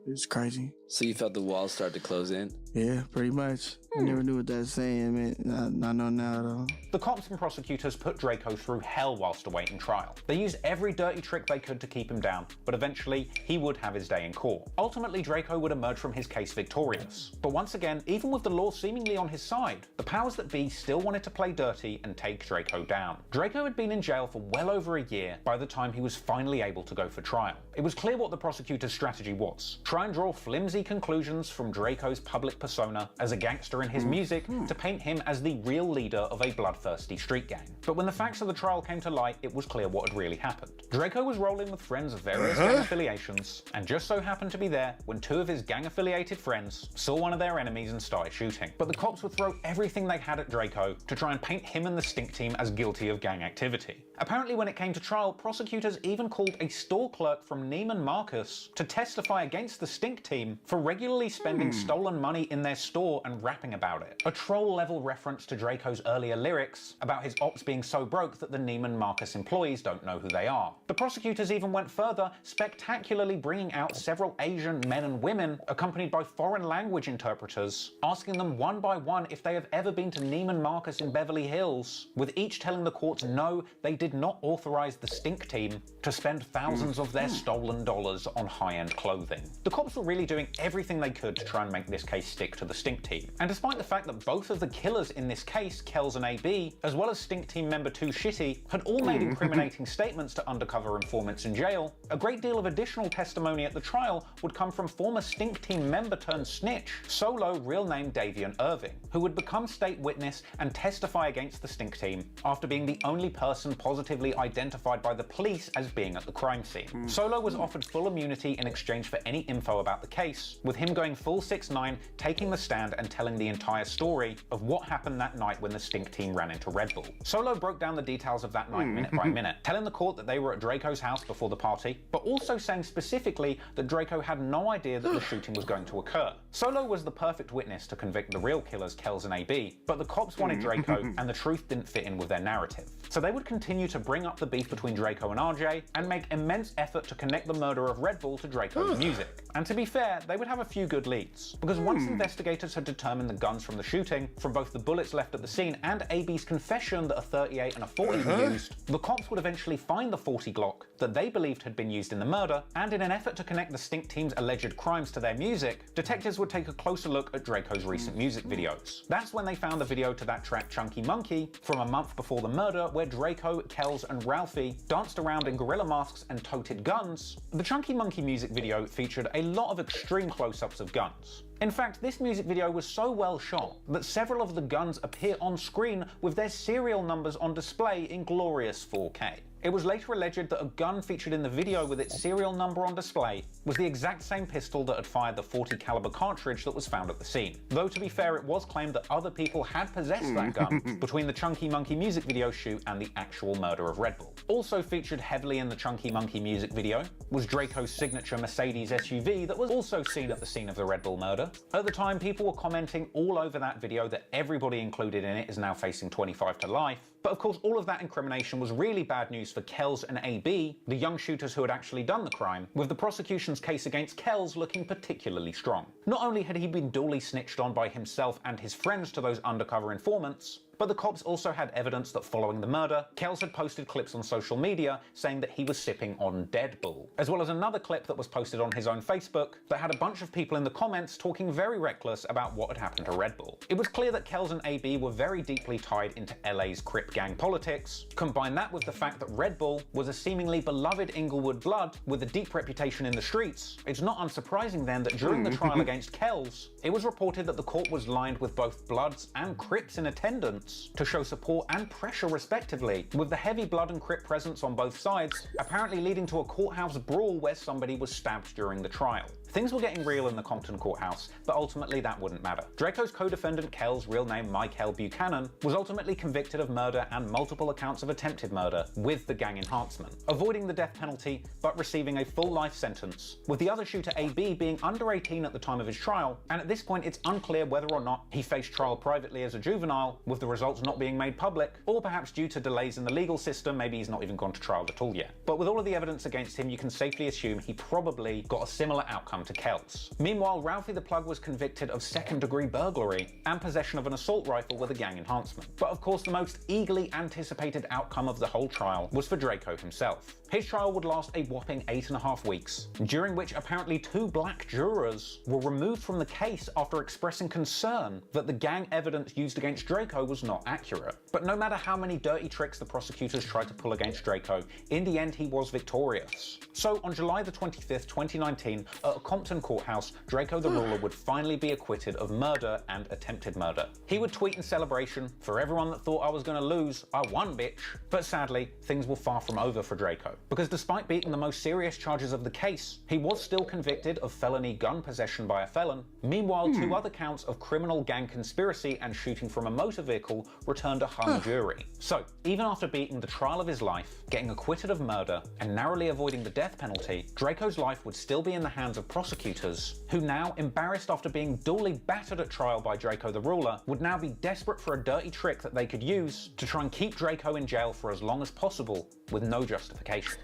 it's crazy. So you felt the walls start to close in? Yeah, pretty much. I never knew what that's saying, man. I know now, though. The cops and prosecutors put Draco through hell whilst awaiting trial. They used every dirty trick they could to keep him down, but eventually he would have his day in court. Ultimately, Draco would emerge from his case victorious. But once again, even with the law seemingly on his side, the powers that be still wanted to play dirty and take Draco down. Draco had been in jail for well over a year by the time he was finally able to go for trial. It was clear what the prosecutor's strategy was: try and draw flimsy conclusions from Draco's public persona as a gangster in his music to paint him as the real leader of a bloodthirsty street gang. But when the facts of the trial came to light, it was clear what had really happened. Draco was rolling with friends of various gang affiliations, and just so happened to be there when 2 of his gang-affiliated friends saw one of their enemies and started shooting. But the cops would throw everything they had at Draco to try and paint him and the stink team as guilty of gang activity. Apparently, when it came to trial, prosecutors even called a store clerk from Neiman Marcus to testify against the stink team for regularly spending stolen money in their store and rapping about it. A troll-level reference to Draco's earlier lyrics about his ops being so broke that the Neiman Marcus employees don't know who they are. The prosecutors even went further, spectacularly bringing out several Asian men and women, accompanied by foreign language interpreters, asking them one by one if they have ever been to Neiman Marcus in Beverly Hills, with each telling the courts no, they did not authorize the stink team to spend thousands of their stolen dollars on high-end clothing. The cops were really doing everything they could to try and make this case stick to the stink team. And despite the fact that both of the killers in this case, Kells and AB, as well as stink team member 2 Shitty, had all made incriminating statements to undercover informants in jail, a great deal of additional testimony at the trial would come from former stink team member turned snitch, Solo, real name Davian Irving, who would become state witness and testify against the stink team after being the only person positively identified by the police as being at the crime scene. Solo was offered full immunity in exchange for any info about the case, with him going full 6ix9ine, taking the stand and telling the entire story of what happened that night when the stink team ran into Red Bull. Solo broke down the details of that night minute by minute, telling the court that they were at Draco's house before the party, but also saying specifically that Draco had no idea that the shooting was going to occur. Solo was the perfect witness to convict the real killers, Kells and AB, but the cops wanted Draco and the truth didn't fit in with their narrative. So they would continue to bring up the beef between Draco and RJ and make immense effort to connect the murder of Red Bull to Draco's music. And to be fair, they would have a few good leads, because once investigators had determined the guns from the shooting, from both the bullets left at the scene and AB's confession that a 38 and a 40 were used, the cops would eventually find the 40 Glock that they believed had been used in the murder, and in an effort to connect the stink team's alleged crimes to their music, detectives would take a closer look at Draco's recent music videos. That's when they found the video to that track Chunky Monkey from a month before the murder, where Draco, Kells and Ralphie danced around in gorilla masks and toted guns. The Chunky Monkey music video featured a lot of extreme extreme close-ups of guns. In fact, this music video was so well shot that several of the guns appear on screen with their serial numbers on display in glorious 4K. It was later alleged that a gun featured in the video with its serial number on display was the exact same pistol that had fired the .40 caliber cartridge that was found at the scene. Though to be fair, it was claimed that other people had possessed that gun between the Chunky Monkey music video shoot and the actual murder of Red Bull. Also featured heavily in the Chunky Monkey music video was Draco's signature Mercedes SUV that was also seen at the scene of the Red Bull murder. At the time, people were commenting all over that video that everybody included in it is now facing 25 to life. But of course, all of that incrimination was really bad news for Kells and AB, the young shooters who had actually done the crime, with the prosecution's case against Kells looking particularly strong. Not only had he been duly snitched on by himself and his friends to those undercover informants, but the cops also had evidence that following the murder, Kells had posted clips on social media saying that he was sipping on Dead Bull, as well as another clip that was posted on his own Facebook that had a bunch of people in the comments talking very reckless about what had happened to Red Bull. It was clear that Kells and AB were very deeply tied into LA's Crip gang politics. Combine that with the fact that Red Bull was a seemingly beloved Inglewood blood with a deep reputation in the streets, it's not unsurprising then that during the trial against Kells, it was reported that the court was lined with both Bloods and Crips in attendance to show support and pressure respectively, with the heavy Blood and Crip presence on both sides apparently leading to a courthouse brawl where somebody was stabbed during the trial. Things were getting real in the Compton courthouse, but ultimately that wouldn't matter. Draco's co-defendant Kells, real name Michael Buchanan, was ultimately convicted of murder and multiple accounts of attempted murder with the gang enhancement, avoiding the death penalty but receiving a full life sentence, with the other shooter AB being under 18 at the time of his trial, and at this point it's unclear whether or not he faced trial privately as a juvenile, with the results not being made public, or perhaps due to delays in the legal system, maybe he's not even gone to trial at all yet. But with all of the evidence against him, you can safely assume he probably got a similar outcome to Kells. Meanwhile, Ralphie the Plug was convicted of second-degree burglary and possession of an assault rifle with a gang enhancement. But of course, the most eagerly anticipated outcome of the whole trial was for Draco himself. His trial would last a whopping 8.5 weeks, during which apparently 2 black jurors were removed from the case after expressing concern that the gang evidence used against Draco was not accurate. But no matter how many dirty tricks the prosecutors tried to pull against Draco, in the end he was victorious. So on July the 25th, 2019, at a Compton courthouse, Draco the Ruler would finally be acquitted of murder and attempted murder. He would tweet in celebration, "For everyone that thought I was gonna lose, I won, bitch." But sadly, things were far from over for Draco, because despite beating the most serious charges of the case, he was still convicted of felony gun possession by a felon. Meanwhile, 2 other counts of criminal gang conspiracy and shooting from a motor vehicle returned a hung jury. So, even after beating the trial of his life, getting acquitted of murder, and narrowly avoiding the death penalty, Draco's life would still be in the hands of prosecutors, who now, embarrassed after being duly battered at trial by Draco the Ruler, would now be desperate for a dirty trick that they could use to try and keep Draco in jail for as long as possible, with no justification.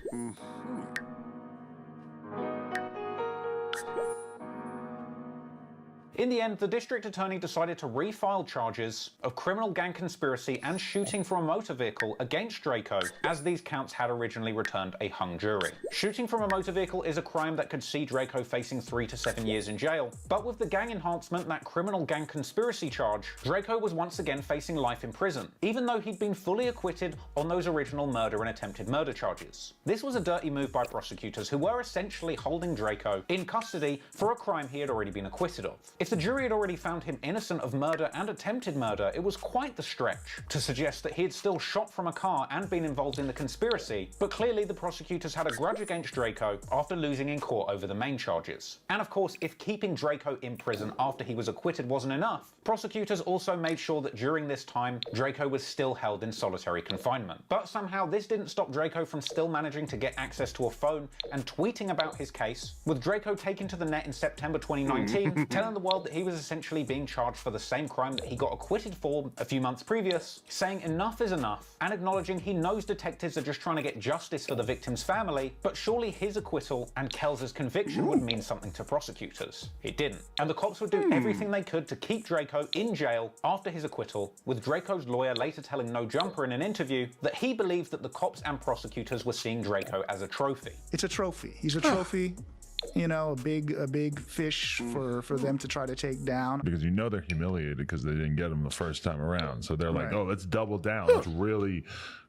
In the end, the district attorney decided to refile charges of criminal gang conspiracy and shooting from a motor vehicle against Draco, as these counts had originally returned a hung jury. Shooting from a motor vehicle is a crime that could see Draco facing 3 to 7 years in jail, but with the gang enhancement, that criminal gang conspiracy charge, Draco was once again facing life in prison, even though he'd been fully acquitted on those original murder and attempted murder charges. This was a dirty move by prosecutors, who were essentially holding Draco in custody for a crime he had already been acquitted of. If the jury had already found him innocent of murder and attempted murder, it was quite the stretch to suggest that he had still shot from a car and been involved in the conspiracy, but clearly the prosecutors had a grudge against Draco after losing in court over the main charges. And of course, if keeping Draco in prison after he was acquitted wasn't enough, prosecutors also made sure that during this time, Draco was still held in solitary confinement. But somehow this didn't stop Draco from still managing to get access to a phone and tweeting about his case, with Draco taken to the net in September 2019, telling the world that he was essentially being charged for the same crime that he got acquitted for a few months previous, saying enough is enough, and acknowledging he knows detectives are just trying to get justice for the victim's family, but surely his acquittal and Kells's conviction would mean something to prosecutors. It didn't. And the cops would do everything they could to keep Draco in jail after his acquittal, with Draco's lawyer later telling No Jumper in an interview that he believed that the cops and prosecutors were seeing Draco as a trophy. It's a trophy. He's a trophy. You know, a big fish for them to try to take down. Because you know they're humiliated because they didn't get him the first time around. So they're like, oh, let's double down. Let's really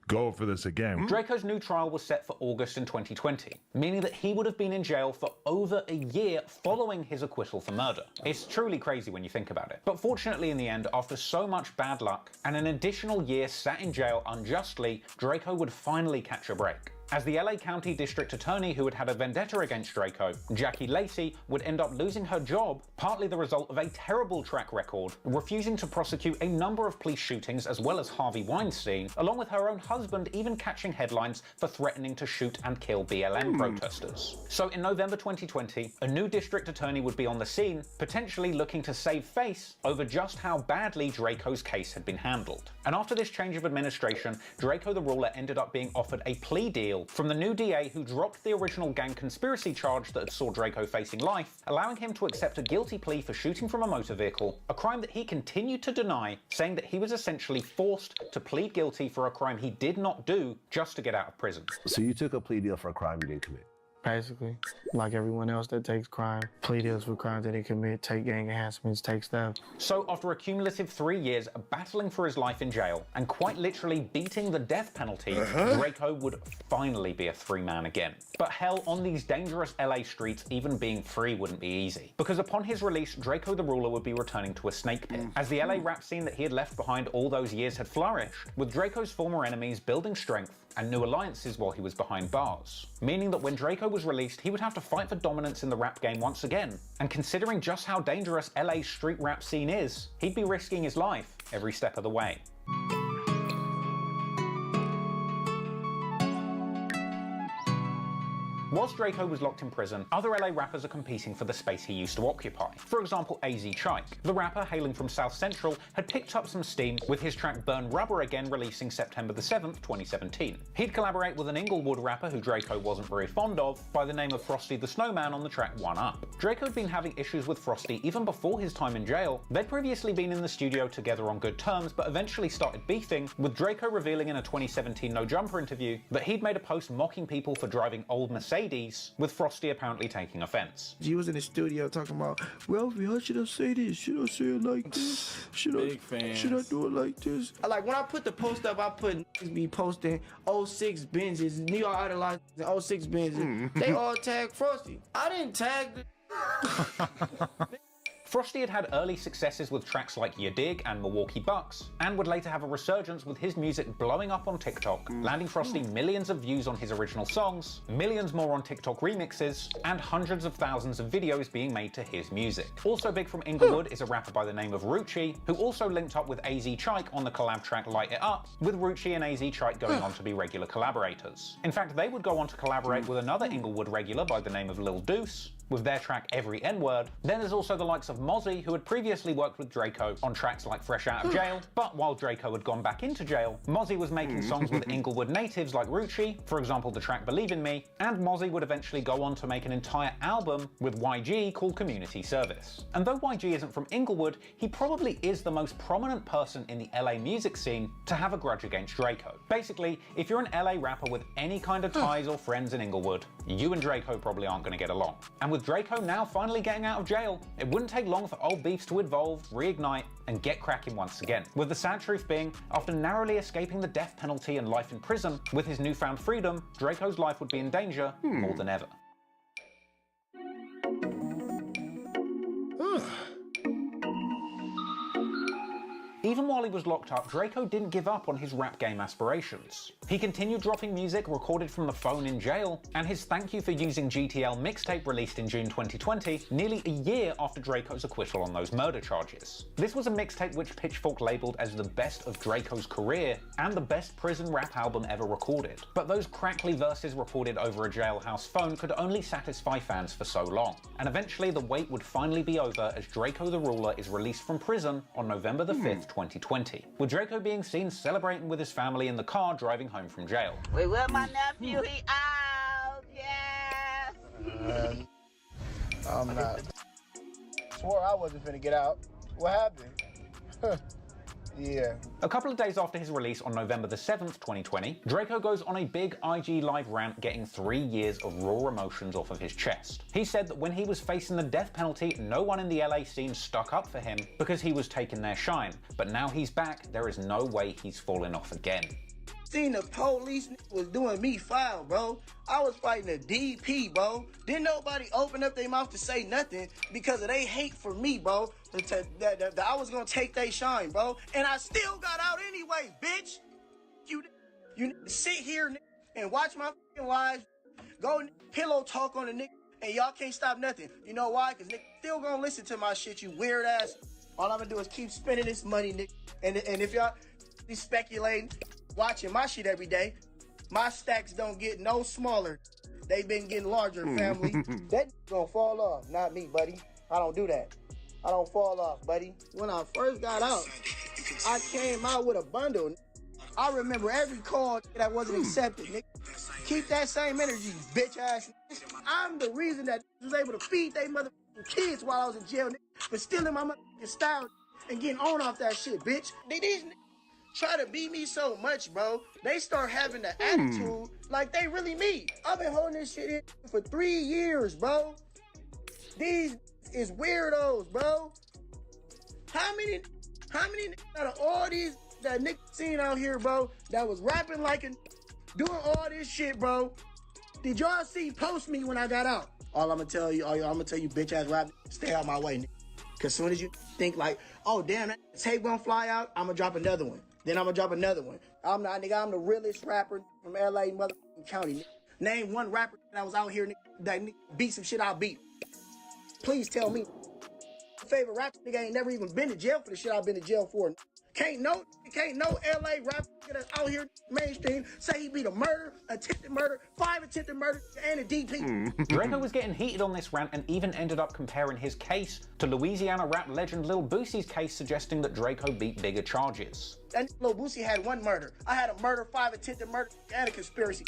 go for this again. Draco's new trial was set for August in 2020, meaning that he would have been in jail for over a year following his acquittal for murder. It's truly crazy when you think about it. But fortunately in the end, after so much bad luck and an additional year sat in jail unjustly, Draco would finally catch a break. As the LA County District Attorney who had had a vendetta against Draco, Jackie Lacey, would end up losing her job, partly the result of a terrible track record, refusing to prosecute a number of police shootings as well as Harvey Weinstein, along with her own husband even catching headlines for threatening to shoot and kill BLM protesters. So in November 2020, a new district attorney would be on the scene, potentially looking to save face over just how badly Draco's case had been handled. And after this change of administration, Draco the Ruler ended up being offered a plea deal from the new DA who dropped the original gang conspiracy charge that had saw Draco facing life, allowing him to accept a guilty plea for shooting from a motor vehicle, a crime that he continued to deny, saying that he was essentially forced to plead guilty for a crime he did not do just to get out of prison. So you took a plea deal for a crime you didn't commit? Basically, like everyone else that takes crime, plea deals for crimes that they commit, take gang enhancements, take stuff. So after a cumulative 3 years battling for his life in jail and quite literally beating the death penalty, Draco would finally be a free man again. But hell, on these dangerous LA streets, even being free wouldn't be easy. Because upon his release, Draco the Ruler would be returning to a snake pit, as the LA rap scene that he had left behind all those years had flourished, with Draco's former enemies building strength and new alliances while he was behind bars. Meaning that when Draco was released, he would have to fight for dominance in the rap game once again. And considering just how dangerous LA's street rap scene is, he'd be risking his life every step of the way. Whilst Draco was locked in prison, other LA rappers are competing for the space he used to occupy. For example, AZ Chike. The rapper, hailing from South Central, had picked up some steam with his track Burn Rubber Again releasing September the 7th, 2017. He'd collaborate with an Inglewood rapper who Draco wasn't very fond of by the name of Frosty the Snowman on the track One Up. Draco had been having issues with Frosty even before his time in jail. They'd previously been in the studio together on good terms, but eventually started beefing, with Draco revealing in a 2017 No Jumper interview that he'd made a post mocking people for driving old Mercedes, with Frosty apparently taking offense. He was in the studio talking about, Ralphie, how should I say this? Should I say it like this? Should I do it like this? Like when I put the post up, I put niggas be posting 06 Benzes, New York Idolized 06 Benzes. They all tag Frosty. I didn't tag the Frosty had had early successes with tracks like Ya Dig and Milwaukee Bucks, and would later have a resurgence with his music blowing up on TikTok, landing Frosty millions of views on his original songs, millions more on TikTok remixes, and hundreds of thousands of videos being made to his music. Also big from Inglewood is a rapper by the name of Rucci, who also linked up with AZ Chike on the collab track Light It Up, with Rucci and AZ Chike going on to be regular collaborators. In fact, they would go on to collaborate with another Inglewood regular by the name of Lil Deuce, with their track Every N-Word. Then there's also the likes of Mozzie, who had previously worked with Draco on tracks like Fresh Out of Jail, but while Draco had gone back into jail, Mozzie was making songs with Inglewood natives like Rucci, for example the track Believe in Me, and Mozzie would eventually go on to make an entire album with YG called Community Service. And though YG isn't from Inglewood, he probably is the most prominent person in the LA music scene to have a grudge against Draco. Basically, if you're an LA rapper with any kind of ties or friends in Inglewood, you and Draco probably aren't going to get along. And with Draco now finally getting out of jail, it wouldn't take long for old beefs to evolve, reignite, and get cracking once again. With the sad truth being, after narrowly escaping the death penalty and life in prison, with his newfound freedom, Draco's life would be in danger more than ever. Even while he was locked up, Draco didn't give up on his rap game aspirations. He continued dropping music recorded from the phone in jail, and his Thank You for Using GTL mixtape released in June 2020, nearly a year after Draco's acquittal on those murder charges. This was a mixtape which Pitchfork labeled as the best of Draco's career, and the best prison rap album ever recorded. But those crackly verses recorded over a jailhouse phone could only satisfy fans for so long, and eventually the wait would finally be over as Draco the Ruler is released from prison on November the 5th, 2020, with Draco being seen celebrating with his family in the car driving home from jail. Wait, where my nephew? He out, yes! I'm not. Swore I wasn't finna get out. What happened? Yeah. A couple of days after his release on November the 7th, 2020, Draco goes on a big IG Live rant getting 3 years of raw emotions off of his chest. He said that when he was facing the death penalty, no one in the LA scene stuck up for him because he was taking their shine. But now he's back, there is no way he's falling off again. seen the police was doing me foul, bro. I was fighting a DP, bro. Didn't nobody open up their mouth to say nothing because of they hate for me, bro. That I was gonna take they shine, bro. And I still got out anyway, bitch. You sit here and watch my fucking lives. Go pillow talk on the nigga, and y'all can't stop nothing. You know why? Because nigga still gonna listen to my shit, you weird ass. All I'm gonna do is keep spending this money, nigga. And if y'all be speculating, watching my shit every day, my stacks don't get no smaller. They been getting larger, family. That gonna fall off, not me, buddy. I don't do that. I don't fall off, buddy. When I first got out, I came out with a bundle. I remember every call that wasn't accepted, nigga. Keep that same energy, bitch ass. I'm the reason that I was able to feed they motherfucking kids while I was in jail, nigga, for stealing my motherfucking style and getting on off that shit, bitch. These niggas try to beat me so much, bro. They start having the attitude like they really me. I've been holding this shit in for 3 years, bro. These is weirdos, bro. How many out of all these that niggas seen out here, bro, that was rapping like a doing all this shit, bro, did y'all see post me when I got out? All I'm gonna tell you, bitch ass rap, stay out my way, nigga. Cause soon as you think like, oh damn, that tape gonna fly out, I'm gonna drop another one. Then I'm gonna drop another one. I'm the realest rapper from LA motherfucking county, nigga. Name one rapper that was out here, nigga, that nigga beat some shit I beat. Please tell me. Favorite rapper nigga ain't never even been to jail for the shit I've been to jail for. Can't no LA rapper that's out here mainstream say he beat a murder, attempted murder, 5 attempted murder, and a DP. Draco was getting heated on this rant and even ended up comparing his case to Louisiana rap legend Lil Boosie's case, suggesting that Draco beat bigger charges. And Lil Boosie had 1 murder. I had a murder, 5 attempted murder, and a conspiracy.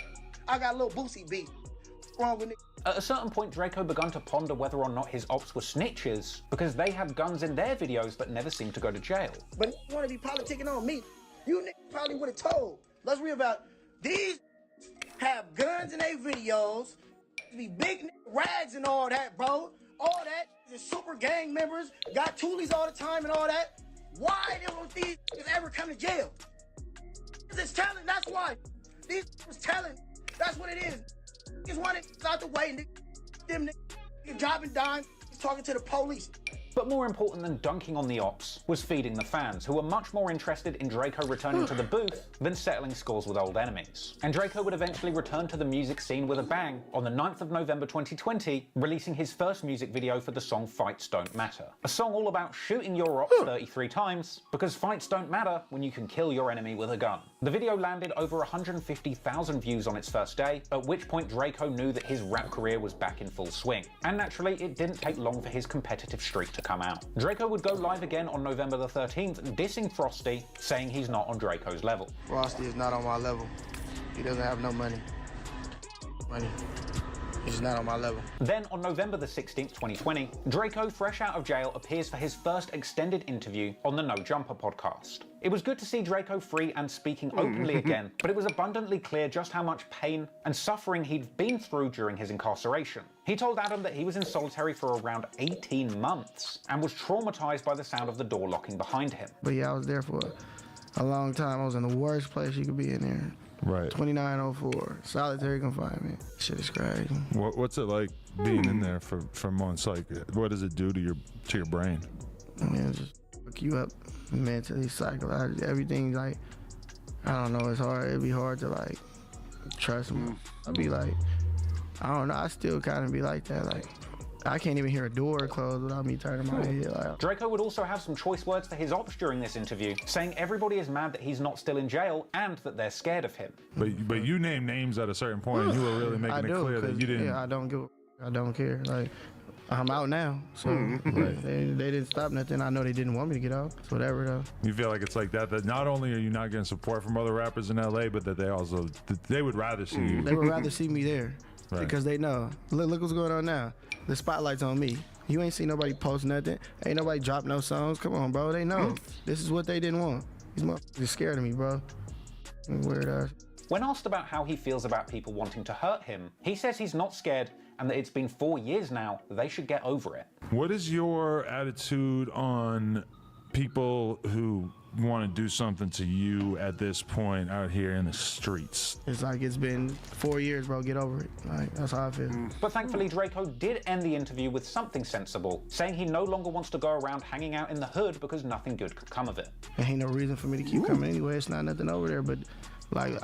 I got Lil Boosie beat. What's wrong with niggas? At a certain point, Draco began to ponder whether or not his ops were snitches because they had guns in their videos but never seemed to go to jail. But you want to be politicking on me? You niggas probably would have told. Let's read about these have guns in their videos, be big rags and all that, bro. All that is super gang members, got toolies all the time and all that. Why don't these niggas ever come to jail? It's talent, that's why. These was talent. That's what it is. Niggas want it out the way, them niggas dropping dimes, talking to the police. But more important than dunking on the ops was feeding the fans, who were much more interested in Draco returning to the booth than settling scores with old enemies. And Draco would eventually return to the music scene with a bang on the 9th of November 2020, releasing his first music video for the song Fights Don't Matter. A song all about shooting your ops 33 times, because fights don't matter when you can kill your enemy with a gun. The video landed over 150,000 views on its first day, at which point Draco knew that his rap career was back in full swing. And naturally, it didn't take long for his competitive streak to come out. Draco would go live again on November the 13th, dissing Frosty, saying he's not on Draco's level. Frosty is not on my level. He doesn't have no money. He's not on my level. Then on November the 16th, 2020, Draco, fresh out of jail, appears for his first extended interview on the No Jumper podcast. It was good to see Draco free and speaking openly again, but it was abundantly clear just how much pain and suffering he'd been through during his incarceration. He told Adam that he was in solitary for around 18 months and was traumatized by the sound of the door locking behind him. But yeah, I was there for a long time. I was in the worst place you could be in there. Right. 2904, solitary confinement. Shit is crazy. What's it like being in there for months? Like, what does it do to your brain? I mean, it just fuck you up mentally, psychologically. Everything, like, I don't know, it's hard. It'd be hard to, like, trust me. I'd be like, I don't know, I still kind of be like that. Like, I can't even hear a door close without me turning my head. Like, Draco would also have some choice words for his ops during this interview, saying everybody is mad that he's not still in jail and that they're scared of him. But you named names at a certain point. You were really making it clear that you didn't. Yeah, I don't care. Like, I'm out now, so they didn't stop nothing. I know they didn't want me to get out. It's whatever though. You feel like it's like that not only are you not getting support from other rappers in LA, but that they would rather see you. They would rather see me there. Right. Because they know. Look what's going on now. The spotlight's on me. You ain't seen nobody post nothing. Ain't nobody drop no songs. Come on, bro. They know. This is what they didn't want. These motherfuckers are scared of me, bro. Weird ass. When asked about how he feels about people wanting to hurt him, he says he's not scared and that it's been 4 years now. They should get over it. What is your attitude on people who want to do something to you at this point out here in the streets? It's like it's been 4 years, bro. Get over it. Like, that's how I feel. But thankfully, Draco did end the interview with something sensible, saying he no longer wants to go around hanging out in the hood because nothing good could come of it. There ain't no reason for me to keep coming anyway. It's not nothing over there, but like,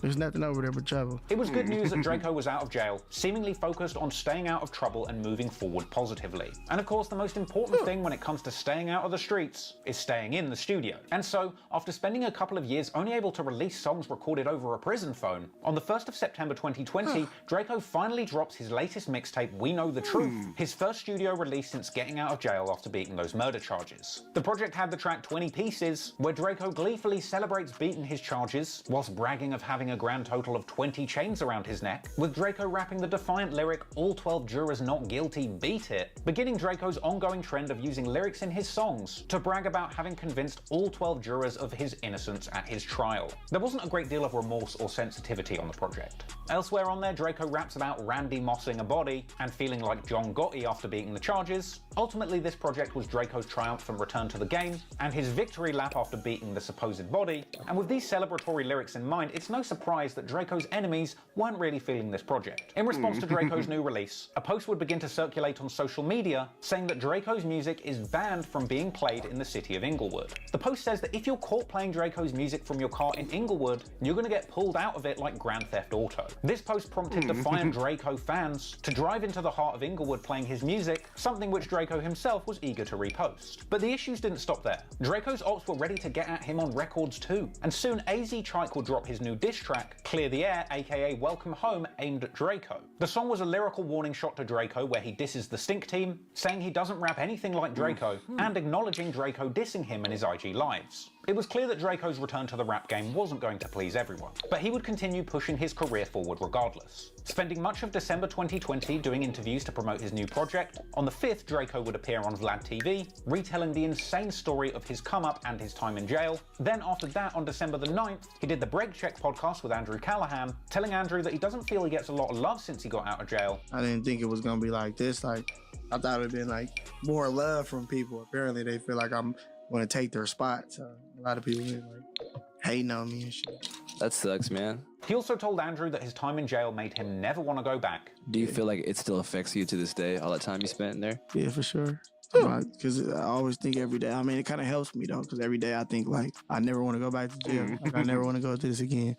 there's nothing over there but trouble. It was good news that Draco was out of jail, seemingly focused on staying out of trouble and moving forward positively. And of course, the most important thing when it comes to staying out of the streets is staying in the studio. And so, after spending a couple of years only able to release songs recorded over a prison phone, on the 1st of September 2020, Draco finally drops his latest mixtape, We Know the Truth, his first studio release since getting out of jail after beating those murder charges. The project had the track 20 Pieces, where Draco gleefully celebrates beating his charges whilst bragging of having a grand total of 20 chains around his neck, with Draco rapping the defiant lyric, "All 12 jurors not guilty, beat it," beginning Draco's ongoing trend of using lyrics in his songs to brag about having convinced all 12 jurors of his innocence at his trial. There wasn't a great deal of remorse or sensitivity on the project. Elsewhere on there, Draco raps about Randy mossing a body and feeling like John Gotti after beating the charges. Ultimately, this project was Draco's triumphant return to the game and his victory lap after beating the supposed body, and with these celebratory lyrics in mind, it's no surprise that Draco's enemies weren't really feeling this project. In response to Draco's new release, a post would begin to circulate on social media saying that Draco's music is banned from being played in the city of Inglewood. The post says that if you're caught playing Draco's music from your car in Inglewood, you're gonna get pulled out of it like Grand Theft Auto. This post prompted defiant Draco fans to drive into the heart of Inglewood playing his music, something which Draco himself was eager to repost. But the issues didn't stop there. Draco's ops were ready to get at him on records too, and soon AZ Trike will drop his new diss track, Clear the Air, aka Welcome Home, aimed at Draco. The song was a lyrical warning shot to Draco where he disses the Stink Team, saying he doesn't rap anything like Draco, and acknowledging Draco dissing him in his IG lives. It was clear that Draco's return to the rap game wasn't going to please everyone, but he would continue pushing his career forward regardless. Spending much of December 2020 doing interviews to promote his new project, on the 5th Draco would appear on Vlad TV, retelling the insane story of his come-up and his time in jail. Then after that, on December the 9th, he did the Break Check podcast with Andrew Callahan, telling Andrew that he doesn't feel he gets a lot of love since he got out of jail. I didn't think it was gonna be like this. Like, I thought it'd been like more love from people. Apparently they feel like I'm gonna take their spot. So a lot of people been like hating on me and shit. That sucks, man. He also told Andrew that his time in jail made him never want to go back. Do you feel like it still affects you to this day, all that time you spent in there? Yeah, for sure. Because I always think every day. I mean, it kind of helps me though, because every day I think like I never want to go back to jail. Like I never want to go through this again.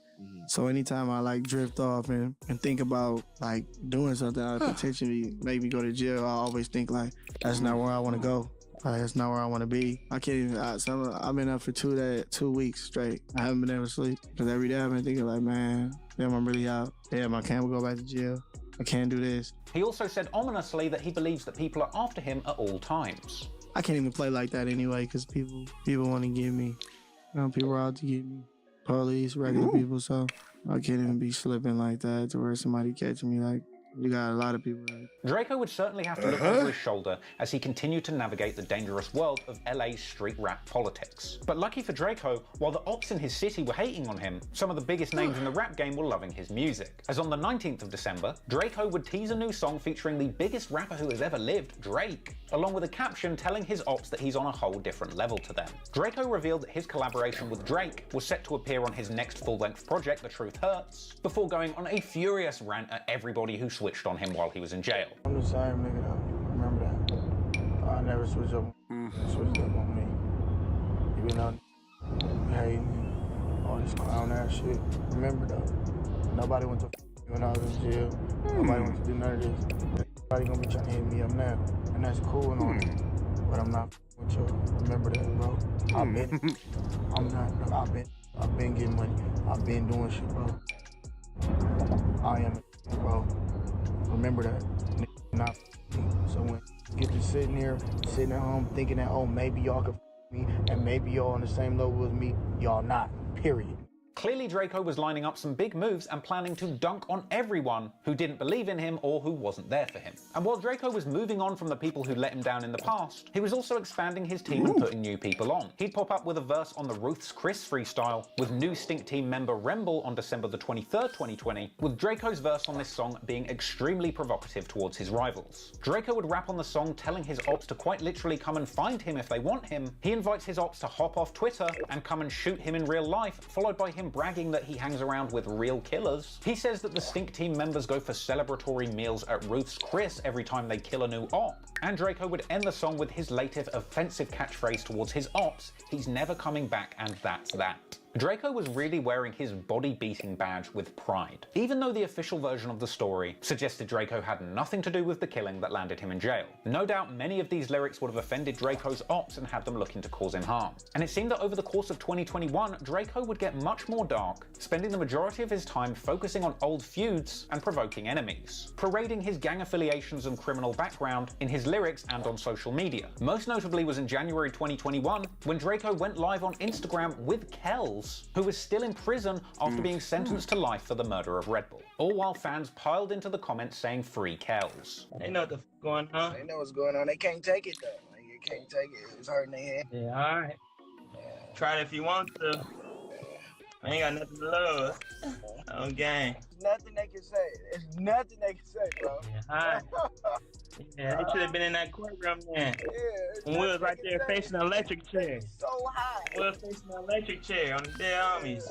So anytime I like drift off and think about like doing something that potentially make me go to jail, I always think like that's not where I want to go. Like, that's not where I want to be. I can't even. I've been up for 2 weeks straight. I haven't been able to sleep because every day I've been thinking like, man, damn, I'm really out. Damn, I can't go back to jail. I can't do this. He also said ominously that he believes that people are after him at all times. I can't even play like that anyway because people want to get me. You know, people are out to get me. Police, regular people. So I can't even be slipping like that to where somebody catch me. Like, you got a lot of people. Draco would certainly have to look over his shoulder as he continued to navigate the dangerous world of LA's street rap politics. But lucky for Draco, while the ops in his city were hating on him, some of the biggest names in the rap game were loving his music. As on the 19th of December, Draco would tease a new song featuring the biggest rapper who has ever lived, Drake, along with a caption telling his ops that he's on a whole different level to them. Draco revealed that his collaboration with Drake was set to appear on his next full-length project, The Truth Hurts, before going on a furious rant at everybody who switched on him while he was in jail. I'm the same nigga though. Remember that. I never switch up. Switched up on me. You know, hating, all this clown ass shit. Remember though. Nobody went to when I was in jail. Nobody went to do none of this. Nobody gonna be trying to hit me up now, and that's cool and all. But I'm not with you. Remember that, bro. I've been. I'm not. I've been getting money. I've been doing shit, bro. I am, bro. Remember that. Not so when you get to sitting at home thinking that, oh, maybe y'all could me and maybe y'all on the same level as me, y'all not, period. Clearly, Draco was lining up some big moves and planning to dunk on everyone who didn't believe in him or who wasn't there for him. And while Draco was moving on from the people who let him down in the past, he was also expanding his team and putting new people on. He'd pop up with a verse on the Ruth's Chris freestyle, with new Stink Team member Remble on December the 23rd, 2020, with Draco's verse on this song being extremely provocative towards his rivals. Draco would rap on the song telling his ops to quite literally come and find him if they want him. He invites his ops to hop off Twitter and come and shoot him in real life, followed by him bragging that he hangs around with real killers. He says that the Stink Team members go for celebratory meals at Ruth's Chris every time they kill a new op. And Draco would end the song with his latest offensive catchphrase towards his ops, "He's never coming back and that's that." Draco was really wearing his body-beating badge with pride, even though the official version of the story suggested Draco had nothing to do with the killing that landed him in jail. No doubt many of these lyrics would have offended Draco's ops and had them looking to cause him harm. And it seemed that over the course of 2021, Draco would get much more dark, spending the majority of his time focusing on old feuds and provoking enemies, parading his gang affiliations and criminal background in his lyrics and on social media. Most notably was in January 2021, when Draco went live on Instagram with Kells, who was still in prison after being sentenced to life for the murder of Red Bull. All while fans piled into the comments saying free Kells. They know what the f going on. They know what's going on. They can't take it though. Like, you can't take it. It's hurting their head. Yeah, all right. Try it if you want to. I ain't got nothing to lose. No game. There's nothing they can say. There's nothing they can say, bro. Yeah, all right. Yeah, they should have been in that courtroom then. When we was right there facing the electric chair. So high. We was facing the electric chair on the dead homies.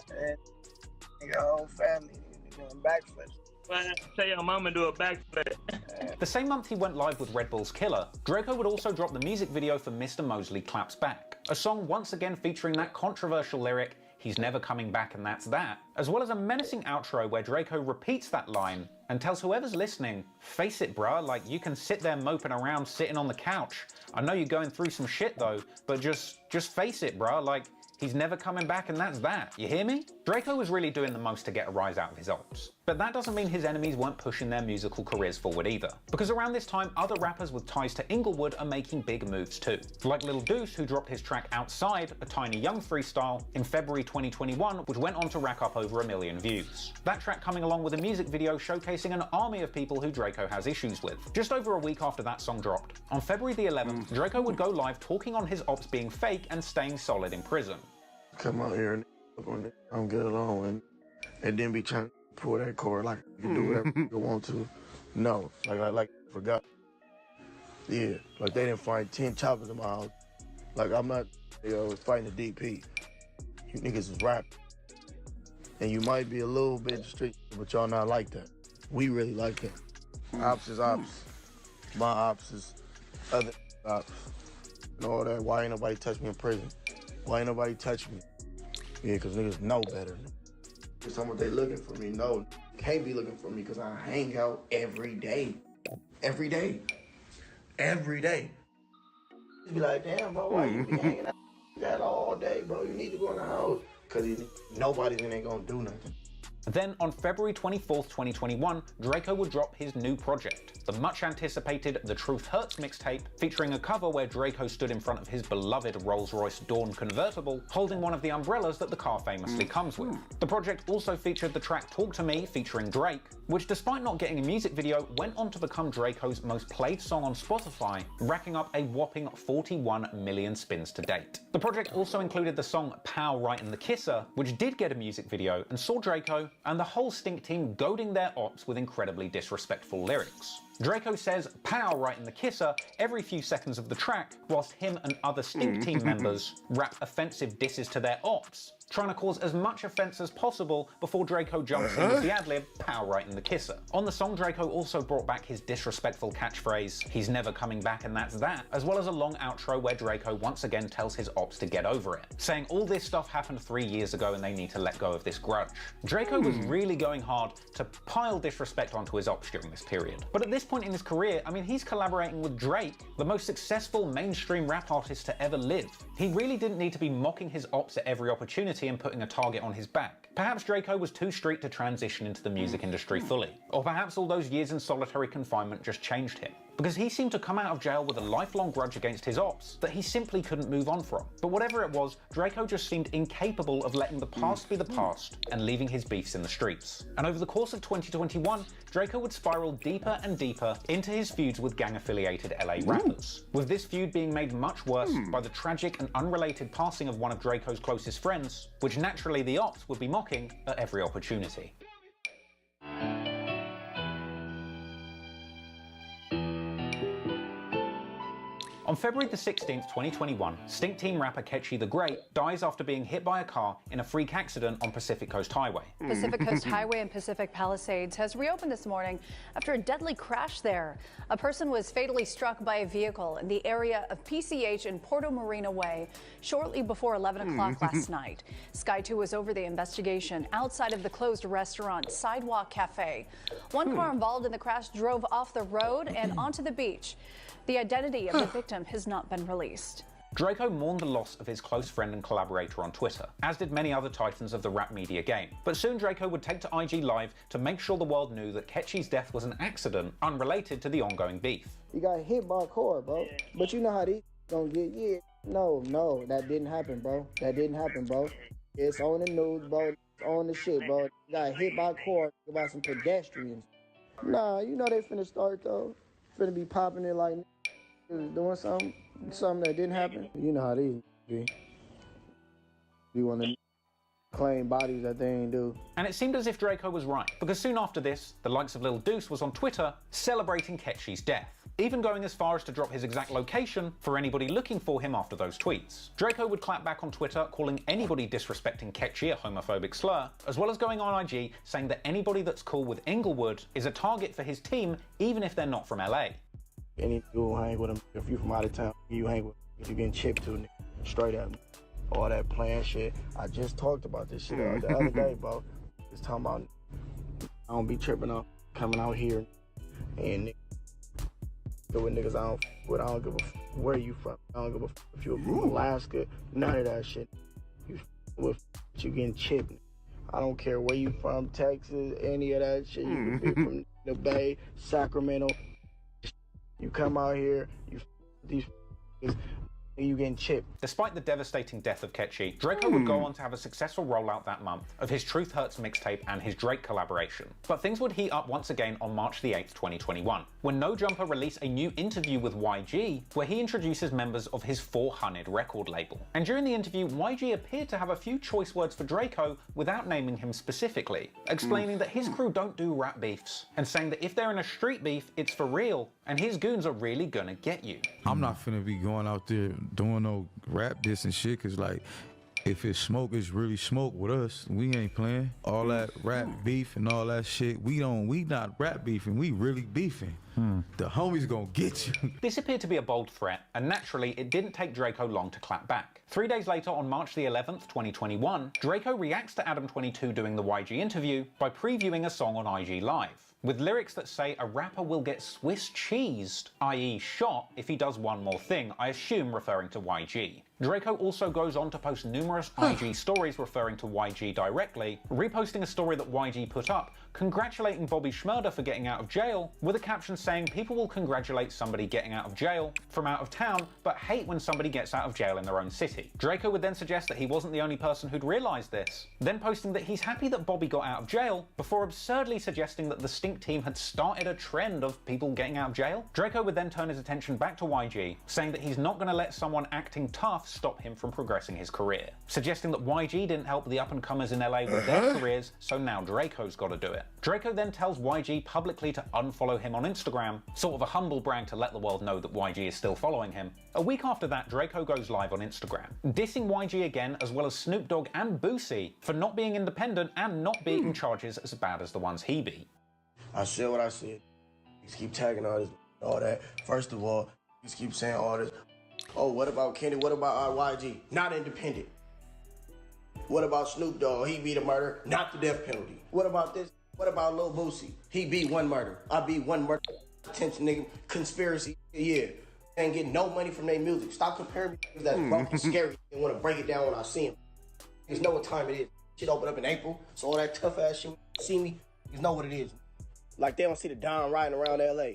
Your whole family doing backflips. Well, I have to tell your mama do a backflip. The same month he went live with Red Bull's Killer, Draco would also drop the music video for Mr. Mosley Claps Back, a song once again featuring that controversial lyric, "He's never coming back and that's that," as well as a menacing outro where Draco repeats that line and tells whoever's listening, "Face it, bruh, like you can sit there moping around sitting on the couch. I know you're going through some shit though, but just face it, bruh, like he's never coming back and that's that. You hear me?" Draco was really doing the most to get a rise out of his ops. But that doesn't mean his enemies weren't pushing their musical careers forward either. Because around this time, other rappers with ties to Inglewood are making big moves too. Like Lil Deuce, who dropped his track Outside, a Tiny Young freestyle, in February 2021, which went on to rack up over 1 million views. That track coming along with a music video showcasing an army of people who Draco has issues with. Just over a week after that song dropped, on February the 11th, Draco would go live talking on his ops being fake and staying solid in prison. Come out here and I'm get along and then be trying to pull that cord like you can do whatever you want to. No, like I forgot. Yeah, like they didn't find 10 choppers in my house. Like I'm not fighting the DP. You niggas is rapping. And you might be a little bit street, but y'all not like that. We really like that. Ops is ops. My ops is other ops. And all that. Why ain't nobody touch me in prison? Why ain't nobody touch me? Yeah, because niggas know better. Some what they looking for me. No, can't be looking for me because I hang out every day. Every day. Every day. You be like, damn, bro, why you be hanging out that all day, bro? You need to go in the house. Because nobody's ain't gonna do nothing. Then, on February 24th, 2021, Draco would drop his new project, the much-anticipated The Truth Hurts mixtape, featuring a cover where Draco stood in front of his beloved Rolls-Royce Dawn convertible, holding one of the umbrellas that the car famously comes with. The project also featured the track Talk to Me, featuring Drake, which, despite not getting a music video, went on to become Draco's most played song on Spotify, racking up a whopping 41 million spins to date. The project also included the song Pow Right in the Kisser, which did get a music video and saw Draco and the whole Stink team goading their ops with incredibly disrespectful lyrics. Draco says "pow" right in the kisser every few seconds of the track, whilst him and other Stink team members rap offensive disses to their ops, trying to cause as much offense as possible before Draco jumps in with the ad-lib "pow" right in the kisser. On the song, Draco also brought back his disrespectful catchphrase "he's never coming back and that's that," as well as a long outro where Draco once again tells his ops to get over it, saying all this stuff happened 3 years ago and they need to let go of this grudge. Draco was really going hard to pile disrespect onto his ops during this period. But at this point in his career, I mean, he's collaborating with Drake, the most successful mainstream rap artist to ever live. He really didn't need to be mocking his ops at every opportunity and putting a target on his back. Perhaps Draco was too street to transition into the music industry fully. Or perhaps all those years in solitary confinement just changed him. because he seemed to come out of jail with a lifelong grudge against his ops that he simply couldn't move on from. But whatever it was, Draco just seemed incapable of letting the past be the past and leaving his beefs in the streets. And over the course of 2021, Draco would spiral deeper and deeper into his feuds with gang-affiliated LA rappers, with this feud being made much worse by the tragic and unrelated passing of one of Draco's closest friends, which naturally the ops would be mocking at every opportunity. On February the 16th, 2021, Stink Team rapper Ketchy the Great dies after being hit by a car in a freak accident on Pacific Coast Highway. Pacific Coast Highway in Pacific Palisades has reopened this morning after a deadly crash there. A person was fatally struck by a vehicle in the area of PCH and Porto Marina Way shortly before 11 o'clock last night. Sky 2 was over the investigation outside of the closed restaurant Sidewalk Cafe. One car involved in the crash drove off the road and onto the beach. The identity of the victim has not been released. Draco mourned the loss of his close friend and collaborator on Twitter, as did many other titans of the rap media game. But soon Draco would take to IG Live to make sure the world knew that Ketchy's death was an accident unrelated to the ongoing beef. You got hit by a car, bro. But you know how these gonna get, No, that didn't happen, bro. That didn't happen, bro. It's on the news, bro. It's on the shit, bro. You got hit by a car by some pedestrians. Nah, you know they finna start, though. Finna be popping it like doing something that didn't happen. You know how these be. You want to claim bodies that they ain't do. And it seemed as if Draco was right, because soon after this, the likes of Lil Deuce was on Twitter celebrating Ketchy's death, even going as far as to drop his exact location for anybody looking for him after those tweets. Draco would clap back on Twitter, calling anybody disrespecting Ketchy a homophobic slur, as well as going on IG saying that anybody that's cool with Inglewood is a target for his team, even if they're not from LA. Any dude hang with him, if you from out of town, you hang with, if you getting chipped to, straight up. All that playing shit. I just talked about this shit the other day, bro. Just talking about, I don't be tripping up, coming out here and with niggas I don't give a where you from. I don't give a if you're from Alaska, none of that shit. You with you getting chipped. I don't care where you from, Texas, any of that shit. You could be from the Bay, Sacramento. You come out here, you getting chipped. Despite the devastating death of Ketchy, Draco would go on to have a successful rollout that month of his Truth Hurts mixtape and his Drake collaboration. But things would heat up once again on March the 8th, 2021, when No Jumper released a new interview with YG, where he introduces members of his 400 record label. And during the interview, YG appeared to have a few choice words for Draco without naming him specifically, explaining that his crew don't do rap beefs, and saying that if they're in a street beef, it's for real, and his goons are really gonna get you. I'm not finna be going out there doing no rap diss and shit, cause like, if it's smoke, it's really smoke with us. We ain't playing. All that rap beef and all that shit, we not rap beefing, we really beefing. The homies gonna get you. This appeared to be a bold threat, and naturally, it didn't take Draco long to clap back. 3 days later, on March the 11th, 2021, Draco reacts to Adam22 doing the YG interview by previewing a song on IG Live, with lyrics that say a rapper will get Swiss cheesed, i.e. shot, if he does one more thing, I assume referring to YG. Draco also goes on to post numerous IG stories referring to YG directly, reposting a story that YG put up, congratulating Bobby Shmurda for getting out of jail, with a caption saying people will congratulate somebody getting out of jail from out of town, but hate when somebody gets out of jail in their own city. Draco would then suggest that he wasn't the only person who'd realised this, then posting that he's happy that Bobby got out of jail, before absurdly suggesting that the Stink Team had started a trend of people getting out of jail. Draco would then turn his attention back to YG, saying that he's not going to let someone acting tough stop him from progressing his career, suggesting that YG didn't help the up-and-comers in LA with their careers, so now Draco's got to do it. Draco then tells YG publicly to unfollow him on Instagram, sort of a humble brag to let the world know that YG is still following him. A week after that, Draco goes live on Instagram, dissing YG again, as well as Snoop Dogg and Boosie for not being independent and not beating charges as bad as the ones he beat. I said what I said. Just keep tagging all that. First of all, just keep saying all this. Oh, what about Kenny? What about YG? Not independent. What about Snoop Dogg? He beat a murder, not the death penalty. What about this? What about Lil Boosie? He beat one murder. I beat one murder. Attention, nigga. Conspiracy. Yeah. Ain't getting no money from their music. Stop comparing me to that fucking scary and want to break it down when I see him. Niggas know what time it is. Shit open up in April, so all that tough ass shit, see me, niggas know what it is. Like they don't see the Don riding around LA.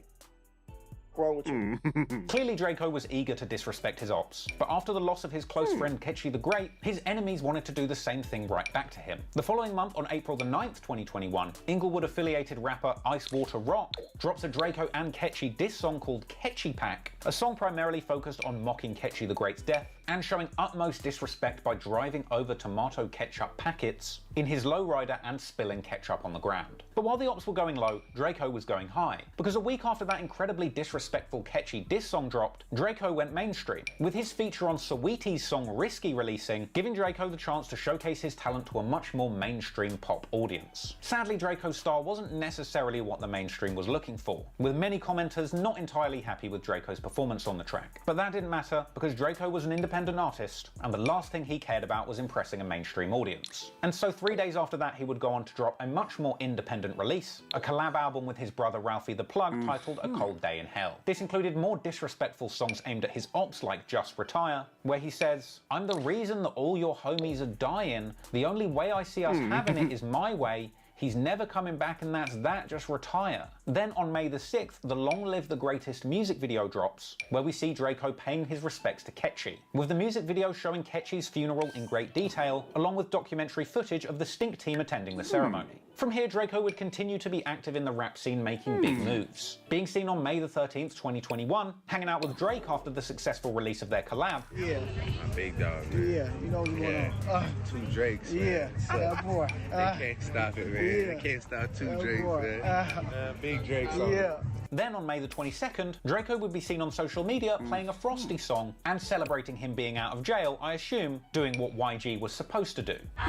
wrong with you? Clearly, Draco was eager to disrespect his ops, but after the loss of his close friend Ketchy the Great, his enemies wanted to do the same thing right back to him. The following month, on April the 9th, 2021, Inglewood-affiliated rapper Ice Water Rock drops a Draco and Ketchy diss song called Ketchy Pack, a song primarily focused on mocking Ketchy the Great's death and showing utmost disrespect by driving over tomato ketchup packets in his lowrider and spilling ketchup on the ground. But while the ops were going low, Draco was going high, because a week after that incredibly disrespectful Ketchy diss song dropped, Draco went mainstream, with his feature on Saweetie's song Risky releasing, giving Draco the chance to showcase his talent to a much more mainstream pop audience. Sadly, Draco's style wasn't necessarily what the mainstream was looking for, with many commenters not entirely happy with Draco's performance on the track. But that didn't matter, because Draco was an independent artist, and the last thing he cared about was impressing a mainstream audience. And so 3 days after that, he would go on to drop a much more independent release, a collab album with his brother Ralphie the Plug titled A Cold Day in Hell. This included more disrespectful songs aimed at his ops like Just Retire, where he says, "I'm the reason that all your homies are dying. The only way I see us having it is my way. He's never coming back and that's that, just retire." Then on May the 6th, the Long Live the Greatest music video drops, where we see Draco paying his respects to Ketchy, with the music video showing Ketchy's funeral in great detail, along with documentary footage of the Stink team attending the ceremony. From here, Draco would continue to be active in the rap scene, making big moves. Being seen on May the 13th, 2021, hanging out with Drake after the successful release of their collab. Yeah. My big dog, man. Yeah, you know what's going on. Two Drakes, man. Yeah, that boy. They can't stop it, man. Yeah. They can't stop two Drakes, boy. man. Big Drakes on Yeah. Then on May the 22nd, Draco would be seen on social media playing a Frosty song and celebrating him being out of jail, I assume, doing what YG was supposed to do. Yeah,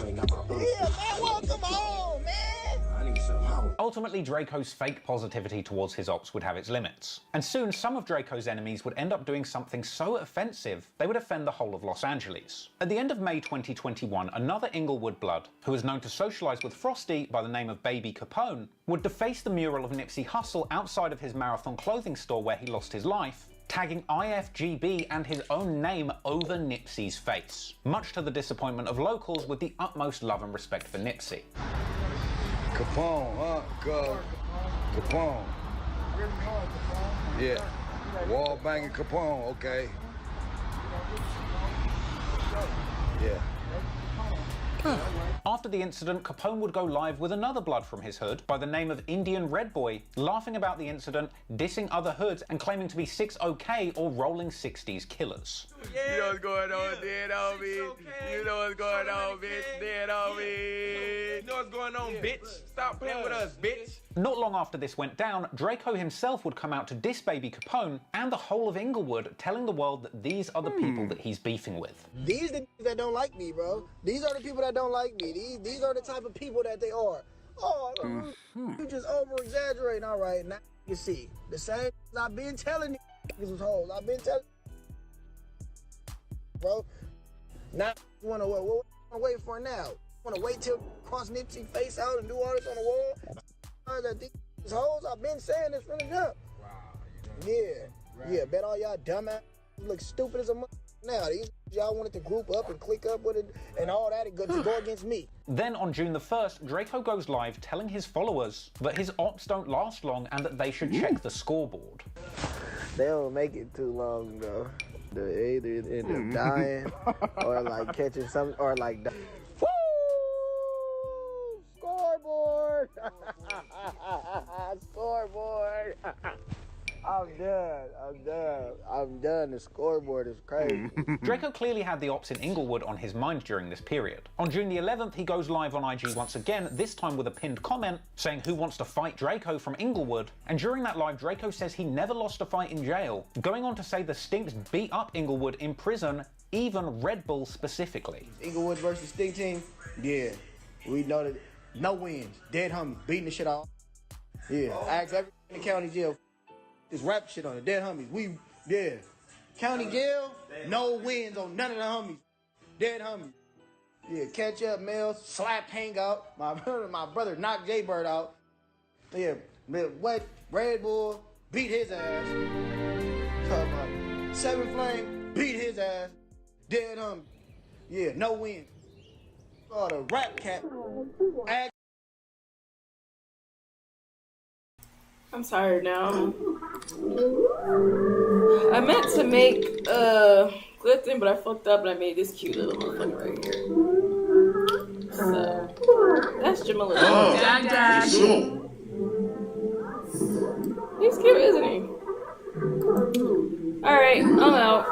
man, welcome home, man. I need some help. Ultimately, Draco's fake positivity towards his ops would have its limits, and soon some of Draco's enemies would end up doing something so offensive they would offend the whole of Los Angeles. At the end of May 2021, another Inglewood blood, who was known to socialize with Frosty by the name of Baby Capone, would deface the mural of Nipsey Hussle outside of his Marathon clothing store where he lost his life, tagging IFGB and his own name over Nipsey's face, much to the disappointment of locals with the utmost love and respect for Nipsey. Capone, huh? Capone. Yeah. Wall banging Capone, okay. Yeah. After the incident, Capone would go live with another blood from his hood by the name of Indian Red Boy, laughing about the incident, dissing other hoods, and claiming to be 6OK or rolling 60s killers. You know what's going on, dead on me. You know what's going on, bitch, dead on me. You know what's going on, bitch. Stop playing with us, bitch. Not long after this went down, Draco himself would come out to diss Baby Capone and the whole of Inglewood, telling the world that these are the people that he's beefing with. These are the that don't like me, bro. These are the people that don't like me. These are the type of people that they are. Oh, you just over-exaggerating. All right, now you see. The same I've been telling you was hoes. I've been telling bro. Now you wanna what you wanna wait for now? You wanna wait till cross Nipsey face out and do all this on the wall? That these hoes, I've been saying this from the jump. Wow, yeah, bet all y'all dumbass look stupid as a mother. Now these y'all wanted to group up and click up with it and all that and go against me. Then on June the 1st, Draco goes live telling his followers that his ops don't last long and that they should check the scoreboard. They don't make it too long though. They either end up dying or like catching something or like woo! Scoreboard! Scoreboard! I'm done. The scoreboard is crazy. Draco clearly had the ops in Inglewood on his mind during this period. On June the 11th, he goes live on IG once again, this time with a pinned comment saying who wants to fight Draco from Inglewood. And during that live, Draco says he never lost a fight in jail, going on to say the Stinks beat up Inglewood in prison, even Red Bull specifically. Inglewood versus Stink team? Yeah. We know that no wins. Dead homies beating the shit out. Yeah. Ask everyone in the county jail. This rap shit on it. Dead homies. County jail, no wins on none of the homies. Dead homies. Yeah, catch up, Mel, slapped Hangout. My brother knocked J Bird out. Yeah, what? Red Bull beat his ass. Talk about Seven Flame beat his ass. Dead homies. Yeah, no wins. Oh, the rap cat. I'm tired now. I meant to make Clifton, but I fucked up and I made this cute little motherfucker right here. So that's Jamila. He's cute, isn't he? Alright, I'm out.